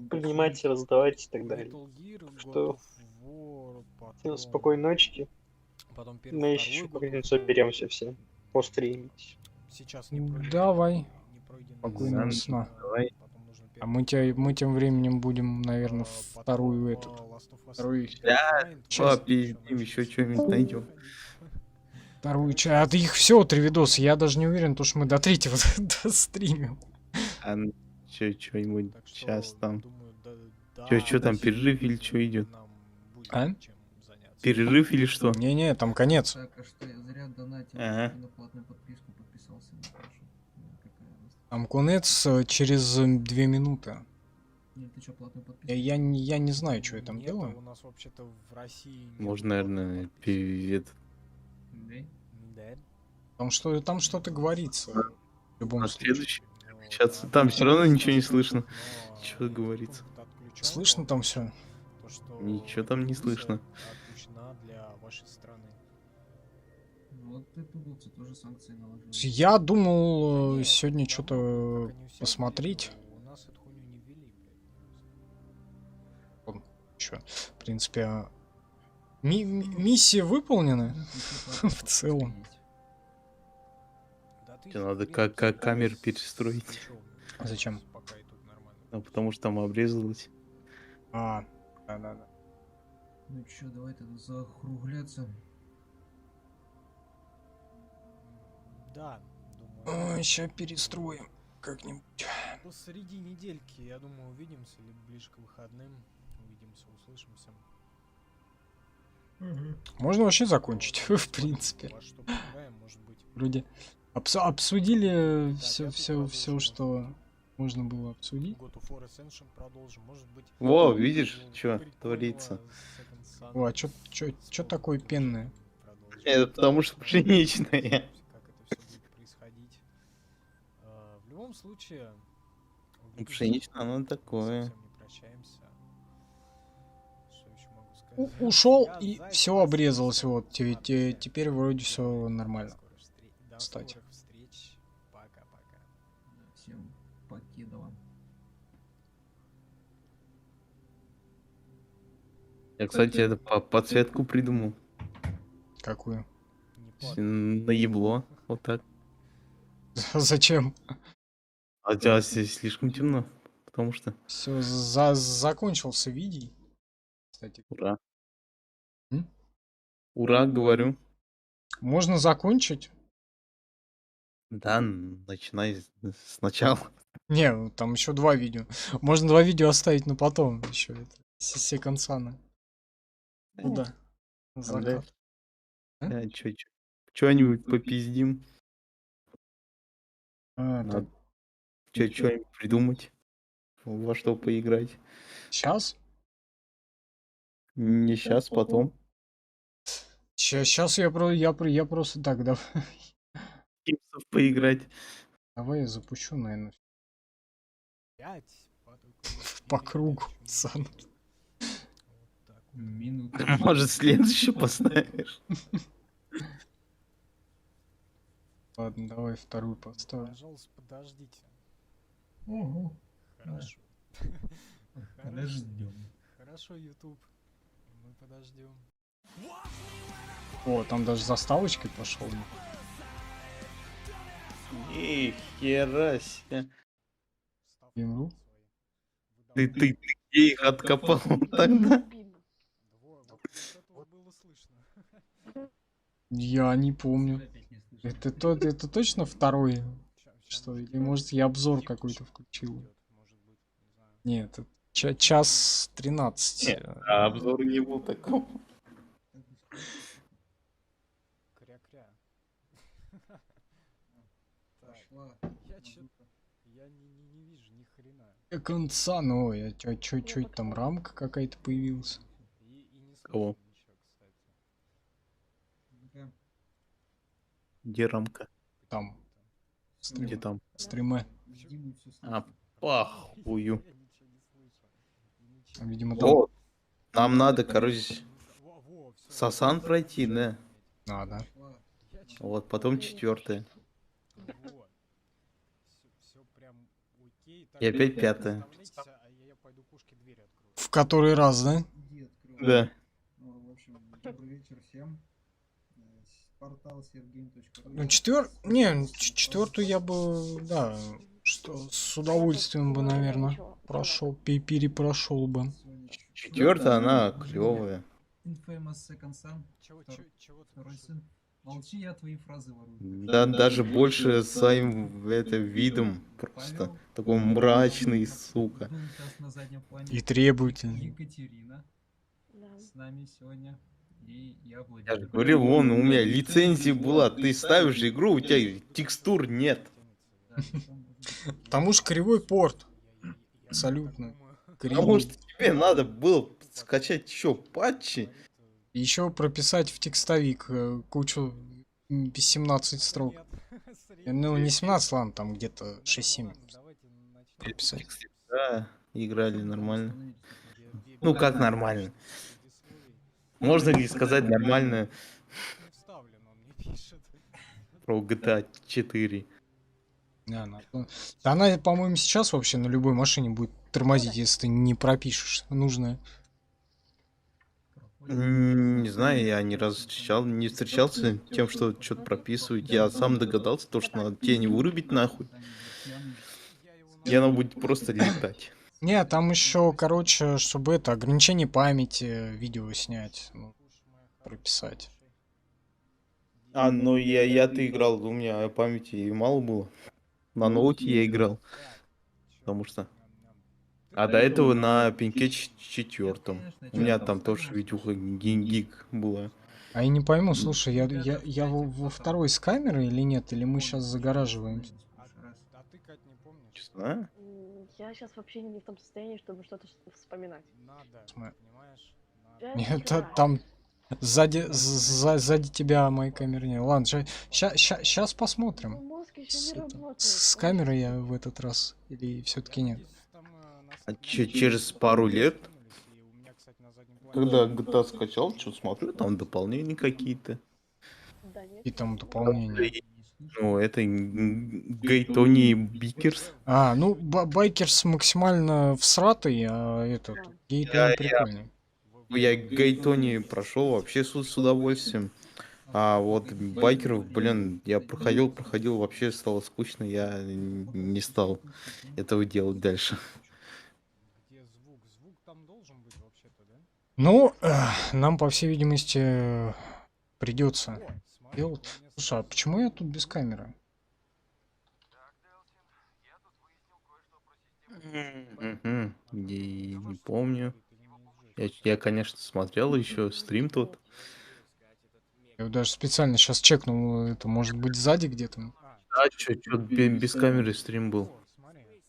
принимать, раздавать и так далее. Metal Gear, Что? God of War, Всем потом... спокойной ночи. Потом первый, Мы второй еще God по of пятницу War. соберемся все. Постримить. Сейчас не пройден. Давай. Не пройденный Спокойного Зан, сна. Давай. потом нужно А мы тем временем будем, наверное, потом, вторую эту. Last of Us Вторую, Online, Сейчас. Попиздим, еще что-нибудь найдем. вторую часть. А их все 3 видоса. Я даже не уверен, то, что мы до третьего достримим. А что-нибудь Так что, сейчас там. думаю, да, Чё там, да, перерыв или чё идет? нам будет А? чем заняться. Перерыв или что? Не-не, там конец. Так, а что я зря донатил Ага. и на платную подписку подписался, не прошу. Какая разница? Там конец через 2 минуты. Нет, ты что, платную подписку? Я не знаю, что я там Нет, делаю. у нас вообще-то в России нет Можно, платной наверное, подписки. привет. Да? Да. Там что-то говорится. В любом На случае. следующий. Ну, Сейчас да, там да, всё равно да, ничего не да, слышно. но Чё говорится? пункт отключён, Слышно там то, все. что Ничего там не функция слышно. отключена для вашей страны. Вот ты тубылцы тоже санкции наложили. Я думал Да нет, сегодня давно, что-то как они у всех посмотреть. были, но у нас эту хуйню не ввели, блядь. Чё, в принципе, миссии выполнены. В целом. Да ты Тебе надо хрен как с- камеру с перестроить. ключом. Зачем? Пока и тут нормально. Ну, потому что там обрезалось. Да. Ну чё, давай тогда закругляться. Да, думаю. Сейчас перестроим как-нибудь. Посреди недельки, я думаю, увидимся, либо ближе к выходным. Увидимся, услышимся. Можно вообще закончить, в Посмотрим, принципе. во что поиграем, может быть. Вроде обсудили Да, все, пятый все, продолжим, все, может что можно было обсудить. God of War Ascension продолжим, может быть. Во, видишь, ну, что прикольного творится? Second Son О, а чё такое пенное? продолжим. Это потому что пшеничная. Как это все будет происходить. В любом случае, увидимся. Пшеничная, оно такое. Совсем не прощаемся. Что еще могу сказать? Ушел Я и зайка все вас обрезалось. слушаю. Вот теперь вроде все нормально. До Кстати. скорых встреч. Пока-пока. Всем покидала. Я, кстати, это подсветку придумал. Какую? Не падай. Наебло. Вот так. Зачем? А здесь слишком темно. Потому что. Все, закончился видео. Кстати, Ура. М? Ура, говорю. можно закончить? Да, начинай сначала. Не, ну, там еще 2 видео. Можно 2 видео оставить на потом. Еще это. Секонд Сана. Куда? Закат. А? Да, чё-нибудь попиздим. Так, Надо что-нибудь придумать. Во что поиграть. сейчас? Не сейчас, потом. Сейчас я просто так, да. Симсов поиграть. Давай я запущу, наверное, 5 по кругу, Сан. Вот так вот. Минут. Может, следующий поставишь. Ладно, давай вторую поставим. Пожалуйста, подождите. Ого. Хорошо. Подождем. Хорошо, YouTube. Мы подождем. О, там даже заставочкой пошел. Ни хера себе. Геймру? Ты где их откопал тогда? Вот этого было слышно. Я не помню. Опять не слышу. Это точно второй? Что? Или может я обзор Тихо, какой-то тихо включил? идёт, может быть, не знаю. Нет, это час 13. Нет, а обзор не был такого. Кряк Я чё... Я не вижу ни хрена. Конца, ну, я чё там, рамка какая-то появилась. И не слышу Кого? ничего, кстати. Где рамка? Там, Где там? стримы. Диму все А, слышно. похую. Я ничего не слышу. Ничего. Видимо, там Вот. Нам надо, короче, Во, всё. Сасан пройти, да? надо. Я чё- Вот, потом 4-е. Вот. Все прям окей. Так, И опять вы 5-е. оставляйтесь, а я пойду кошке дверь открою. В который раз, да? Иди открой. Да. Ну, в общем, добрый вечер всем. Портал sergame.ru. Ну, четвертую я бы, да, что с удовольствием бы, наверное, прошел, перепрошел бы. 4-я, она клевая. Infamous Second Son. Чего ты Второй пошёл? сын. Молчи, я твои фразы ворую. Да, даже больше своим видом. Просто такой мрачный, сука. Был сейчас на заднем плане. И требовательный. Екатерина с нами сегодня. И я Я Владимир. же говорю, вон, у меня лицензия была. Ты ставишь игру, у тебя текстур нет. Да, потом можно- Потому что кривой порт. Абсолютно. Потому Кривой. что тебе надо было скачать еще патчи. Еще прописать в текстовик кучу 17 строк. Ну, не 17, ладно, там где-то 6-7 прописать. Да, играли нормально. Остановились. Ну как нормально? Можно ли сказать нормально Не вставлен, он мне пишет. про GTA 4? Да, да она, по-моему, сейчас вообще на любой машине будет тормозить, если ты не пропишешь нужное. Не знаю, я ни разу не встречался тем, что что-то прописывают. Я сам догадался, то, что надо тени вырубить нахуй. И она будет просто летать. Не, там еще, короче, чтобы это ограничение памяти видео снять, ну, прописать. А, ну я-то играл, у меня памяти и мало было. На ноуте я играл, потому что... А до этого на пеньке 4. У меня там тоже видюха гиг была. А я не пойму, слушай, я во второй с камерой или нет, или мы сейчас загораживаемся? А ты, Кать, не помнишь? Честно? Я сейчас вообще не в том состоянии, чтобы что-то вспоминать. Надо, Сма- понимаешь? Я Нет, нихера. там сзади тебя моей камеры нет. Ладно, сейчас Ну, посмотрим. мозг еще С, не это, работает. с камерой я в этот раз или все-таки нет? А через пару лет, когда GTA скачал, что смотрю, там дополнения какие-то. Да, нет. И там дополнение. Ну, это Гейтони Бикерс. А, ну, Байкерс максимально всратый, а этот, Да. Гейт Я- он прикольный. Я Гейтони прошел вообще с удовольствием. А вот байкеров, блин, я проходил, вообще стало скучно, я не стал этого делать дальше. Где звук? Звук там должен быть вообще-то, да? Ну, нам, по всей видимости, придется О, смотри, делать. у меня Слушай, а почему я тут без камеры? Мгм. Не помню. Я, конечно, смотрел еще стрим тот. Я даже специально сейчас чекнул, это может быть сзади где-то. А, что без камеры стрим был. О, смотри.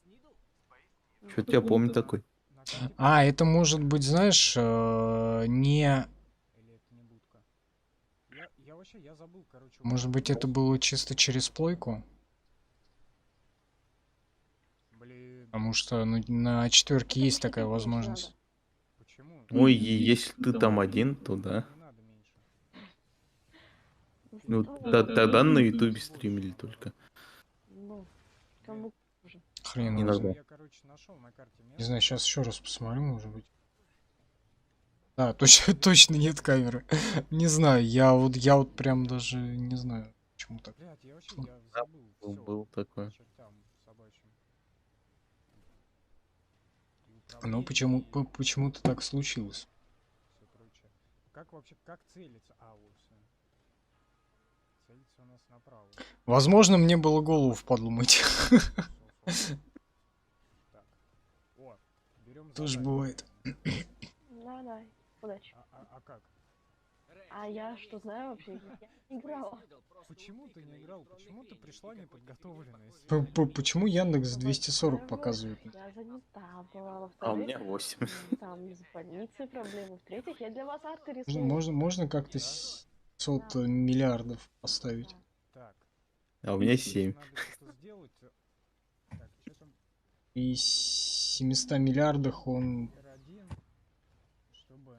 Что-то я помню такой. На карте А, это может быть, знаешь, не... или это не будка? Я вообще, я забыл, короче. Может быть, это было чисто через плойку? Блин, Потому что ну, на четверке есть такая возможность. почему? Ой, и если ты там один, то да. Не надо меньше. Ну, тогда на ютубе стримили только. Ну, кому уже. Хрен Не его надо. знает. Я, короче, нашел на карте место. Не знаю, сейчас еще раз посмотрю, может быть. Да, точно, точно нет камеры. Не знаю, я вот прям даже не знаю, почему так. Блядь, я вообще, Ну, я забыл. всё, Был такой. чертям собачьим. И Ну управление, и почему-то так случилось. всё прочее. Как вообще, как целиться? А, вот всё. Целиться у нас направо. Возможно, мне было голову впадлу мыть. Так. О, берем Тоже задание. бывает. Давай, удачи. А как? А я что знаю вообще? Я не играла. Почему ты не играл? Почему ты пришла неподготовленная? Почему Яндекс 240 Во-первых, показывает? я занята была. А у Во-вторых, меня 8. там с больницей проблемы. В-третьих, я для вас арты Можно, рисую. можно как-то 700 миллиардов поставить. Так, А у меня 7. надо что-то сделать. Так, что там? И 700 миллиардах он... R1, чтобы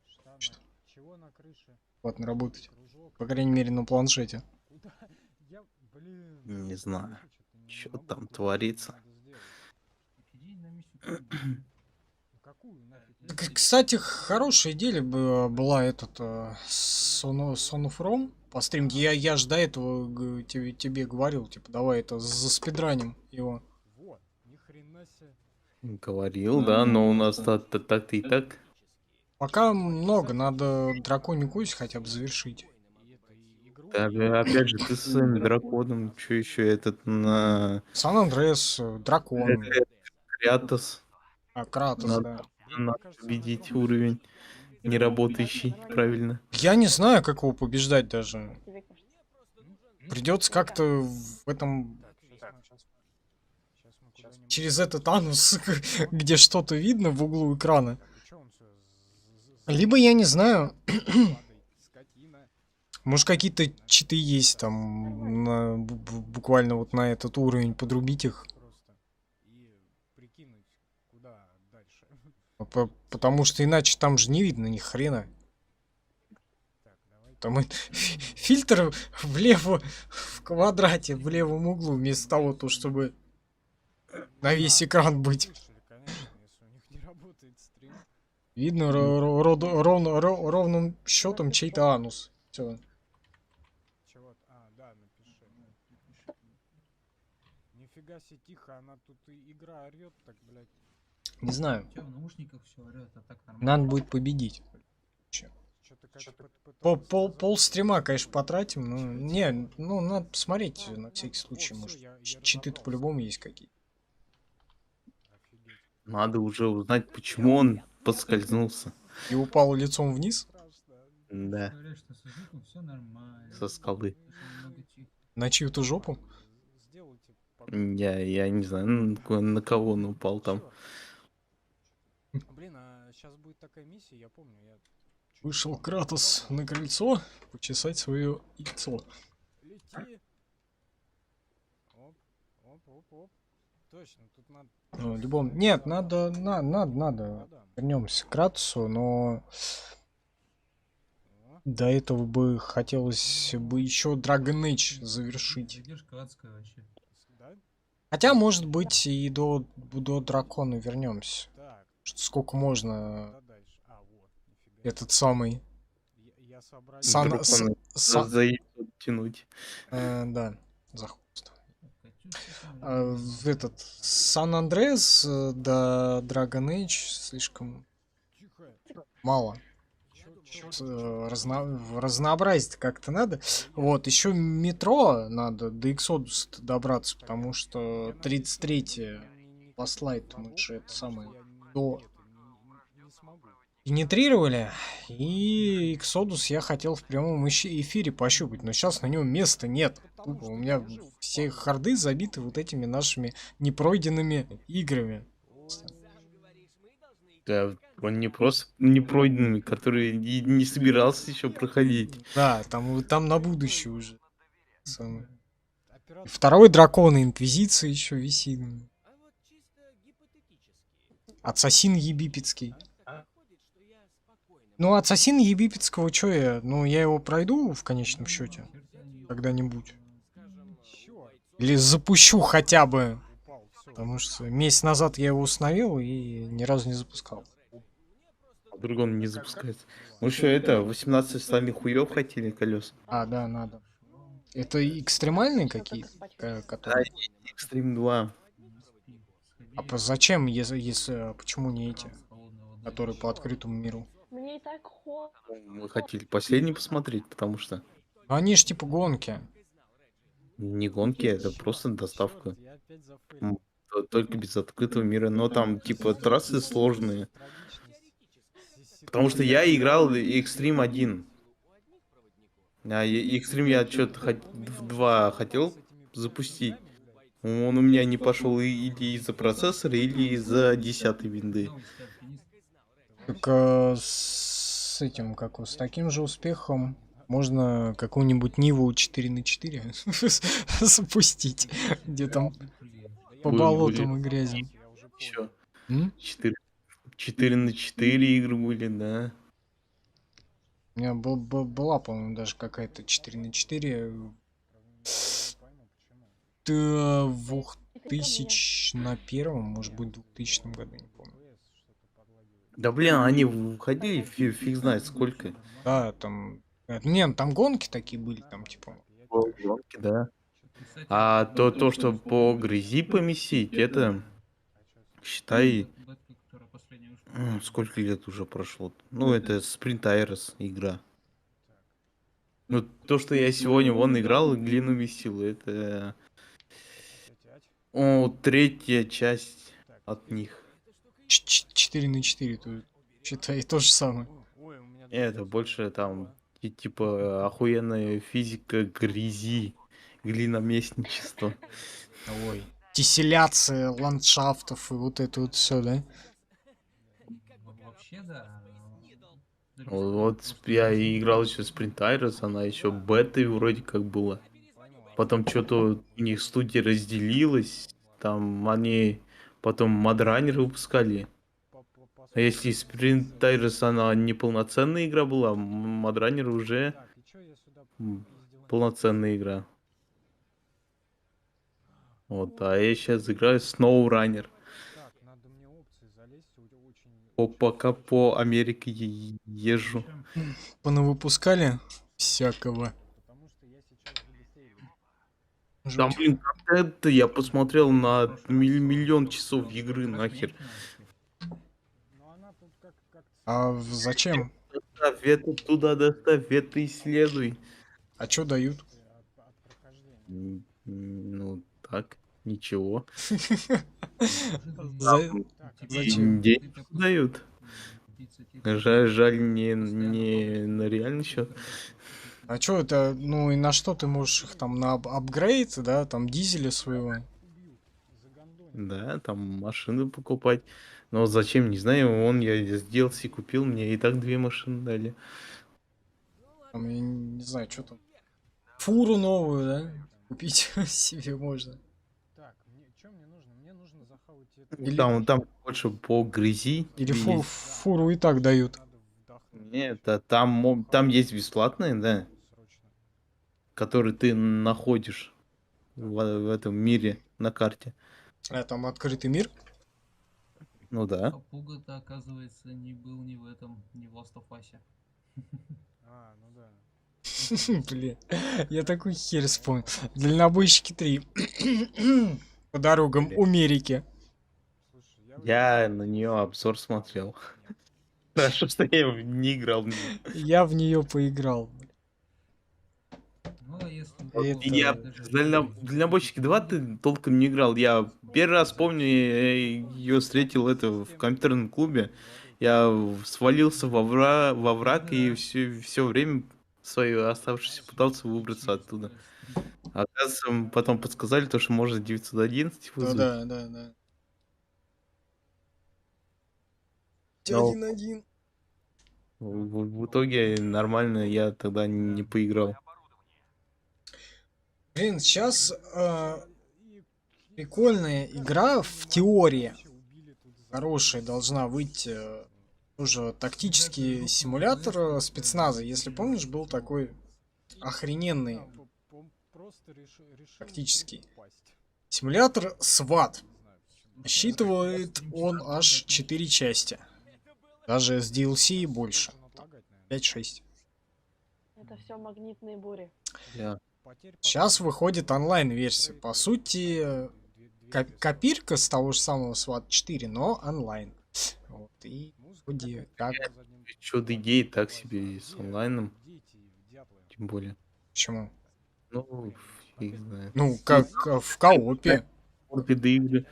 штаны. Что? Чего на крыше? Ладно, работать. Кружок. По крайней мере, на планшете. Куда? Я, блин. Не знаю, Что-то не что могу там куда-то творится. надо сделать. Иди на миссию. Какую нафиг? Так, кстати, хорошая идея была этот Son of Rome по стримке. Я ж до этого тебе говорил, типа, давай это заспидраним его. Вот, ни хрена себе. Говорил, да, но у нас так-то и так. Пока много, надо драконий кость хотя бы завершить. И это и игру. Да, опять же, ты с своим драконом, что еще этот на Сан-Андреас, дракон, Кратос. Кратос, Надо- да. Надо победить уровень неработающий правильно. Я не знаю, как его побеждать даже. Тебе кажется. Придется как-то в этом Так, сейчас мы куда-нибудь... через этот анус, где что-то видно в углу экрана. И чё он всё Либо я не знаю, падает, скотина. может какие-то читы есть там буквально вот на этот уровень подрубить их. Просто. И прикинуть, куда дальше. Потому что иначе там же не видно ни хрена. Так, давай. Там фильтр влево в квадрате в левом углу вместо того, то чтобы на весь экран быть. Слышали, конечно, если у них не работает стрим. Видно ровным счетом чей-то анус. Все. Чего? А, да, напиши. Нифига себе тихо, она тут и игра орет, так, блядь. Не знаю. У тебя в наушниках все орет, а так нормально. Надо будет победить. Что-то как-то Пол стрима, конечно, потратим, но не, ну надо посмотреть на всякий случай, может читы-то по-любому есть какие-то. Офигеть. Надо уже узнать, почему он поскользнулся. И упал лицом вниз Страшно. Да, Говорят, что с звуком все нормально. со скалы. Очень много тихо. на чью-то жопу. Сделайте Я не знаю, на кого он упал там. Блин, а сейчас будет такая миссия, я помню, я... Вышел Кратос на крыльцо почесать свое яйцо. Лети! Оп, оп, оп, оп. Точно, тут надо... Ну, в любом... Нет, надо. Вода. Вернемся к Кратосу, но О, до этого бы хотелось бы еще Dragon Age завершить. Задержка адская вообще. да? Хотя, может быть, и до дракона вернемся. Так, Сколько можно куда дальше? А, вот, нифига. этот самый. Я сообразил. Сан- с- са- За яйцо тянуть. Да, за хвост. Катюшка там В этот Сан-Андреас до Dragon Age слишком Тихо. мало. Разнообразить как-то надо. Вот, еще метро надо до Exodus добраться, потому что 33 по слайду мы же это самое до Не смогу. пенетрировали, и Exodus я хотел в прямом эфире пощупать, но сейчас на нем места нет. Тупо у меня все харды забиты вот этими нашими непройденными играми. Да, он не просто непройденный, который и не собирался еще проходить. Да, там на будущее уже. Самое. Оператор... Второй дракон и Инквизиция еще висит. А вот чисто гипотетически. Ассасин египетский. Выходит, что я спокойно Ну, Ассасин египетского, чё я? Ну, я его пройду в конечном счете когда-нибудь. скажем, Чё? Или запущу хотя бы. Упал, всё. Потому что месяц назад я его установил и ни разу не запускал. А вдруг он не запускается. Мы что, это, 18 стальных хуев хотели колес? А, да, надо. Это экстремальные какие-то? Которые... Экстрим 2. Зачем, если почему не эти, которые по открытому миру? Мне и так холодно. Мы хотели последний посмотреть, потому что Ну, они ж типа гонки. не гонки, это просто доставка. Я опять зафейлил. Только без открытого мира. Но там, типа, трассы сложные. Потому что я играл Extreme 1. А Extreme я что-то в 2 хотел запустить. Он у меня не пошел или из-за процессора, или из-за 10-й винды. Так с этим, как с таким же успехом можно какую-нибудь Ниву 4 на 4 запустить, где там по болотам и грязи. Еще М? 4 на 4 игры были, да. У меня была, по-моему, даже какая-то 4 на 4 2001, может быть, 2000 году, не помню. Да блин, они выходили фиг знает сколько. Да, там... Не, ну там гонки такие были, там, типа... Гонки, да. А то, что по грязи помесить, это, считай, сколько лет уже прошло. Ну, это Sprint Aeros игра. Ну, то, что я сегодня вон играл и глину месил, это 3-я часть от них. 4 на 4, то считай, то же самое. Это больше там, типа, охуенная физика грязи, глиноместничество. Ой. Тесселяция ландшафтов и вот это вот все, да? Вообще, да. Вот я и играл еще Sprint Aeros, она еще бетой вроде как была. Потом что-то у них студия разделилась, там они потом модранеры выпускали. А если Sprint Aeros она неполноценная игра была, модранер уже полноценная игра. Вот, а я сейчас играю SnowRunner. Пока по Америке езжу. Понавыпускали всякого. Там, Жуть. блин, как это я посмотрел на миллион часов игры нахер. А зачем? Доставь это туда, доставь это, исследуй. А что дают? Ну, так, ничего. Зачем? Денег дают. Жаль, не на реальный счет. А что это, ну и на что ты можешь их там на апгрейд, да, там дизеля своего? Да, там машины покупать. Но зачем, не знаю, я сделал себе купил, мне и так 2 машины дали. Там, я не знаю, что там. Фуру новую, да? Купить себе можно. Так, что мне нужно? Мне нужно захавать Или- Там больше по грязи. Или тебе есть. фуру и так дают. Нет, там есть бесплатные, да, которые ты находишь в этом мире на карте. А там открытый мир? Ну да. Пуга-то, оказывается, не был ни в этом, ни в Last of Us. А, ну да. Блин, я такой хер вспомнил. Дальнобойщики 3. По дорогам Америки. Слушай, Я на нее обзор смотрел. Хорошо, что я не играл в неё. Я в нее поиграл. Ну, а если... Это- Я в Дальнобойщики 2 ты толком не играл. Я первый раз помню, ее встретил в компьютерном клубе. Я свалился во враг и все время свое оставшееся пытался выбраться оттуда. Оказывается, потом подсказали то, что можно 911 Да, вызвать. да, да, да. Но 1-1. в итоге нормально я тогда не поиграл. Блин, сейчас прикольная игра в теории. Хорошая должна выйти. Тоже тактический симулятор спецназа. Если помнишь, был такой охрененный тактический симулятор SWAT. Насчитывает он аж 4 части. Даже с DLC и больше. 5-6. Это все магнитные бури. Я- Сейчас выходит онлайн-версия. По сути, копирка с того же самого SWAT 4, но онлайн. Вот, и вроде как... Чё-то идеи так себе и с онлайном, тем более. Почему? Ну, фиг знает. Ну, как в коопе. Игры.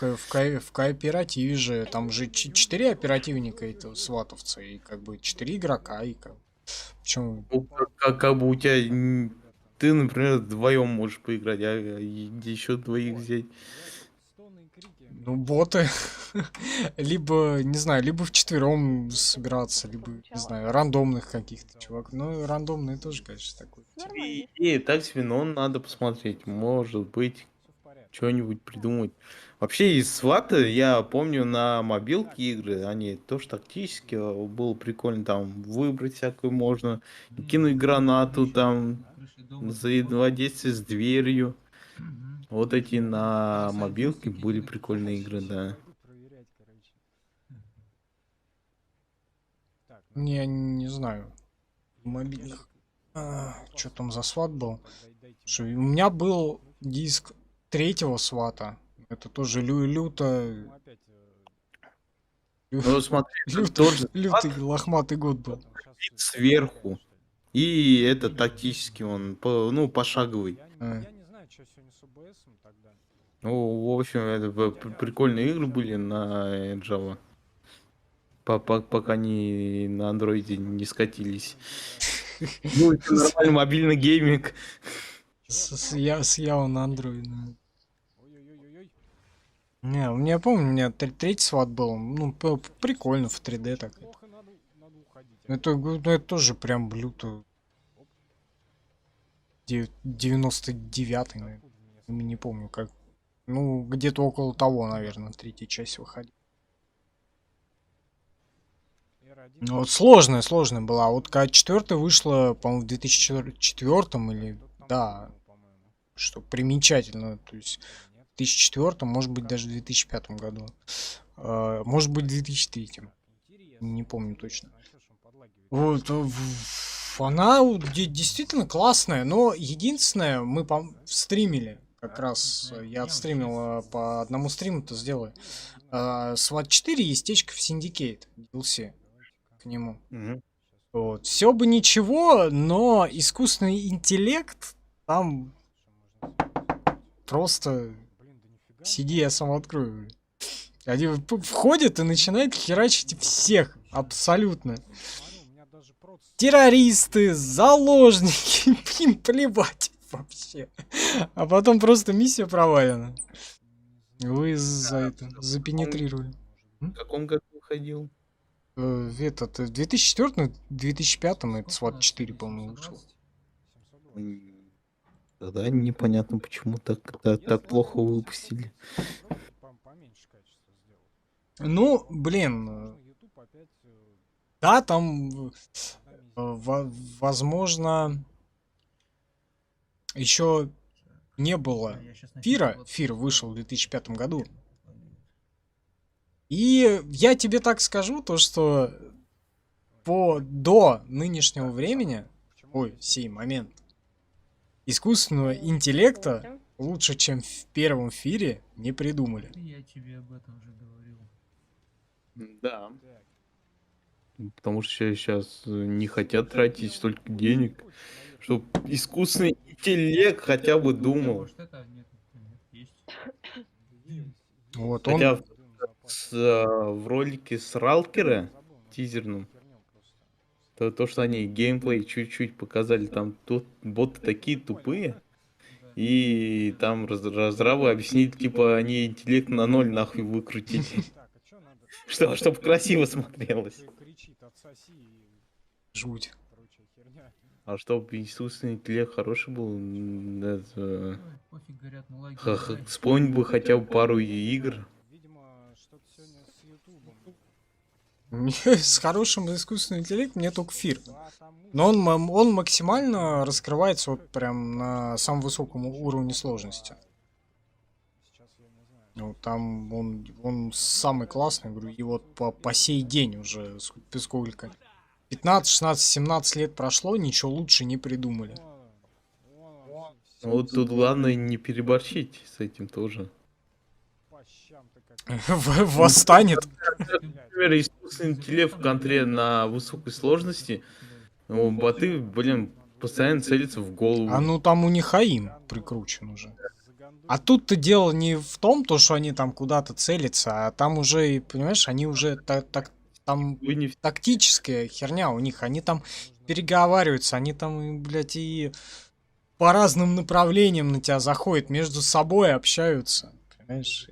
в кооперативе же, там же 4 оперативника этого сватовца, и как бы 4 игрока, и как... Почему? Ну, как бы у тебя... Ты, например, вдвоем можешь поиграть, а где еще двоих взять? Стоны и крики. Ну, боты. Либо, не знаю, либо вчетвером собираться, либо, не знаю, рандомных каких-то чувак. Ну, рандомные тоже, конечно, такой. Нормально. И так себе, но надо посмотреть. Может быть, Все в порядке. что-нибудь придумать. Вообще из свата я помню на мобилке игры, они тоже тактически было прикольно, там выбрать всякую можно, кинуть гранату там, взаимодействие с дверью. Мгм. Вот эти на Красавица, мобилке всякие были такие. прикольные игры, да. Пойду проверять, короче. Так, Не знаю. В мобильных. Что там за сват был? Слушай, у меня был диск третьего свата. Это тоже люто... Ну, опять, Ну смотри, Лютый, тот же лютый сват лохматый год был. сверху. И это тактический он, ну, пошаговый. Я не знаю, что сегодня с ОБС тогда. Ну, в общем, это прикольные игры были на Java. Пока они на андроиде не скатились. Ну, это нормальный мобильный гейминг. С Яо на андроид. Ой-ой-ой-ой. Не, у меня помню, у меня третий сват был. Ну, прикольно в 3D так. Плохо, надо уходить. Это тоже прям люто. 99-й, наверное. Не помню как. Ну, где-то около того, наверное, третья часть выходила. Ну, вот сложная была. Вот когда четвертая вышла, по-моему, в 2004 или... Да, что примечательно. То есть в 2004, может быть, даже в 2005 году. Может быть, в 2003. Не помню точно. Вот, она действительно классная, но единственное, мы стримили, как раз я отстримил по одному стриму-то сделаю. SWAT 4 есть течка в Syndicate, DLC к нему. Вот. Все бы ничего, но искусственный интеллект там просто... Сиди, я сам открою. Они входят и начинают херачить всех. Абсолютно. Террористы, заложники. Им плевать вообще. А потом просто миссия провалена. Вы за это запенетрировали. В каком году выходил? Этот, в 2004-2005 это SWAT 4, по-моему, вышел. Тогда непонятно, почему так плохо выпустили. Ну, блин. Да, там, возможно, еще не было Фира. Фир вышел в 2005 году. И я тебе так скажу, то что до нынешнего времени, сей момент, искусственного интеллекта лучше, чем в первом Фире, не придумали. Я тебе об этом же говорил. Да. Потому что сейчас не хотят тратить столько денег, чтобы искусственный интеллект хотя бы думал. Может, это? Нет, есть. Вот Хотя он... в ролике с Ралкера, тизерном, то, что они геймплей чуть-чуть показали, там тут боты такие тупые, и там разрабы объяснили, типа, они интеллект на 0 нахуй выкрутили. Чтобы красиво смотрелось. Жуть. А чтобы искусственный интеллект хороший был, это... Пофиг, говорят, ну лайки. Вспомнить бы хотя бы пару игр. С хорошим искусственным интеллектом мне только Фир. Но он максимально раскрывается вот прям на самом высоком уровне сложности. Ну, там он самый классный, говорю, и вот по сей день уже сколько 15, 16, 17 лет прошло, ничего лучше не придумали. Вот тут главное не переборщить с этим тоже. Восстанет. Например, искусственный интеллект в контре на высокой сложности, ну, боты, блин, постоянно целятся в голову. А ну там у них АИМ прикручен уже. А тут-то дело не в том, то, что они там куда-то целятся, а там уже, понимаешь, они уже там Вы не тактическая херня у них. Они там переговариваются, они там, блядь, и по разным направлениям на тебя заходят, между собой общаются. Понимаешь?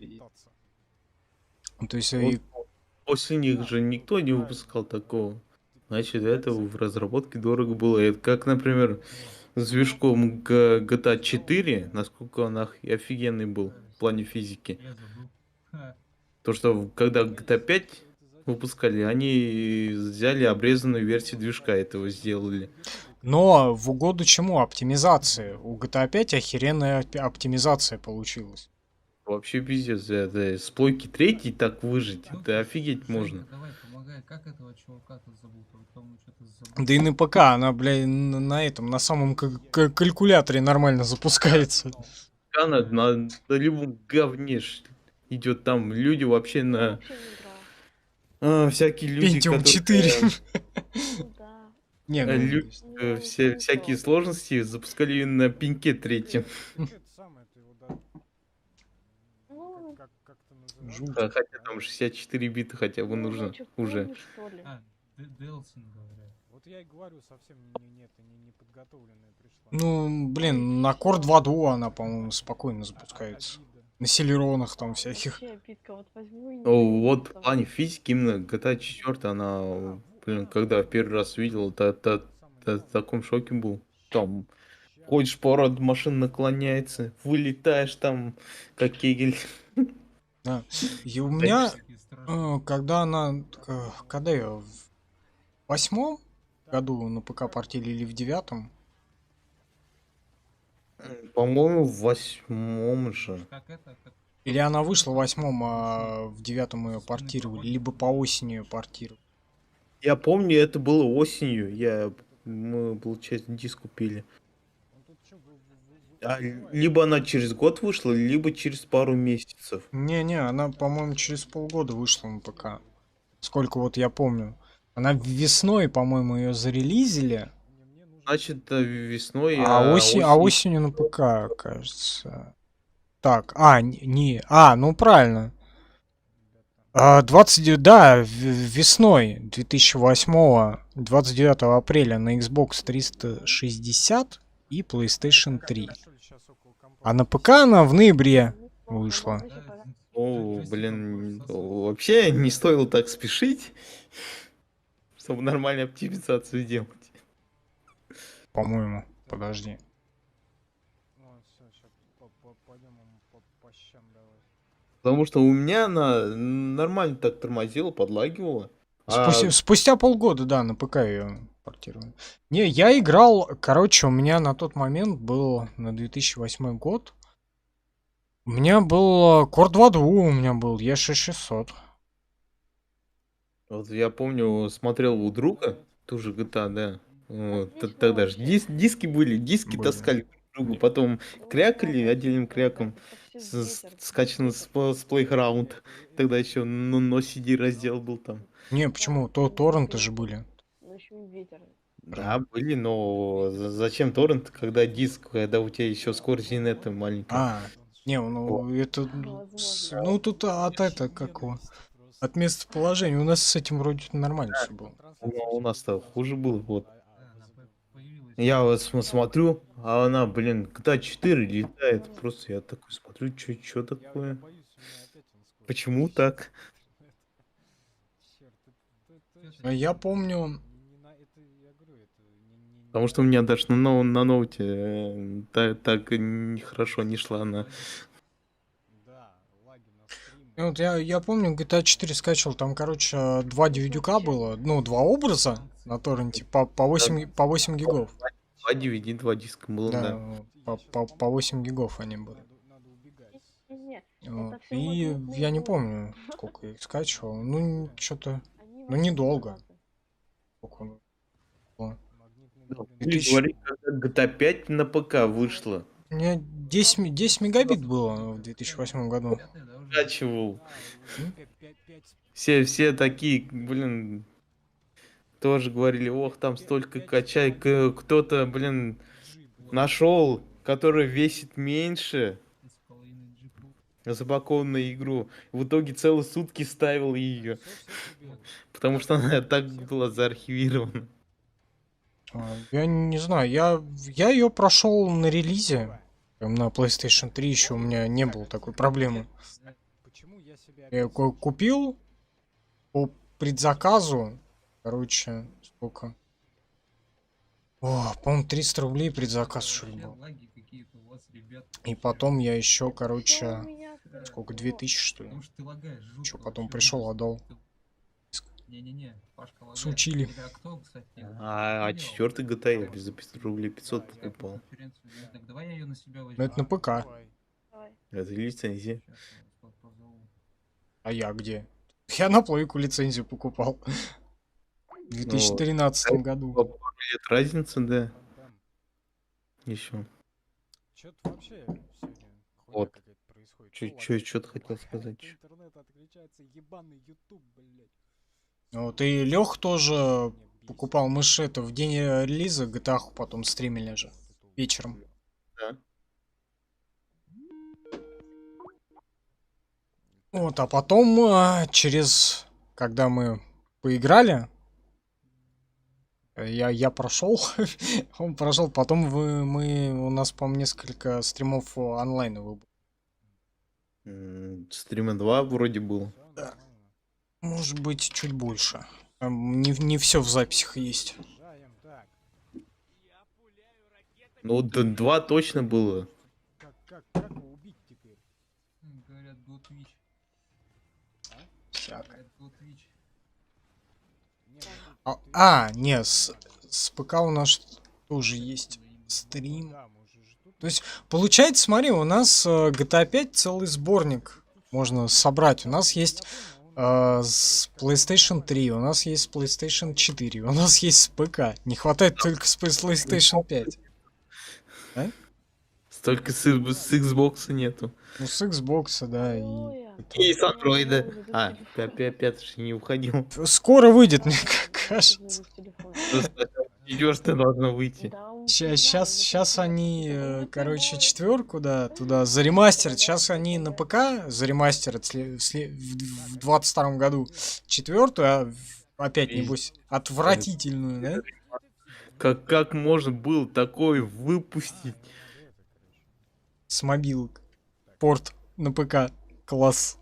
То есть, Вот после них же никто не выпускал такого. Значит, это в разработке дорого было. Это как, например, с движком GTA 4, насколько он офигенный был в плане физики. Я забыл. Ха. То, что когда GTA 5 выпускали, они взяли обрезанную версию движка этого сделали. но в угоду чему? Оптимизации. У GTA 5 охеренная оптимизация получилась. Вообще пиздец, это с плойки 3 так выжить, Ну, это офигеть Женя, можно. давай, помогай. Как этого чувака-то зовут? А то мы что-то забыл. Да и на ПК она, бля, на этом, на самом калькуляторе нормально запускается. Она на любом говне идет там люди вообще Я на вообще не играла. всякие люди, Pentium которые 4. Ну да. Не, ну, Я не всякие пробовала. сложности запускали на пеньке 3. Это самое, ты его, да, Ну, как-то называешь. жуть. Хотя там 64 бита хотя бы ну, нужно значит, уже. помнишь, что ли? А, Делсин, говорят. Вот я и говорю, совсем не подготовленная пришла. Ну, блин, на Core 2 она, по-моему, спокойно запускается. На селеронах там всяких. Вообще обидка, вот возьму и не Ну, вот в там. плане физики именно GTA 4, она, блин, когда в первый раз видел, в таком шоке был. Там ходишь по городу, машина наклоняется, вылетаешь там, как кегель. Да. И у меня, Такие страшные. когда я в 8-м году на ПК портили или в 9-м, По-моему, в 8 же. Как это, как или она вышла в 8-м, а в 9-м ее портировали, либо по осени ее портировали. Я помню, это было осенью. Мы, получается, диск купили. Либо она через год вышла, либо через пару месяцев. Не-не, она, по-моему, через полгода вышла на ПК. Сколько вот я помню. Она весной, по-моему, ее зарелизили, Значит, весной, а осенью на ПК, кажется. Так, ну правильно. 29 весной 2008, 29 апреля на Xbox 360 и PlayStation 3. А на ПК она в ноябре вышла. О, блин, вообще не стоило так спешить, чтобы нормальную оптимизацию делать. По-моему, подожди. Ну, все, сейчас пойдем по щам давай. Потому что у меня она нормально так тормозила, подлагивала. А Спустя полгода, да, на ПК ее портировали. Не, я играл, короче, у меня на тот момент был на 2008 год. У меня был Core 2 у меня был E6600. вот я помню, смотрел у друга, тоже GTA, да. Вот, Отлично тогда же вообще. диски были, диски Были. таскали друг к другу, потом крякали отдельным кряком, Почти ветер. скачано с Playground. Тогда еще но CD раздел был там. Не, почему? Торренты же были. Ну еще и ветер. Да, были, но зачем торрент, когда диск, когда у тебя еще скорость инета маленькая. Не, ну это... Возможно. Ну тут от это, как его... От местоположения. У нас с этим вроде нормально все было. У нас-то хуже было, вот. Да, она появилась. Я вот смотрю, а она, блин, GTA 4 летает. Просто я такой смотрю, что такое? Почему так? Я помню... Потому что у меня даже на ноуте так нехорошо не шла она. Вот я помню, GTA 4 скачивал, там, короче, 2 DVD было, ну, 2 образа на торренте по 8 гигов. 2 DVD, 2 диска было, да. Да, по 8 гигов они были. Не, Вот. всё И магнитные я не волны. помню, сколько я их скачивал. Ну, что-то... Они Ну, недолго. вообще Сколько оно было? Ну, Ну, Или тысяч- говорить, когда GTA 5 на ПК вышла. У меня 10 мегабит было в 2008 году. Пятая, да, уже? Скачивал. Все такие, блин, тоже говорили, ох, там столько качай. Кто-то, блин, нашел, который весит меньше. запакованную игру. В итоге целые сутки ставил ее, Все тебе. потому что она так была заархивирована. Я не знаю, я ее прошел на релизе. Прям на PlayStation 3 еще у меня не было такой проблемы. Почему я себя Я ее опять купил по предзаказу. Короче, сколько? О, по-моему, 300 рублей предзаказ, что ли, Вообще был. лаги какие-то у вас, ребят. И потом я еще, Что у короче, меня сколько, произошло? 2000, что ли? Потому что ты лагаешь жутко. Чё, потом вообще пришел, ужас. отдал. Не-не-не, Пашка лагает. Сучили. Или кто, кстати? А видел? четвертый GTA я за 500 рублей 500 Я покупал. конференцию вел. Так давай я ее на себя возьму. Но это на ПК. Давай. Давай. Это лицензия. Сейчас я вас позову. А я где? Я на плойку лицензию покупал. В Ну, 2013 году. пару лет разница, да, Бэм. еще. Чё-то вообще сегодня хуйня Вот. какая-то происходит. Чё ты хотел сказать? Интернет отключается, ебаный YouTube, блядь. Вот и Лех тоже Меня бесит. покупал мышь это в день релиза GTA потом стримили же вечером. Да. Вот, а потом через, когда мы поиграли, я прошел, он прошел, потом у нас, по-моему, несколько стримов онлайн было. Стрима 2 вроде было. Всё нормально. Может быть, чуть больше. Там не все в записях есть. Продолжаем. Так, Ну, 2 точно было. как его убить теперь? Говорят, был Twitch. Всяко. Говорят, был Twitch. Не, ну тут ты- Не, с ПК у нас тоже есть стрим. Да, мы же тут То есть, получается, смотри, у нас GTA 5 целый сборник можно собрать. У нас есть с PlayStation 3, у нас есть с PlayStation 4, у нас есть с ПК. Не хватает только с PlayStation 5. Столько с Xbox нету. Ну, с Xbox, да, и... Трое. И с андроида. Забыл А, телефон. пятый же не уходил. Скоро выйдет, мне Забыл кажется. телефон. Четвертый должно выйти. Да, он не знаю, Сейчас не они, знаю. короче, четверку, да, туда заремастерят. Сейчас они на ПК заремастерят в 22 году четвертую, а опять, небось, отвратительную, да? Как можно было такое выпустить? С мобилок. Порт на ПК. Класс.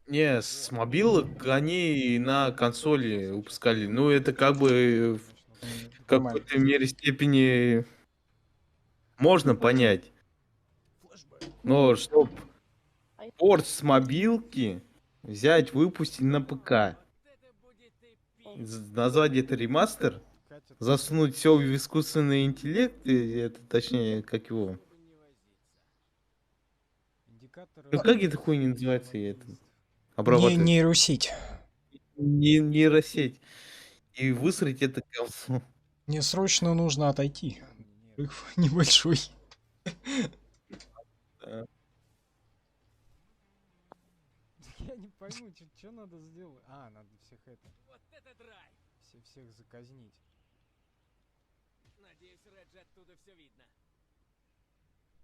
Не, с мобилок они на консоли выпускали. Ну, это как бы в Нормально. какой-то мере степени можно понять. Но чтоб порт с мобилки взять, выпустить на ПК, назвать это ремастер, Катя, засунуть все в искусственный интеллект, это точнее, как его. индикаторы Ну как эта хуйня называется, я это Не обрабатывать? нейросеть. Нейросеть. И высрать это говно. Мне срочно нужно отойти. нет. Рыв небольшой. Да. Я не пойму, что надо сделать. Надо всех это, Вот это драйв! всех заказнить. Надеюсь, Реджи оттуда все видно.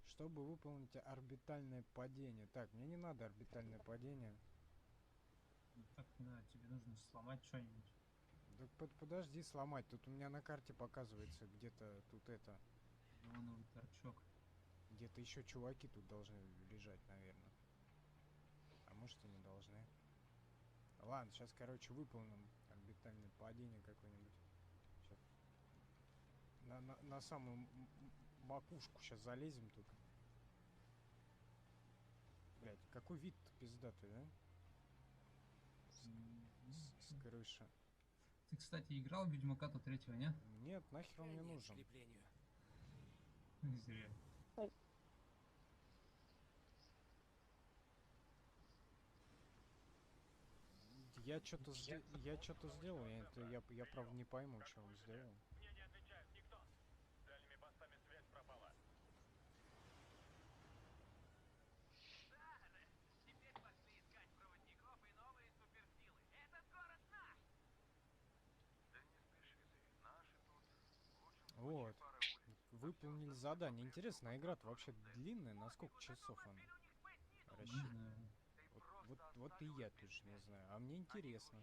Чтобы выполнить орбитальное падение. Так, мне не надо орбитальное падение. Так, да, тебе нужно сломать что-нибудь. Так подожди сломать. Тут у меня на карте показывается где-то тут это. Неоновый торчок. Где-то еще чуваки тут должны лежать, наверное. А может и не должны. Ладно, сейчас, короче, выполним орбитальное падение какое-нибудь. Щас. На самую макушку сейчас залезем тут. Блять, какой вид-то пиздатый, да? С крыши. Ты, кстати, играл в Ведьмака-то третьего, нет? Нет, нахер он мне Конец нужен. скреплению. Зря. Я что-то сделал, я правда не пойму, что он сделал. Вот. Выполнили задание. Интересно, а игра-то вообще длинная? На сколько часов она? рассчитывать? Вот и я тоже не знаю. А мне интересно,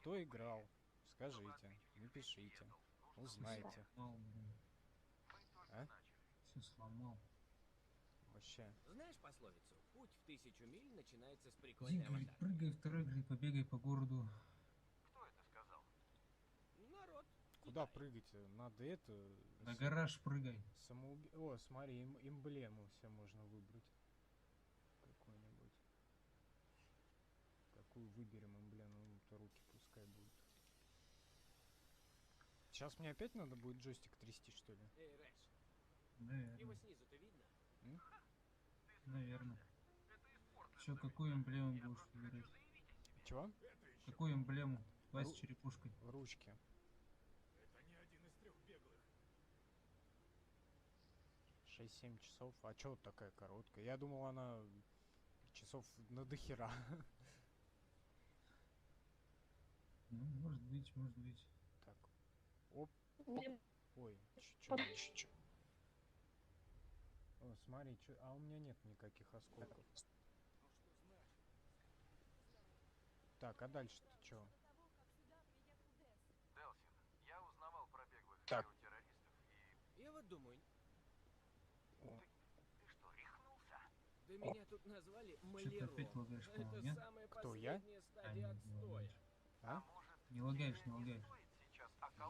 кто играл? Скажите, напишите, узнайте. Сломал, блин. А? Все сломал. Вообще. Знаешь пословицу? Путь в 1000 миль начинается с Иди, прикольной говорит, аватарки. прыгай, второй, говорит, побегай по городу. Народ. Куда прыгать? Надо это... На гараж прыгай. О, смотри, эмблему все можно выбрать. Какую-нибудь. Какую выберем эмблему? Ну, то руки пускай будут. Сейчас мне опять надо будет джойстик трясти, что ли? Эй, Рэш, его Наверное. снизу-то видно? Наверное. Че, какую эмблему будешь выбирать? Чего? Какую эмблему? Вась с черепушкой. Ручки. 6-7 часов. А чё вот такая короткая? Я думал, она часов на дохера. Ну, может быть, может быть. Так. Оп. Мне Ой, под- чё? О, смотри, а у меня нет никаких осколков. Так, а дальше-то чё? Так. Я вот думаю... О. Да меня тут назвали Что ты маляром. опять лагаешь, Это по-моему, нет? самая Кто, я? последняя стадия отстоя. А? Не лагаешь, не лагаешь.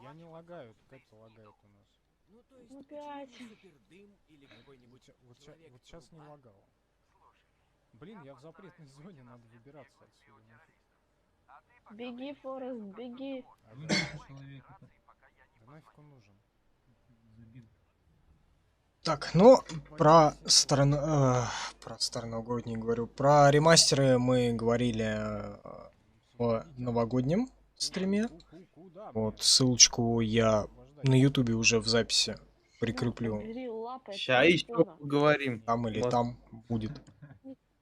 Я не лагаю, тут это лагает у нас. Ну то есть, Ну, почему опять. не супердым или какой-нибудь человек Вот сейчас не труба? лагало. Блин, я в запретной зоне, надо выбираться отсюда. Беги, Форест, беги. А Выбери да человека. нафиг он нужен? Забил. Так, ну, про староновогодний говорю. Про ремастеры мы говорили в новогоднем стриме. Вот, ссылочку я на ютубе уже в записи прикреплю. Убери лапы от Ща еще телефона. поговорим. Там или Вот. там будет.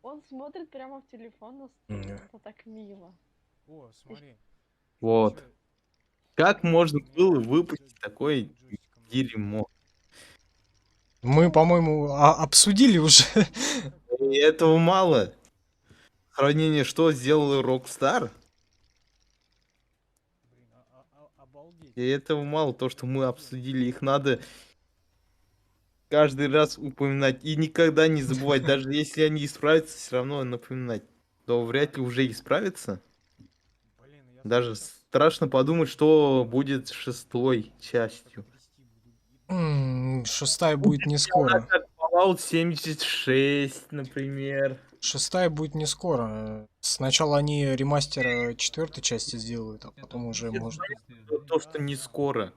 Он смотрит прямо в телефон на Мгм. стрим. Это так мило. О, смотри. Вот. Чё, Как можно у меня было джойстик выпустить такое джойстиком дерьмо? Мы, по-моему, обсудили уже. И этого мало. Сравнение, что сделал Rockstar, Блин, обалдеть. и этого мало. То, что мы обсудили, их надо каждый раз упоминать и никогда не забывать. Даже если они исправятся, все равно напоминать. То вряд ли уже исправятся. Блин, я Даже сейчас страшно подумать, что будет с 6-й частью. трясти буду. Шестая будет не скоро. Как Fallout 76, например. Шестая будет не скоро. Сначала они ремастер четвертой части сделают, а потом уже может. То, что не скоро.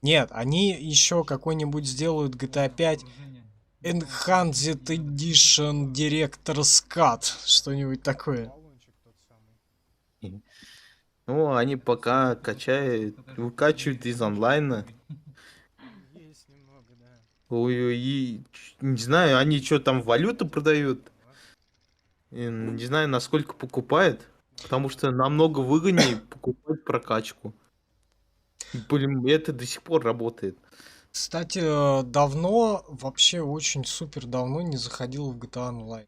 Нет, они еще какой-нибудь сделают GTA 5 Enhanced Edition Director's Cut. Что-нибудь такое. Баллончик тот самый. Ну, они пока выкачивают из онлайна. Есть немного, да. Ой, и не знаю, они что там валюту продают. И не знаю, насколько покупают. Потому что намного выгоднее покупать прокачку. Блин, это до сих пор работает. Кстати, давно, вообще очень супер давно не заходил в GTA Online.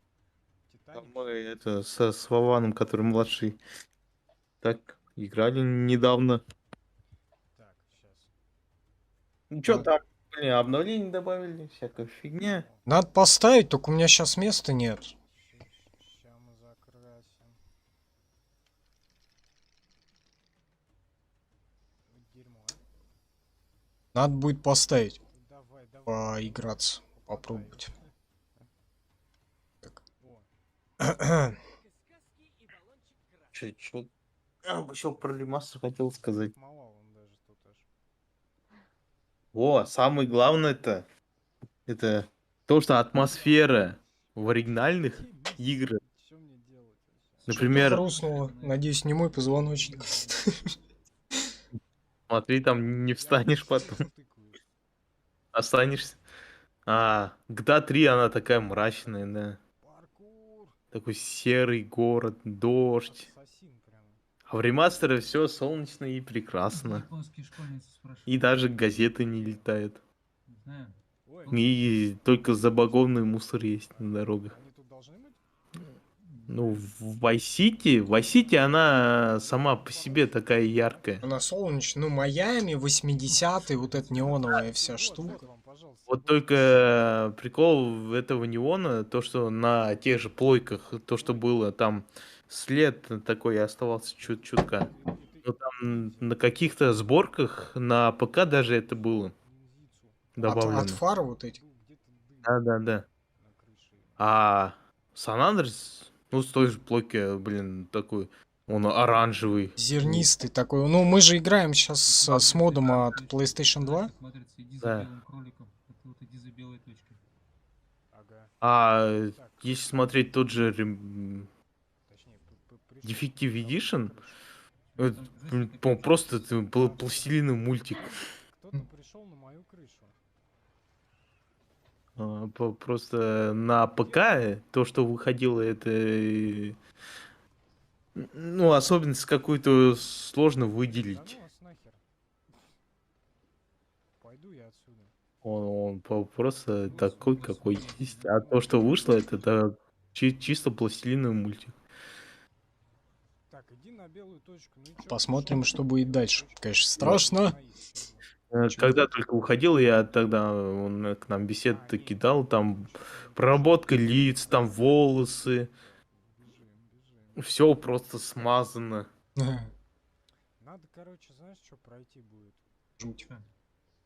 Там Титаник. мы это с Вованом, который младший, так играли недавно. Так, сейчас. Ну что Да. там, блин, обновление добавили, всякая фигня. Надо поставить, только у меня сейчас места нет. Сейчас мы закрасим. Вот дерьмо. Надо будет поставить, Давай. поиграться, попробовать. О, Сказки и баллончик красный. Чё? Я еще про ремастер хотел сказать. мало он даже тут аж. О, самое главное это то, что атмосфера в оригинальных играх. Что мне делать вообще? Например, Что-то хрустнуло. Надеюсь, не мой позвоночник. смотри, там не встанешь потом, Затыкаю. останешься. А, GTA 3, она такая мрачная, да. Паркур. Такой серый город, дождь. Ассасин прям. А в ремастере все солнечно и прекрасно. Японские школьницы спрашивают. И даже газеты не летают. Не знаю. Ой, И только забагованный мусор есть на дорогах. они тут должны быть? Ну, в Vice City она сама по себе такая яркая. Она солнечная, ну, Майами, 80-е, вот эта неоновая вся штука. Вам, пожалуйста, Вот только прикол этого неона, то, что на тех же плойках, то, что было, там след такой оставался чутка. Но там на каких-то сборках на ПК даже это было От добавлено. фар вот этих. Да. А Сан Андрес, ну, с той же плойки, блин, такой, он оранжевый. Зернистый такой. Ну, мы же играем сейчас с модом от PlayStation 2. Смотрится, иди за Да. белым кроликом. Вот иди за белой точкой. Ага. А Так, если смотреть тот же точнее, пришел Defective Edition, Там это, джойстик по-моему, опять просто это был пластилиновый мультик. Кто-то пришел на мою крышу. Просто на ПК то, что выходило, это... Ну, особенность какую-то сложно Да выделить. ну вас нахер. Пойду я отсюда. Он просто такой, какой есть. А то, что вышло, это чисто пластилиновый мультик. Так, иди на белую точку. Ну и чё, Посмотрим, пришёл? что будет дальше. Конечно, страшно. Когда только выходил, я тогда он к нам беседы кидал, там проработка лиц, там волосы, Бежим. все просто смазано. Надо, короче, знаешь, что пройти будет? Жуть.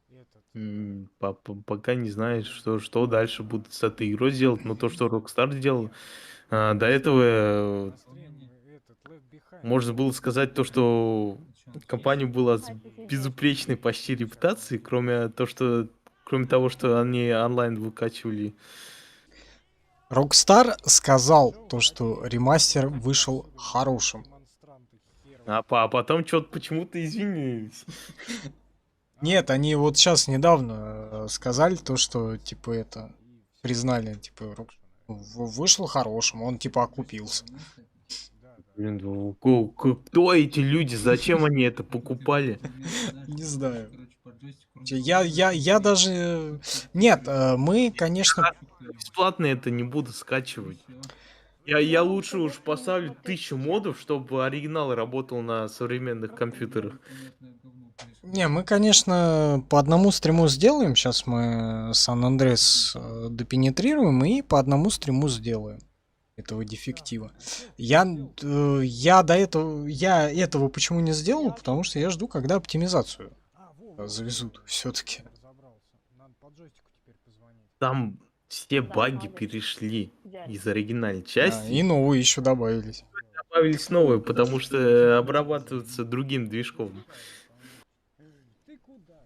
Этот. Пока не знаешь, что дальше будут с этой игрой делать, но то, что Rockstar сделал, до этого Этот Left Behind. можно было сказать то, что компания была с безупречной почти репутацией, кроме того, что они онлайн выкачивали. Rockstar сказал то, что ремастер вышел хорошим. Демонстранты херовые. А потом что-то почему-то извинились. Нет, они вот сейчас недавно сказали то, что, типа, это, признали, типа, вышел хорошим, он, типа, окупился. Блин, ну, кто эти люди? Зачем они это покупали? Не знаю. Я даже... Нет, мы, конечно... Бесплатно это не буду скачивать. Я лучше уж поставлю 1000 модов, чтобы оригинал работал на современных компьютерах. Не, мы, конечно, по одному стриму сделаем. Сейчас мы Сан-Андрес допенетрируем и по одному стриму сделаем этого дефектива. Я этого почему не сделал, потому что я жду, когда оптимизацию завезут все-таки. Разобрался. Надо по джойстику теперь позвонить. Там все баги перешли из оригинальной части. И новые еще добавились. Добавились новые, потому что обрабатываются другим движком. Ты куда?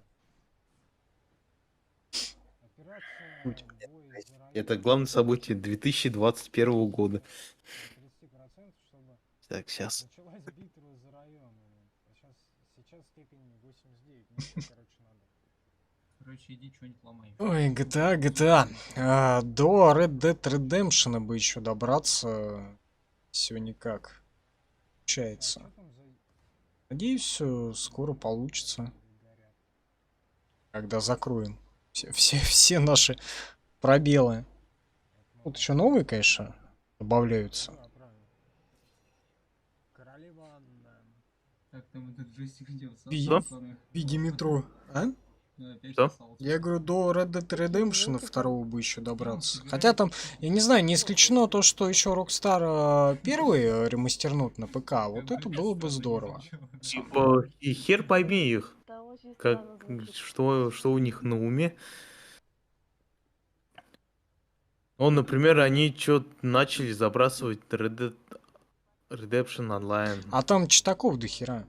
Операция Путь. «Бой за район». Это главное событие 2021 года. 30%, чтобы Так, сейчас. началась битва за район. Сейчас степень 89. Ну, что, короче, надо. Короче, иди что-нибудь ломай. Ой, GTA. До Red Dead Redemption бы еще добраться. Все никак. Получается. Что там за Надеюсь, скоро получится. Когда закроем все наши пробелы. Тут еще новые, конечно, добавляются. Да, правильно. Королева Анна. Как там этот джойстик делать? Что? В виде метро. А? Опять Что? сосался. Я говорю, до Red Dead Redemption 2 бы еще добраться. Хотя там, я не знаю, не исключено то, что еще Rockstar первый ремастернут на ПК. Вот это было бы здорово. И хер пойми их. Да, очень Как, странно звучит. что у них на уме? Например, они что-то начали забрасывать Red Dead Redemption Online. А там читаков до хера.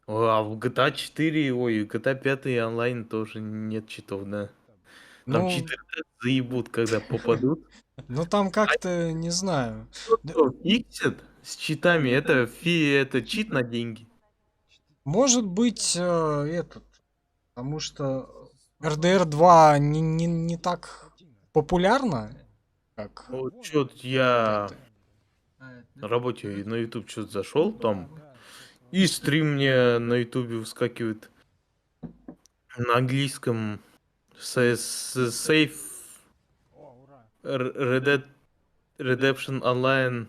А в GTA 4, GTA 5 онлайн тоже нет читов, да. Там Ну, читы заебут, когда попадут. ну там как-то, не знаю. Да, Что, фиксят с читами, это чит на деньги. может быть, этот. Потому что RDR 2 не так популярно, как Вот что-то я это. на работе на YouTube что-то зашел, там и стрим мне на YouTube выскакивает на английском Save О, ура. Red Dead Redemption Online.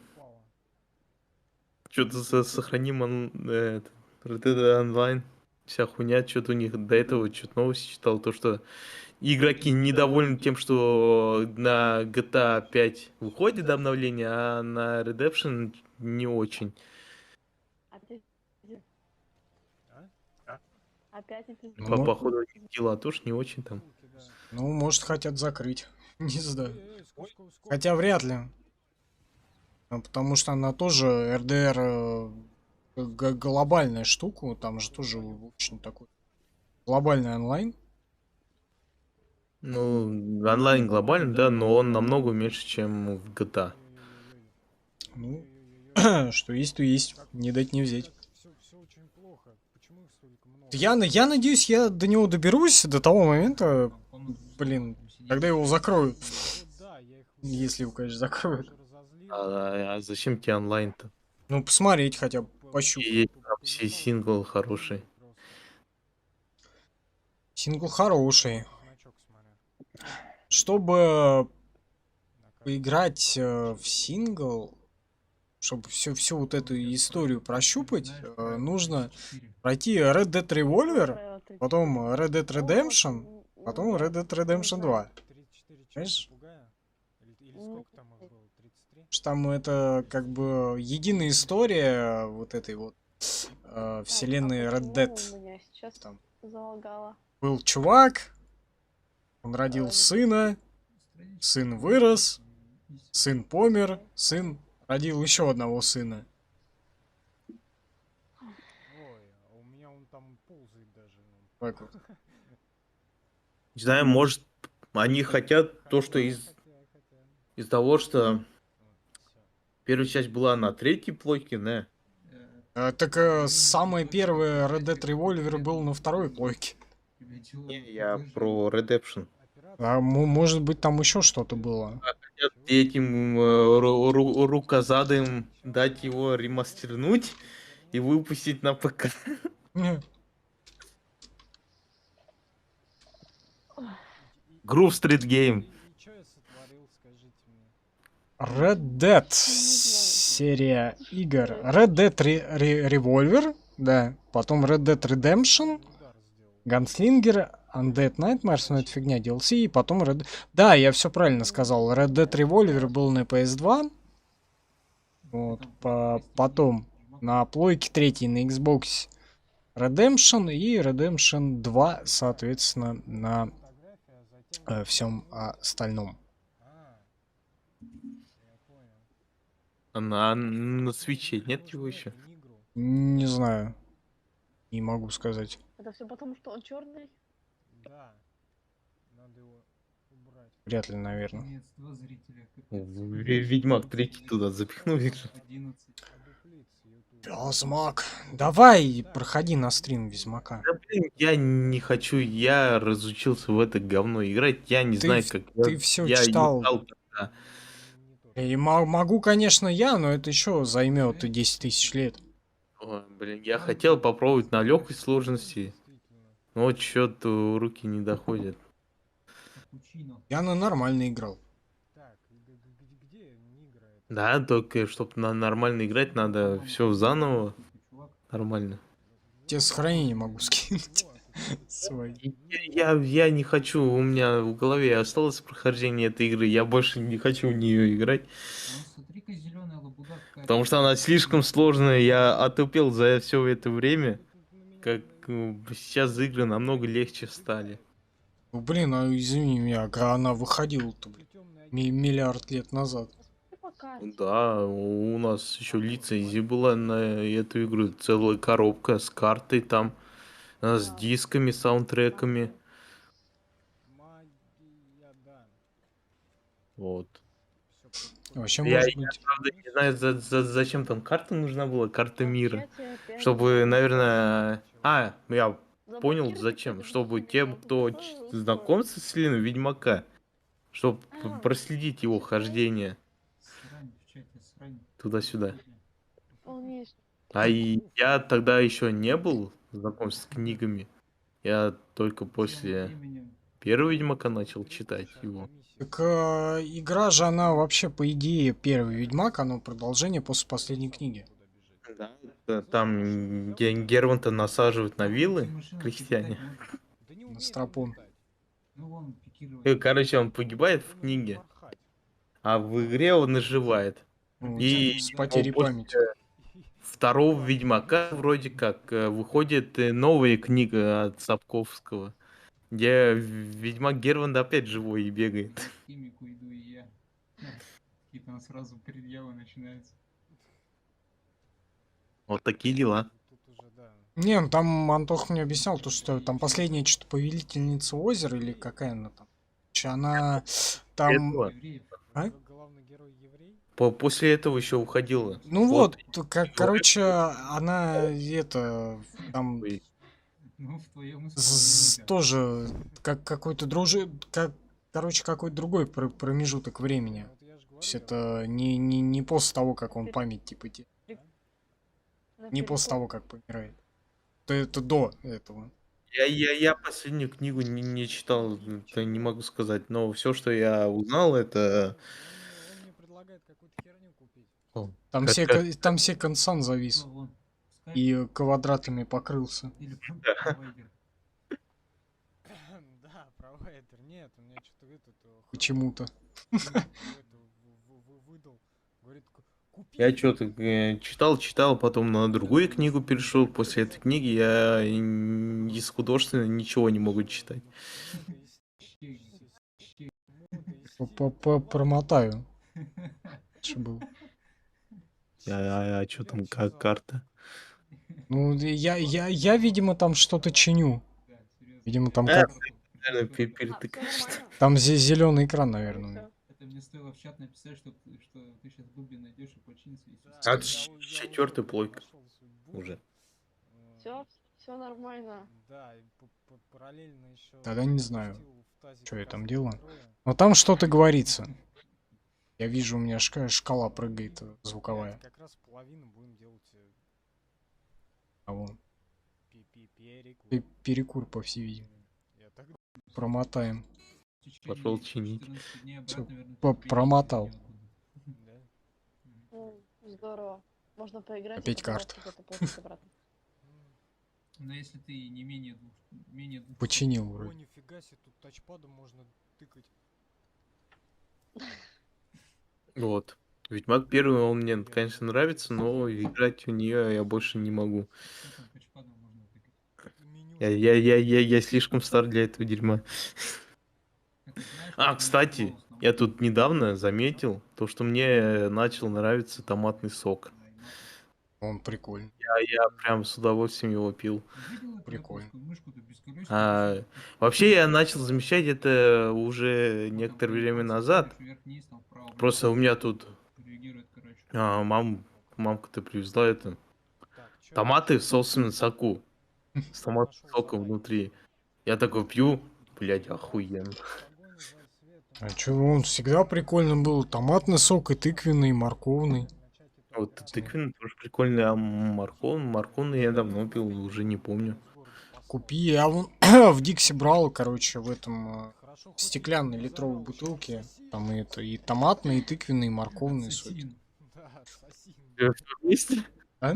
Что-то сохраним Red Dead Online. Вся хуйня, что-то у них до этого, что-то новости читал, то, что игроки недовольны тем, что на GTA 5 выходит обновление, а на Redemption не очень. Опять, А? опять не Ну, По мо- походу дела тоже не очень там. Ссылки, да. Ну, может, хотят закрыть. Не знаю. Сколько? Хотя вряд ли. Потому что она тоже РДР глобальная штука. Там же тоже очень такой глобальный онлайн. Ну, онлайн глобальный, да, но он намного меньше, чем в GTA. Ну, что есть, то есть. Не дать не взять. Все очень плохо. Почему их столько много? Я надеюсь, я до него доберусь до того момента, блин, когда его закроют. Вот да, я их Если его, конечно, закроют. уже разозлил. А зачем тебе онлайн-то? Ну, посмотреть хотя бы, пощупать. И там сингл хороший. Сингл хороший. Значок смотря. Чтобы На карте. поиграть в сингл, чтобы всю вот эту историю прощупать, нужно пройти Red Dead Revolver, потом Red Dead Redemption, потом Red Dead Redemption 2. 34 Знаешь? попугая? Или сколько там их было? 33? Что там это как бы единая история вот этой вот вселенной Red Dead. У меня сейчас Там залагало. был чувак, он родил сына, сын вырос, сын помер, сын родил еще одного сына. Ой, а у меня он там ползает даже. Так вот. Не знаю, может, они хотят то, что из того, что первая часть была на третьей плойке, да? Так самое первое Red Dead Revolver был на второй плойке. Не, я про Redemption. А может быть там еще что-то было. Хотят этим рукозадым дать его ремастернуть и выпустить на ПК. Не. Groove Street Game. И что я сотворил, скажите мне? Red Dead серия игр. Red Dead Revolver, да. Потом Red Dead Redemption, Удар сделал. Gunslingер, Undead Nightmares, ну это фигня, DLC, и потом Red... Да, я все правильно сказал. Red Dead Revolver был на PS2. Вот, потом на плойке 3 на Xbox Redemption и Redemption 2, соответственно, на Фотография, а затем... всем остальном. А, я понял. А на свече нет его еще? Нигру. Не знаю. Не могу сказать. Это все потому, что он черный? Да. Надо его убрать. Вряд ли, наверное. Наконец-то зрителя. Ведьмак 3 туда запихнули. 11. Одуплиться, YouTube. Ведьмак. Давай, проходи на стрим Ведьмака. Да, блин, я не хочу, я разучился в это говно играть, я не Ты знаю, в- как... ты всё я читал. играл тогда. Не то. И могу, конечно, я, но это еще займет 10 тысяч лет. Ой, блин, я хотел попробовать на легкой сложности, Действительно. но вот что-то руки не доходят. Капучино. Я на нормально играл. Так, где Нигра это? Да, только чтобы нормально играть, надо все заново, Чувак. нормально. Тебе сохранение могу скинуть. Свои. Я не хочу, у меня в голове осталось прохождение этой игры, я больше не хочу в нее играть, Ну, смотри-ка, зеленая лабуда какая. потому что она слишком сложная, я отупел за все это время, как сейчас игры намного легче стали. Ну, блин, а извини меня, а она выходила-то, блин, миллиард лет назад. Ты пока. Да, у нас еще лицензия была на эту игру, целая коробка с картой там, с дисками, саундтреками, Магия, да. вот. Всё, Вообще, Я, может я, быть... правда, не знаю, зачем там карта нужна была, карта мира. Вообще, опять Чтобы, же, наверное... я понял, заблокируйте зачем. хотя бы Чтобы меня, тем, я кто тут такое знакомится с Леной Ведьмака, чтобы А, проследить его хождение Срань в чате, срань. туда-сюда. полнейший. А и я тогда еще не был знаком с книгами. Я только Тем после временем первого Ведьмака начал читать его. Так игра же, она вообще, по идее, первый Ведьмак, оно продолжение после последней книги. Там Герванта насаживают на виллы крестьяне. На стропон. Ну, вон, пикировать. Короче, он погибает в книге, а в игре он оживает. Вот, И с потерей после памяти. второго Ведьмака вроде как выходит новая книга от Сапковского, где Ведьмак Герванд опять живой и бегает. К химику иду и я. И там сразу предъявы начинаются. Вот такие дела. Тут уже, да. Не, ну там Антох мне объяснял, то, что там последняя что-то повелительница озера или какая она там. Че, она там... Этого. Евреев. А? Главный герой еврей? После этого еще уходила. Ну Вот. вот, короче, она это там Ой, Ну, в твоем исполнении. тоже как какой-то короче, какой-то другой промежуток времени. Вот я ж То есть говорю, это не после того, как он память типа На не после перекур. того, как помирает. Это до этого. Я последнюю книгу не читал, это не могу сказать, но все, что я узнал, это... он мне предлагает какую-то херню купить. Там Как- все как- там все консан завис Ну, вон, скайп и квадратами покрылся. или провайдер. Да, провайдер. Нет, у меня что-то Почему-то. выдал. Говорит, купи. Я что-то читал, потом на другую книгу перешел. После этой книги я из художественного ничего не могу читать. Промотаю. Что было? А что там, как карта? Ну, я, видимо, там что-то чиню. Да, серьезно. Видимо, там А, как... Наверное, А, всё перетыкаешь. нормально. Там зеленый экран, Ну, наверное. всё. Это мне стоило в чат написать, что ты сейчас Дуби найдешь и починится. И всё. А, четвертый плойка уже. Все нормально. Да, и параллельно еще. Тогда не знаю, что я там делаю. Но там что-то говорится. Я вижу, у меня шкала прыгает звуковая. Как раз половину будем делать А вон. перекур. Перекур, по всей видимости. Я так Промотаем. В течение Пошел чинить. 14 дней Всё, обратно вернуть промотал. да. Ну, здорово. Можно поиграть. Опять и потом карта. что-то получить обратно. Но если ты не менее двух Починил О, вроде. нифига себе, тут тачпадом можно тыкать. Вот. Ведьмак первый, он мне, конечно, нравится, но играть в нее я больше не могу. там тачпадом можно тыкать. Меню. Я слишком стар для этого дерьма. Это знаешь, А, как кстати, Windows Phone, я тут недавно заметил то, что мне начал нравиться томатный сок. да, и Mac. Он прикольный. Я прям с удовольствием его пил. Видел эту Прикольно. японскую мышку-то без колёсика? А, вообще я начал замечать это уже некоторое время назад. Вверх-вниз, там вправо, Просто у меня тут реагирует, короче. мамка-то привезла это. Так, чё? Томаты в собственном соку. С томатным соком внутри. Я такой пью, блядь, охуенно. Огонь, жаль, свет, А чё, он всегда прикольно был. Томатный сок и тыквенный, и морковный. начать это Вот играть. тыквенный тоже прикольный, а морковный я давно пил, уже не помню. Купи. Я вон в Дикси брал, короче, в этом Хорошо, хоть стеклянной не литровой взорвал, бутылке. ассасин. Там и томатный, и тыквенный, и морковный сок. Ассасин. Да, ассасин. Все вместе? А?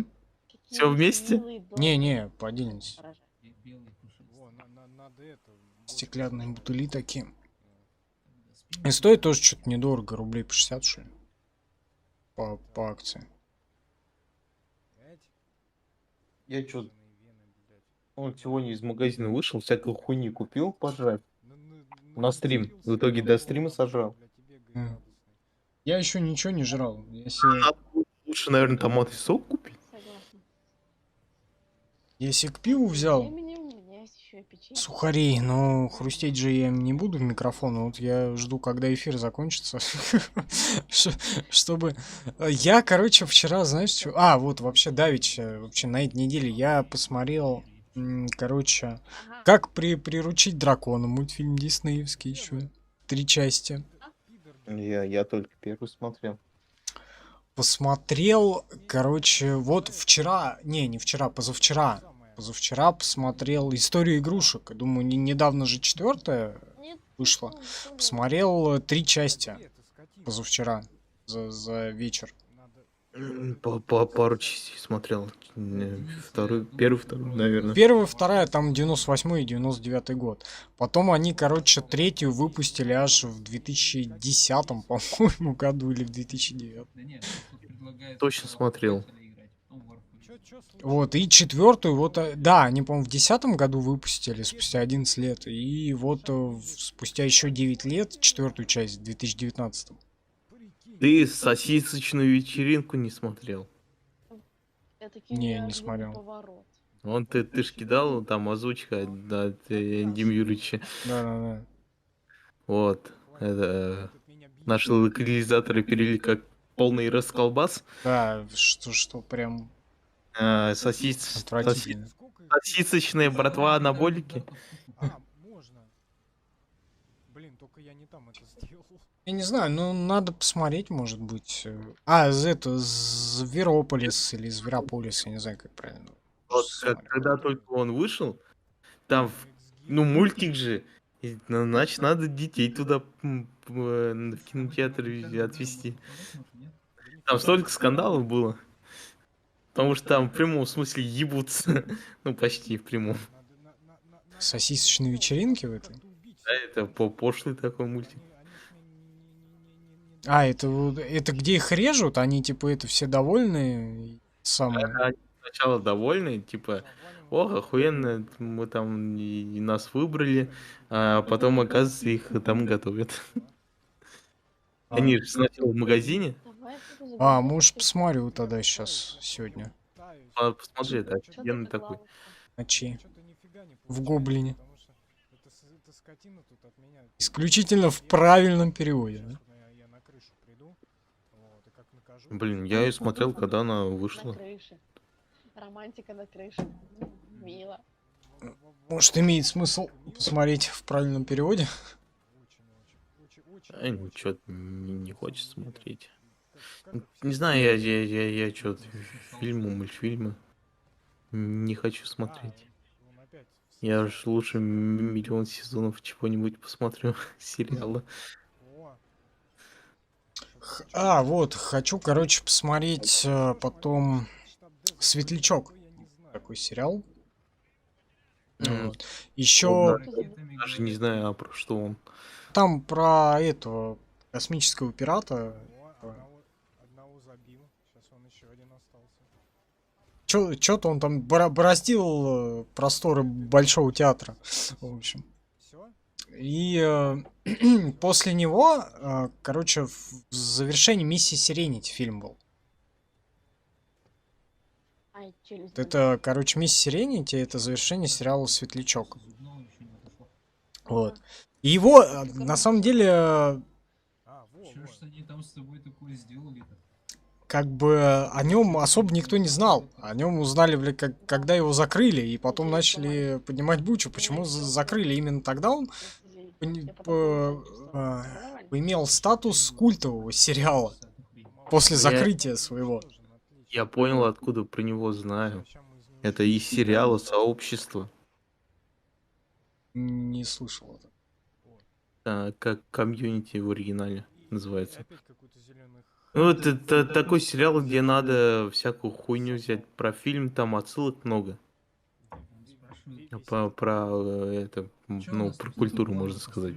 Какие вместе? милые дома Не-не, по отдельности. рожать. И белый пушистый. Во, надо это. Стеклянные бутыли такие. Тогда спин- И стоит тоже что-то недорого, рублей по 60, что ли. По акции. Блядь, Я чё, жирные вены, блядь. он сегодня из магазина вышел, всякую хуйни купил, пожрать. Ну, На стрим. нацепился В итоге на до голову, стрима чтобы, сожрал. блядь, и бегай Мгм. радостный. Я еще ничего не жрал. Если, Надо лучше, наверное, томатный сок купить. Согласна. если к пиву взял Временем у меня есть еще и печенье. сухарей, но хрустеть же я им не буду в микрофон. Вот я жду, когда эфир закончится. Чтобы... Я, короче, вчера, знаешь, что... А, вот вообще давеча, вообще на этой неделе я посмотрел, короче, Ага. как приручить дракона. Мультфильм диснеевский еще. 3 части. Пидор, блядь. Я только первый смотрел. Посмотрел, короче, вот вчера... Не вчера, позавчера. Самое. Позавчера посмотрел «Историю игрушек». Думаю, недавно же 4-я вышло. Ну, что Посмотрел 3 части Это скотина. позавчера за вечер. Надо- По пару частей смотрел. Второй, первый, второй, наверное. Первая, вторая, там 98 и 99 год. Потом они, короче, третью выпустили аж в 2010, по-моему, году или в 2009. Да нет, тут предлагают Точно сначала смотрел. Python играть, потом Warframe. Чё случилось? Вот, и четвертую, вот, да, они, по-моему, в 2010 году выпустили, спустя 11 лет. И вот спустя еще 9 лет, четвертую часть в 2019. Прикинь, Ты сосисочную вечеринку не смотрел? Это Не неожиданный смотрел. поворот. Вон ты ж кидал, там озвучка от Дим Юрьевича. Да-да-да. Вот. хватит, Это хватит меня бить. наши локализаторы перевели как полный расколбас. Да, что прям отвратительно. Сколько их Сосисочная братва анаболики. А, можно. Блин, только я не там это сделал. Я не знаю, ну надо посмотреть, может быть. Это Зверополис или Зверополис, я не знаю, как правильно. Вот Смотрю. когда только он вышел, там, ну, мультик же. И, значит, надо детей туда в кинотеатр отвезти. Там столько скандалов было. Потому что там в прямом смысле ебутся. Ну, почти в прямом. Надо Сосисочные вечеринки в этой? Да, это пошлый такой мультик. Это где их режут, они типа это все довольны, самое. Они сначала довольны, типа, ох, охуенно, мы там и нас выбрали, а потом, оказывается, их там готовят. Они же сначала в магазине. Давай я буду А, забирать может эти- посмотрю тогда сейчас, сегодня. Посмотри, это Чё ты офигенный так такой. лавочка? Ночи. Чё-то нифига не В получается, Гоблине. потому что эта скотина тут от меня... Исключительно в правильном переводе, да? Сейчас я на крышу приду, вот, и как накажу... Блин, я ее смотрел, когда она На вышла. крыше. Романтика на крыше. Мило. Может, имеет смысл посмотреть в правильном переводе? А ничего не хочется смотреть. Не знаю, я что-то фильмы, мультфильмы не хочу смотреть. Я уж лучше миллион сезонов чего-нибудь посмотрю, сериала. Вот, хочу, короче, посмотреть потом «Светлячок». Такой сериал. Вот. Еще Даже не знаю, а про что он. там про этого космического пирата. Одного забил, сейчас он еще один остался. Что-то он там бороздил просторы Большого театра. В общем. Все? И после него, короче, в завершении миссии Сиренити фильм был. Ай, челюсть. Это, короче, миссия Сиренити, это завершение сериала «Светлячок». Вот. И его, на самом деле, А, Чё ж они там с тобой такое сделали-то? как бы о нем особо никто не знал. О нем узнали, когда его закрыли, и потом начали поднимать бучу, почему закрыли именно тогда он имел статус культового сериала после закрытия своего. Я понял, откуда про него знаю. Это из сериала «Сообщество». Не слышал это. Как комьюнити в оригинале называется. Ну, это такой сериал, где надо всякую хуйню взять про фильм, там отсылок много. Про про культуру, можно сказать.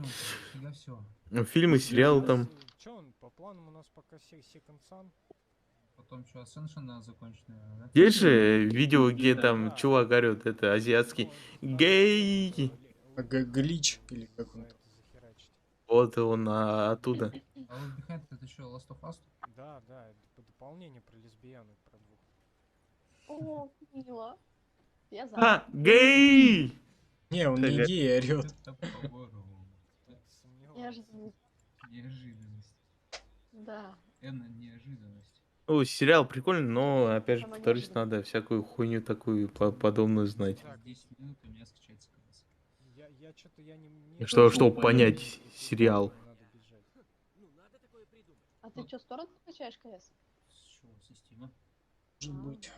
Фильмы, сериалы там. Че он, по планам у нас пока Second Sun? Потом что, Ascension законченная, да? Есть же видео, где там чувак орёт, это азиатский гей. Глич или как он там. Вот он оттуда. А вот Behind это что, Last of Us? Да, это дополнение про лесбиянок, про двух. О, мило. Я за. А, гей! Не, он не Так, гей, орет. Это поворот. Неожиданность. Неожиданность. Да. Неожиданность. Ну, сериал прикольный, но, опять же, Самое повторюсь, неожиданное. надо всякую хуйню такую подобную знать. Так, 10 минут у меня скачается КС. Я что-то я не... Чтобы понять сериал. Надо бежать. А ты что, сторон скачаешь КС? С чего? Со Стима? Может быть.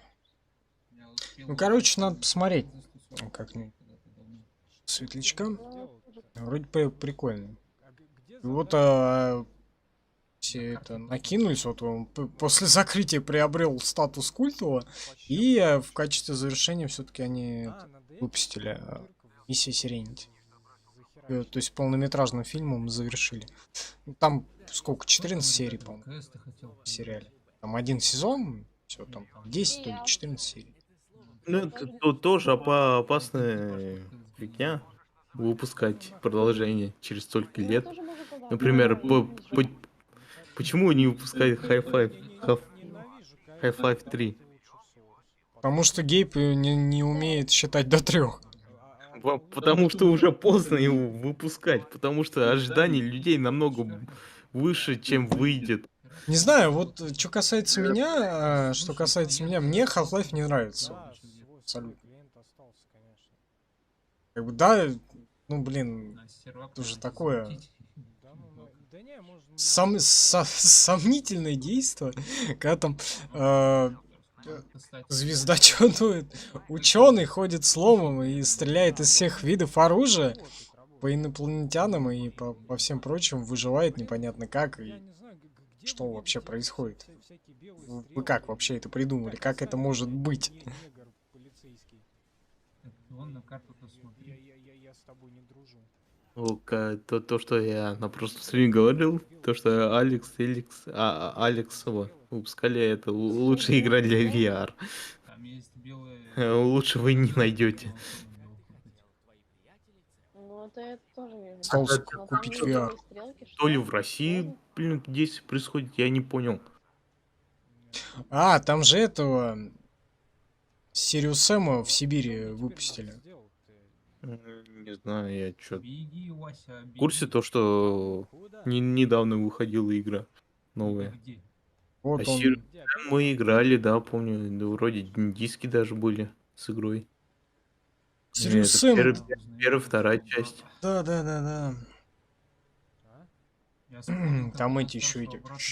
Я успел- Ну, короче, надо посмотреть застосовывать как-нибудь. когда-то давно. Светлячка. Ну, уже Вроде прикольно. Где И вот задание? все На это карту накинулись, вот он после закрытия приобрел статус культового, и в качестве завершения все-таки они выпустили миссия Сиренити. То есть полнометражным фильмом завершили. Ну, там сколько, 14 серий, по-моему, Квесты хотел. в сериале. Там один сезон, все, там 10, то ли 14 серий. Ну, это тоже опасная фигня выпускать продолжение через столько Ну, лет. тоже можно подать. Например, Ну, почему не выпускают Half-Life 3? Потому что Гейб не умеет считать до 3. Потому что уже поздно его выпускать, потому что ожидания людей намного выше, чем выйдет. Не знаю, вот что касается меня, мне Half-Life не нравится. Да, свой Абсолютно. клиент остался, конечно. Как бы, да, ну блин, На сервак это же надо такое замутить. Да не, можно... сомнительное действие, когда там Кстати, звездочет ученый ходит с ломом и стреляет из всех видов оружия по инопланетянам и по всем прочим, выживает непонятно как, и что вообще происходит. Вы как вообще это придумали? Как это может быть? он на карту-то смотри. Я с тобой не дружу. То, что я на прошлом стриме говорил, то, что Алексова выпускали, это лучшая игра для VR. Там есть белые... Лучше вы не найдете. Ну, это тоже вижу. Стал Но там купить есть VR. белые стрелки, То ли что? в России, блин, действие происходит, я не понял. А, там же этого Сириус Сэма в Сибири выпустили. Не знаю, я чё. Беги, Вася, В курсе то, что недавно выходила игра новая. Где? Вот А он. мы играли, да, помню, да, вроде диски даже были с игрой. Сириус Это Сэм. первая, вторая часть. Да. Я вспомнил, как Там у эти нас еще старшего эти. брата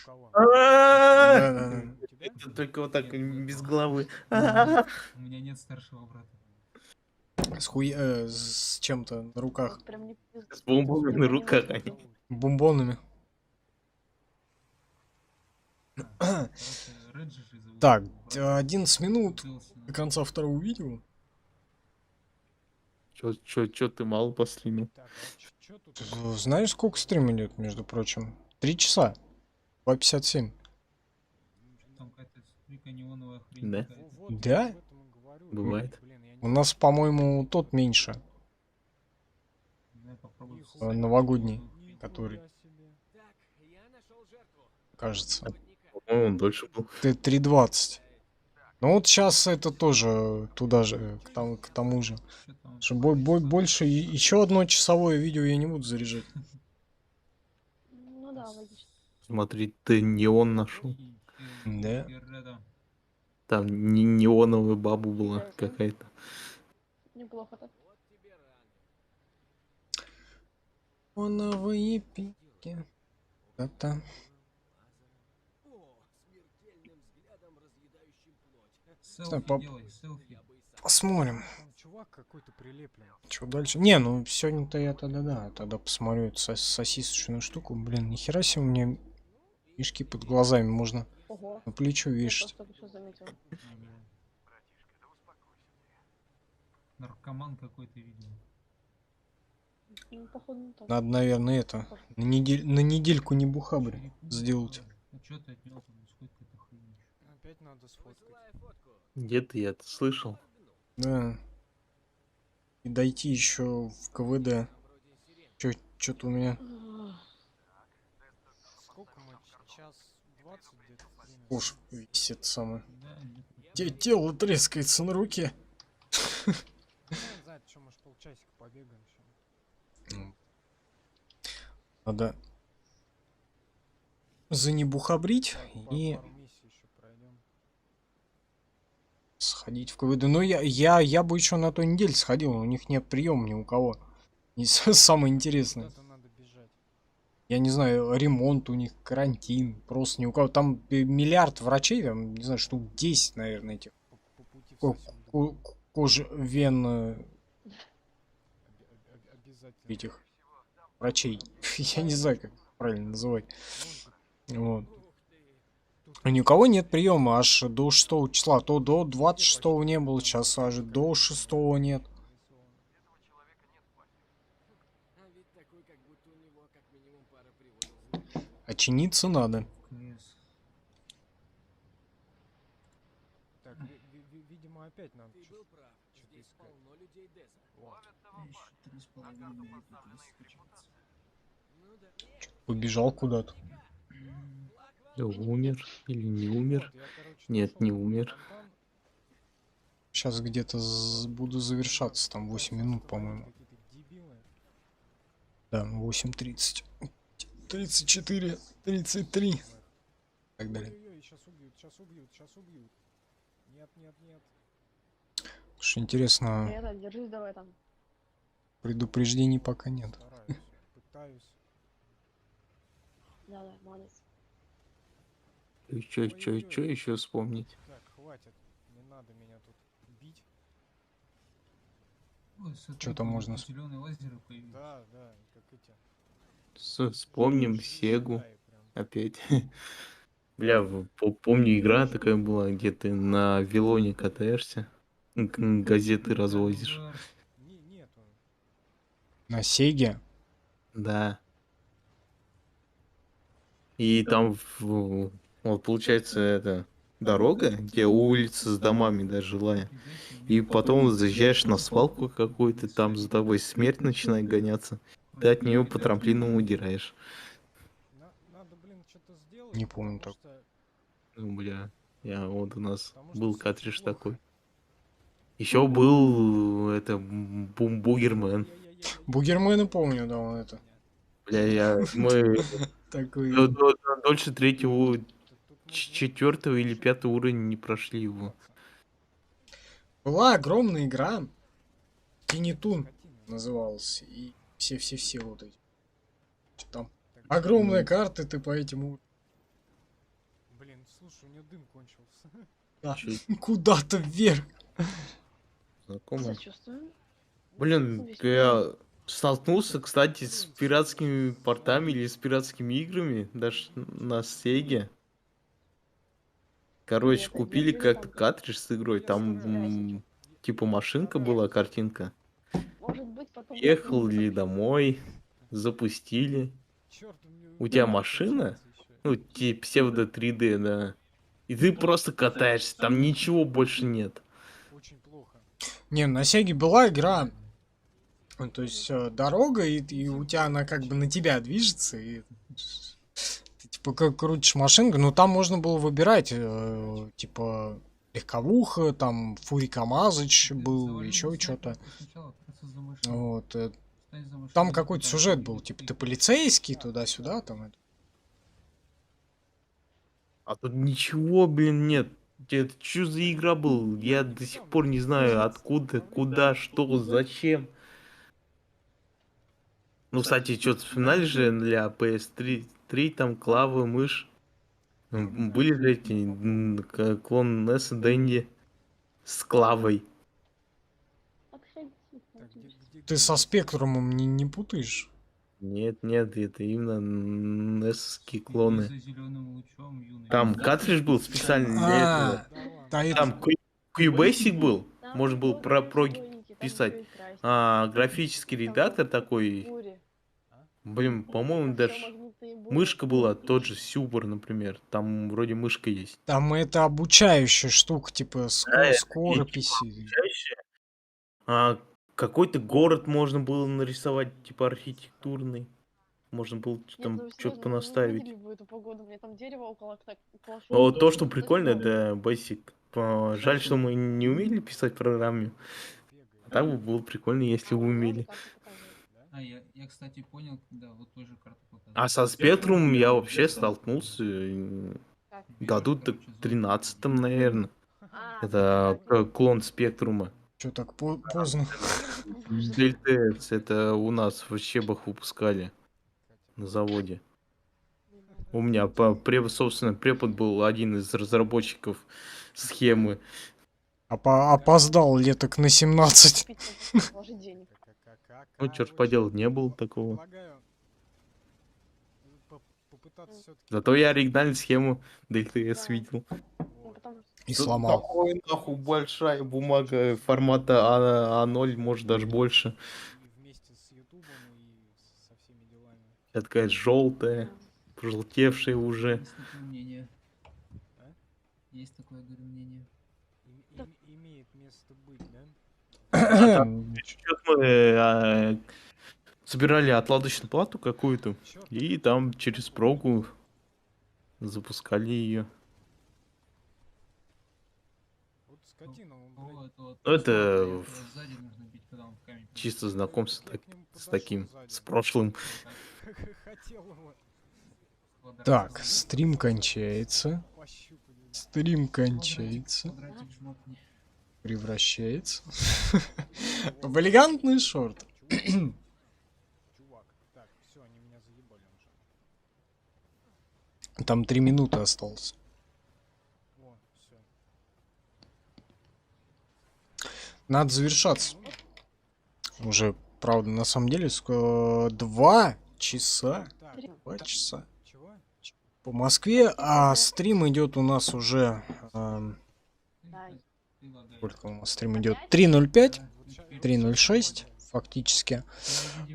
зовут. Да. Это только вот так, без головы. У меня нет старшего брата. С чем-то на руках. Вот прям не С бомбами на руках они. Бомбонами. Короче, Реджи же зовут Так, его брата. 11 минут Ссылался на- до конца второго видео. Чё ты мало послинил? Знаешь, сколько стрим идет, между прочим? 3 часа. 2:57. Там какая-то неоновая хрень Да. какая-то. Да? Бывает. У нас, по-моему, тот меньше. Не знаю, попробуй Новогодний, который, Так, я нашел жертву. кажется. По-моему, он дольше был. 3:20. Ну вот сейчас это тоже туда же, к тому же. Что там? Что больше еще одно часовое видео я не буду заряжать. Ну да, логично. Смотри, ты неон нашел. Да. Это, Там неоновая баба была какая-то. Неплохо-то. Оновые пики. Это. селфи пап- делай, селфи. Посмотрим. Там чувак какой-то прилеплен. Что дальше? Не, ну сегодня-то я тогда посмотрю эту сосисочную штуку. Блин, нихера себе у меня мешки под глазами можно Ого. на плечо Я вешать. просто только что заметил. Наркоман какой-то, видимо. Ну, походу, не так. Надо, наверное, это на недельку не бухабрь сделать. Ну что ты от него там исходит какая-то хрень? Опять надо сфоткать. Где-то я это слышал. Да. И дойти еще в КВД. Что-то у меня Сколько мы? Час 20 где-то? стримим? уж висит самое. Да, нет. Тело трескается на руке. Ну, не знаю, что, может, полчасика побегаем еще. Надо занебухабрить и Пару миссий еще пройдем. сходить в КВД. Но я бы еще на той неделе сходил, но у них нет приема ни у кого. И самое интересное. Куда-то надо бежать. Я не знаю, ремонт у них, карантин, просто ни у кого. Там миллиард врачей, там, не знаю, штук 10, наверное, этих. По пути в сосуд. Кожвен. Обязательно. обязательно. этих врачей. Я не знаю, как правильно называть. Вот. А ни у кого нет приема аж до 6 числа. То до 26 не было, сейчас аж до 6 нет. А ведь такой, как будто у него как минимум пара приводов. А чиниться надо. КС. Так, видимо, опять нам Ты был прав. что-то Здесь искать. полно людей Деза. Еще 3,5 минуты скачивается. Ну да. Побежал куда-то. Умер или не умер? Вот, я, короче, Нет, нашел не этот умер. фонтан. Сейчас где-то буду завершаться, там 8 минут, по-моему. Какие-то дебилы. Да, 8:30. 34, 33. Так далее. Ой-ой-ой, сейчас убьют, сейчас убьют, сейчас убьют. Нет, нет, нет. Что интересно, Это, держись давай там. предупреждений пока нет. Стараюсь, пытаюсь. Да, молодец. Чё еще вспомнить? Так, хватит. Не надо меня тут бить. Ой, смотри, Чё-то можно зеленые лазеры появились. Да, да, как эти. Вспомним Сегу Джедаи прям. опять. Бля, помню, игра такая была, где ты на Вилоне катаешься, газеты развозишь. Нету. На Сеге? Да. И там, вот получается, это дорога, где улица с домами, да, жилая. И потом заезжаешь на свалку какую-то, там за тобой смерть начинает гоняться. Ты от нее по трамплину удираешь. Надо, блин, что-то сделать. Не помню потому так. что- Ну, бля, вот у нас потому что был всё картридж плохо. такой. Еще был, это, Бугермен. Ай-яй-яй-яй-яй. Бугермена помню, да, он это. Бля, мы Такой. дольше третьего, Тут нужно четвертого или пятого уровня не прошли его. Была огромная игра. Тинитун скотина. назывался. И все вот эти. Чё там? Так, Огромная карта, ты по этим Блин, слушай, у меня дым кончился. да, Чё, куда-то вверх. знакомо? Сочувствую. Блин, я столкнулся, кстати, с пиратскими портами или с пиратскими играми, даже на Сеге. Короче, Нет, купили нет, как-то нет. картридж с игрой, там типа машинка была, картинка. Может быть, потом... Ехал ли домой, запустили. Черт, У тебя машина? Ну, типа псевдо 3D, да. И ты просто катаешься, там ничего больше нет. Очень плохо. Не, на Сеге была игра. То есть дорога, и у тебя она как бы на тебя движется, и ты типа как крутишь машинку, но там можно было выбирать, типа легковуха, там Фури Камазыч был, еще что-то. Вот. Там какой-то сюжет был, типа ты полицейский, туда-сюда, там это. А тут ничего, блин, нет. Это что за игра был? Я до сих пор не знаю, откуда, куда, что, зачем. Ну, кстати, что-то вспоминали же для PS3 там клавы, мышь. Были же эти клон Несса Дэнди с клавой. Так, где... Ты со спектрумом не путаешь? Нет, это именно несские клоны. За зеленым лучом, юный. Там картридж был специально для этого. А, Да ладно. да, это Там Cubasic был, можно было про писать. Графический редактор такой, блин, по-моему, даже мышка была, тот же Сюбор, например. Там вроде мышка есть. там это обучающая штука, типа Да, это скорописи. Какой-то город можно было нарисовать, типа архитектурный. Можно было там что-то понаставить. В эту погоду, у меня там дерево около Но вот то, что прикольно, это Basic. Жаль, что мы не умели писать программу. А так бы было прикольно, если бы умели. А, я, кстати, понял, когда вот тоже карту показывал. А со спектрумом я вообще столкнулся году так 13-м, наверное. Это клон спектрума. Что так поздно? DLTS, это у нас в Щебах выпускали на заводе. У меня, собственно, препод был один из разработчиков схемы. Опоздал леток на 17. Положить денег. Как Ну, чё ж поделать, не было такого. Предлагаю попытаться все-таки... Зато я оригинальную схему DLTS Да. видел. Ну, потому что И Тут сломал. такой, нахуй, большая бумага формата А0, может даже больше. и вместе с Ютубом, и со всеми делами. Вся такая желтая, пожелтевшая уже. Есть такое мнение. А? Есть такое, говорю, мнение. Имеет место быть, да? Чё-то мы собирали отладочную плату какую-то, Чёрт, и там через прогу запускали ее. вот скотина, он, О, блядь, это вот. Ну, это этого сзади нужно бить, когда он в камень прыгает. чисто знакомство Я к нему с подошёл таким, сзади. с прошлым. Хотел его Квадратик Так, жмот. стрим кончается. пощупать. Стрим Квадратик, кончается. квадратик жмот. Превращается. В элегантный шорт. Чувак, так, все, они меня заебали уже. Там 3 минуты осталось. О, все. Надо завершаться. Уже, правда, на самом деле, 2 часа. Так, 2 часа. чего? По Москве, а стрим идет у нас уже... Да. Сколько у нас стрим идет? 3.05, Вот ща- 3.06 фактически.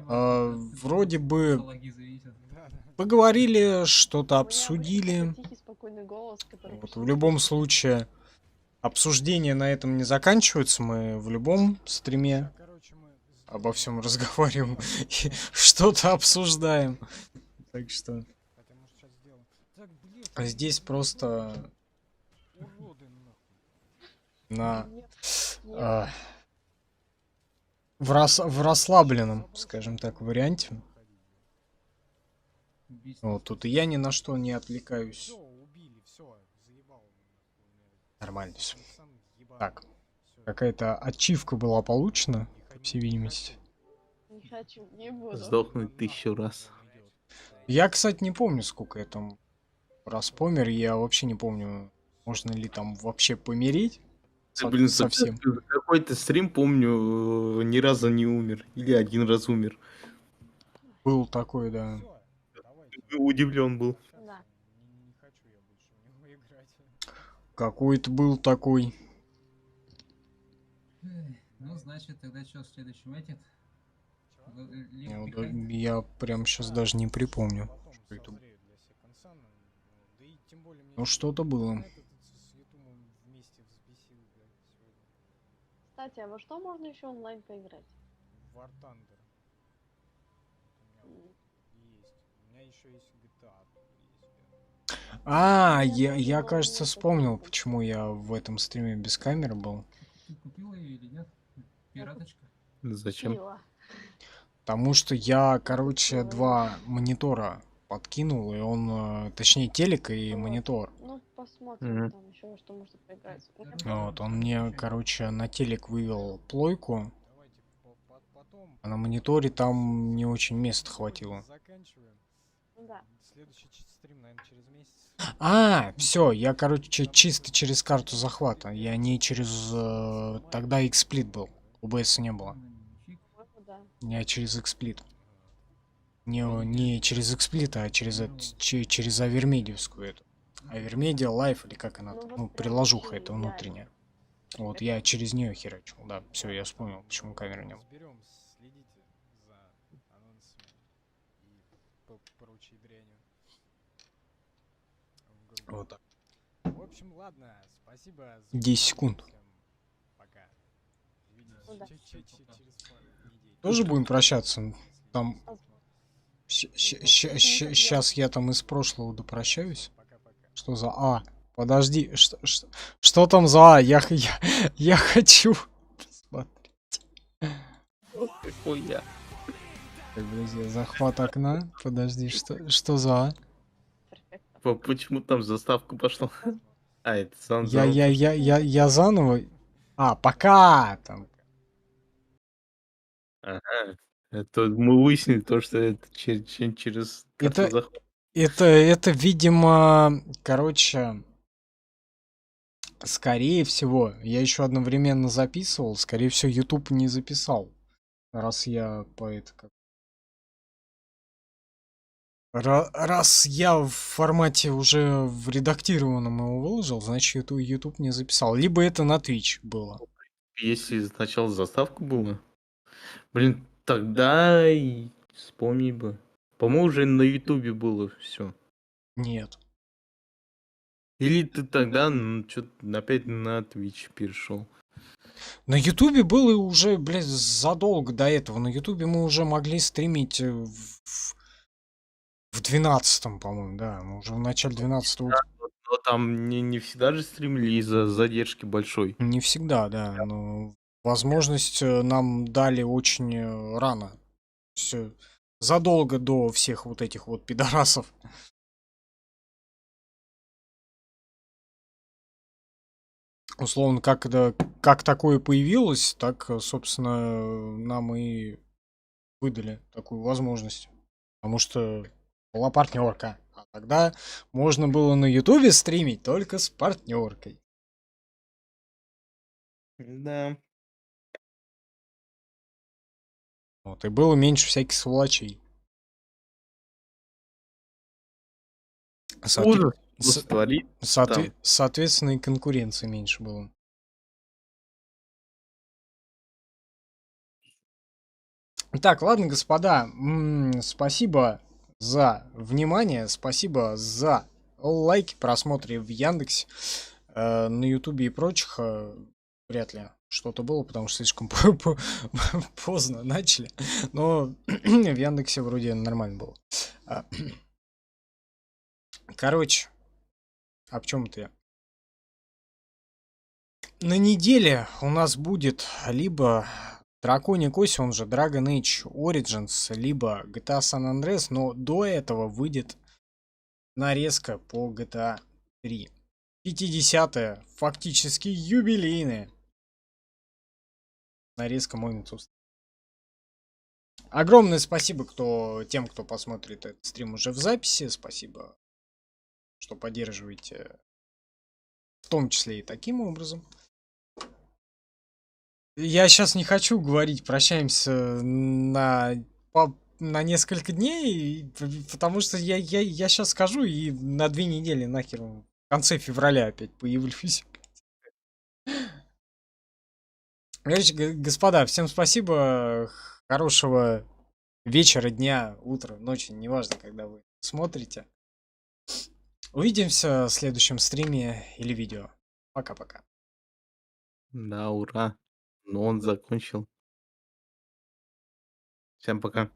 Вроде бы Салаги зависят. Да, да. поговорили, что-то У меня обсудили. обычно такой тихий, спокойный голос, который... Вот, почти в любом не случае, обсуждения на этом не заканчиваются. Мы в любом стриме Короче, мы... обо всем разговариваем и что-то обсуждаем. Так что Хотя, может, сейчас сделаем. Так, блядь. а здесь просто Уроды, нахуй. на Нет, нет. а, в расслабленном, скажем так, варианте. Убийство. Вот тут и я ни на что не отвлекаюсь. Все, убили, все, заебал. Нормально все. Сам ебал. Так, Всё. какая-то ачивка была получена, Не по хочу, всей не видимости. Не хочу, не буду. Сдохнуть 1000 раз. Я, кстати, не помню, сколько я там раз помер. Я вообще не помню, можно ли там вообще помереть. Ты, блин, Совсем. за какой-то стрим, помню, ни разу не умер. Или один раз умер. Был такой, да. Всё, давайте. Удивлен был. Да. Не хочу я больше в него играть. Какой-то был такой. Эх, ну, значит, тогда что, в следующем этим? Чего? Я, я прям сейчас даже не припомню. Потом Что это созреют для секонсана. Да и тем более мне Ну, что-то было. интернет этот с Ютубом вместе взбесил, блядь, сегодня. Кстати, а во что можно еще онлайн поиграть? War Thunder. У меня есть. У меня еще есть GTA. Есть. А, Я я, тоже кажется, новую вспомнил, купила. почему я в этом стриме без камеры был. Ты купила ее или нет? Пираточка? Зачем? Пила. Потому что я, короче, 2 монитора подкинул, и он, точнее, телек и Вот. монитор. Ну, посмотрим, Мгм. там еще что можно поиграть. У меня Вот, он мне, короче, на телек вывел плойку, Давайте потом. а на мониторе там не очень места хватило. Заканчиваем. Ну да. Следующий стрим, наверное, через месяц. А, все, я, короче, чисто через карту захвата. Я не через... тогда XSplit был. OBS не было. Фиг. По-моему, да. Я через XSplit. Не через XSplit, а через Авермедиевскую эту. Авермедиа Лайф, или как она Ну там. вот Ну, прям приложуха вообще это идеально. внутренняя. Вот, я через нее херачил, да. Все, я вспомнил, почему камеры не было. Разберем, следите за анонсами и прочей дрянью. В группе. Вот так. В общем, ладно, спасибо за 10 внимание, секунд. всем пока. Увидимся Ну да. через пару недель. Тоже будем прощаться? Там А- сейчас я там из прошлого допрощаюсь. Пока-пока. Что за А? Подожди, что там за А? Я хочу посмотреть. Какой я? Так, друзья, захват окна. Подожди, что за А? Перфектно. Почему там заставка пошла? А, это сам Я заново. А, пока там. Ага. Это мы выяснили то, что это через карту Это- захвата. Это, видимо, короче, скорее всего, я еще одновременно записывал, скорее всего, YouTube не записал. Раз я по это как... Раз я в формате уже в редактированном его выложил, значит YouTube не записал. Либо это на Twitch было. Если сначала заставка была, блин, тогда и вспомни бы. По-моему, уже на Ютубе было все. Нет. Или ты тогда что-то опять на Twitch перешел. На Ютубе было уже, блядь, задолго до этого. На Ютубе мы уже могли стримить в 12-м, по-моему, да. Мы уже в начале 12-го. Но там не всегда же стримили из-за задержки большой. Не всегда, да. Но возможность нам дали очень рано. Все задолго до всех вот этих вот пидорасов. Условно, как такое появилось, так, собственно, нам и выдали такую возможность. Потому что была партнерка. А тогда можно было на Ютубе стримить только с партнеркой. Да. Вот, и было меньше всяких сволочей. Ужас. Творит. там. Соответственно, и конкуренции меньше было. Так, ладно, господа, спасибо за внимание, спасибо за лайки, просмотры в Яндексе, на Ютубе и прочих вряд ли что-то было, потому что слишком поздно начали, но в Яндексе вроде нормально было. Короче, а в чем ты? На неделе у нас будет либо Драконий Кость, он же Dragon Age Origins, либо GTA San Andreas, но до этого выйдет нарезка по GTA 3. 50-е, фактически юбилейная нарезка Моментус. Огромное спасибо тем, кто посмотрит этот стрим уже в записи. Спасибо, что поддерживаете, в том числе и таким образом. Я сейчас не хочу говорить, прощаемся на несколько дней, потому что я сейчас скажу и на 2 недели нахер в конце февраля опять появлюсь. Короче, господа, всем спасибо, хорошего вечера, дня, утра, ночи, неважно, когда вы смотрите. Увидимся в следующем стриме или видео. Пока-пока. Да, ура. Но он закончил. Всем пока.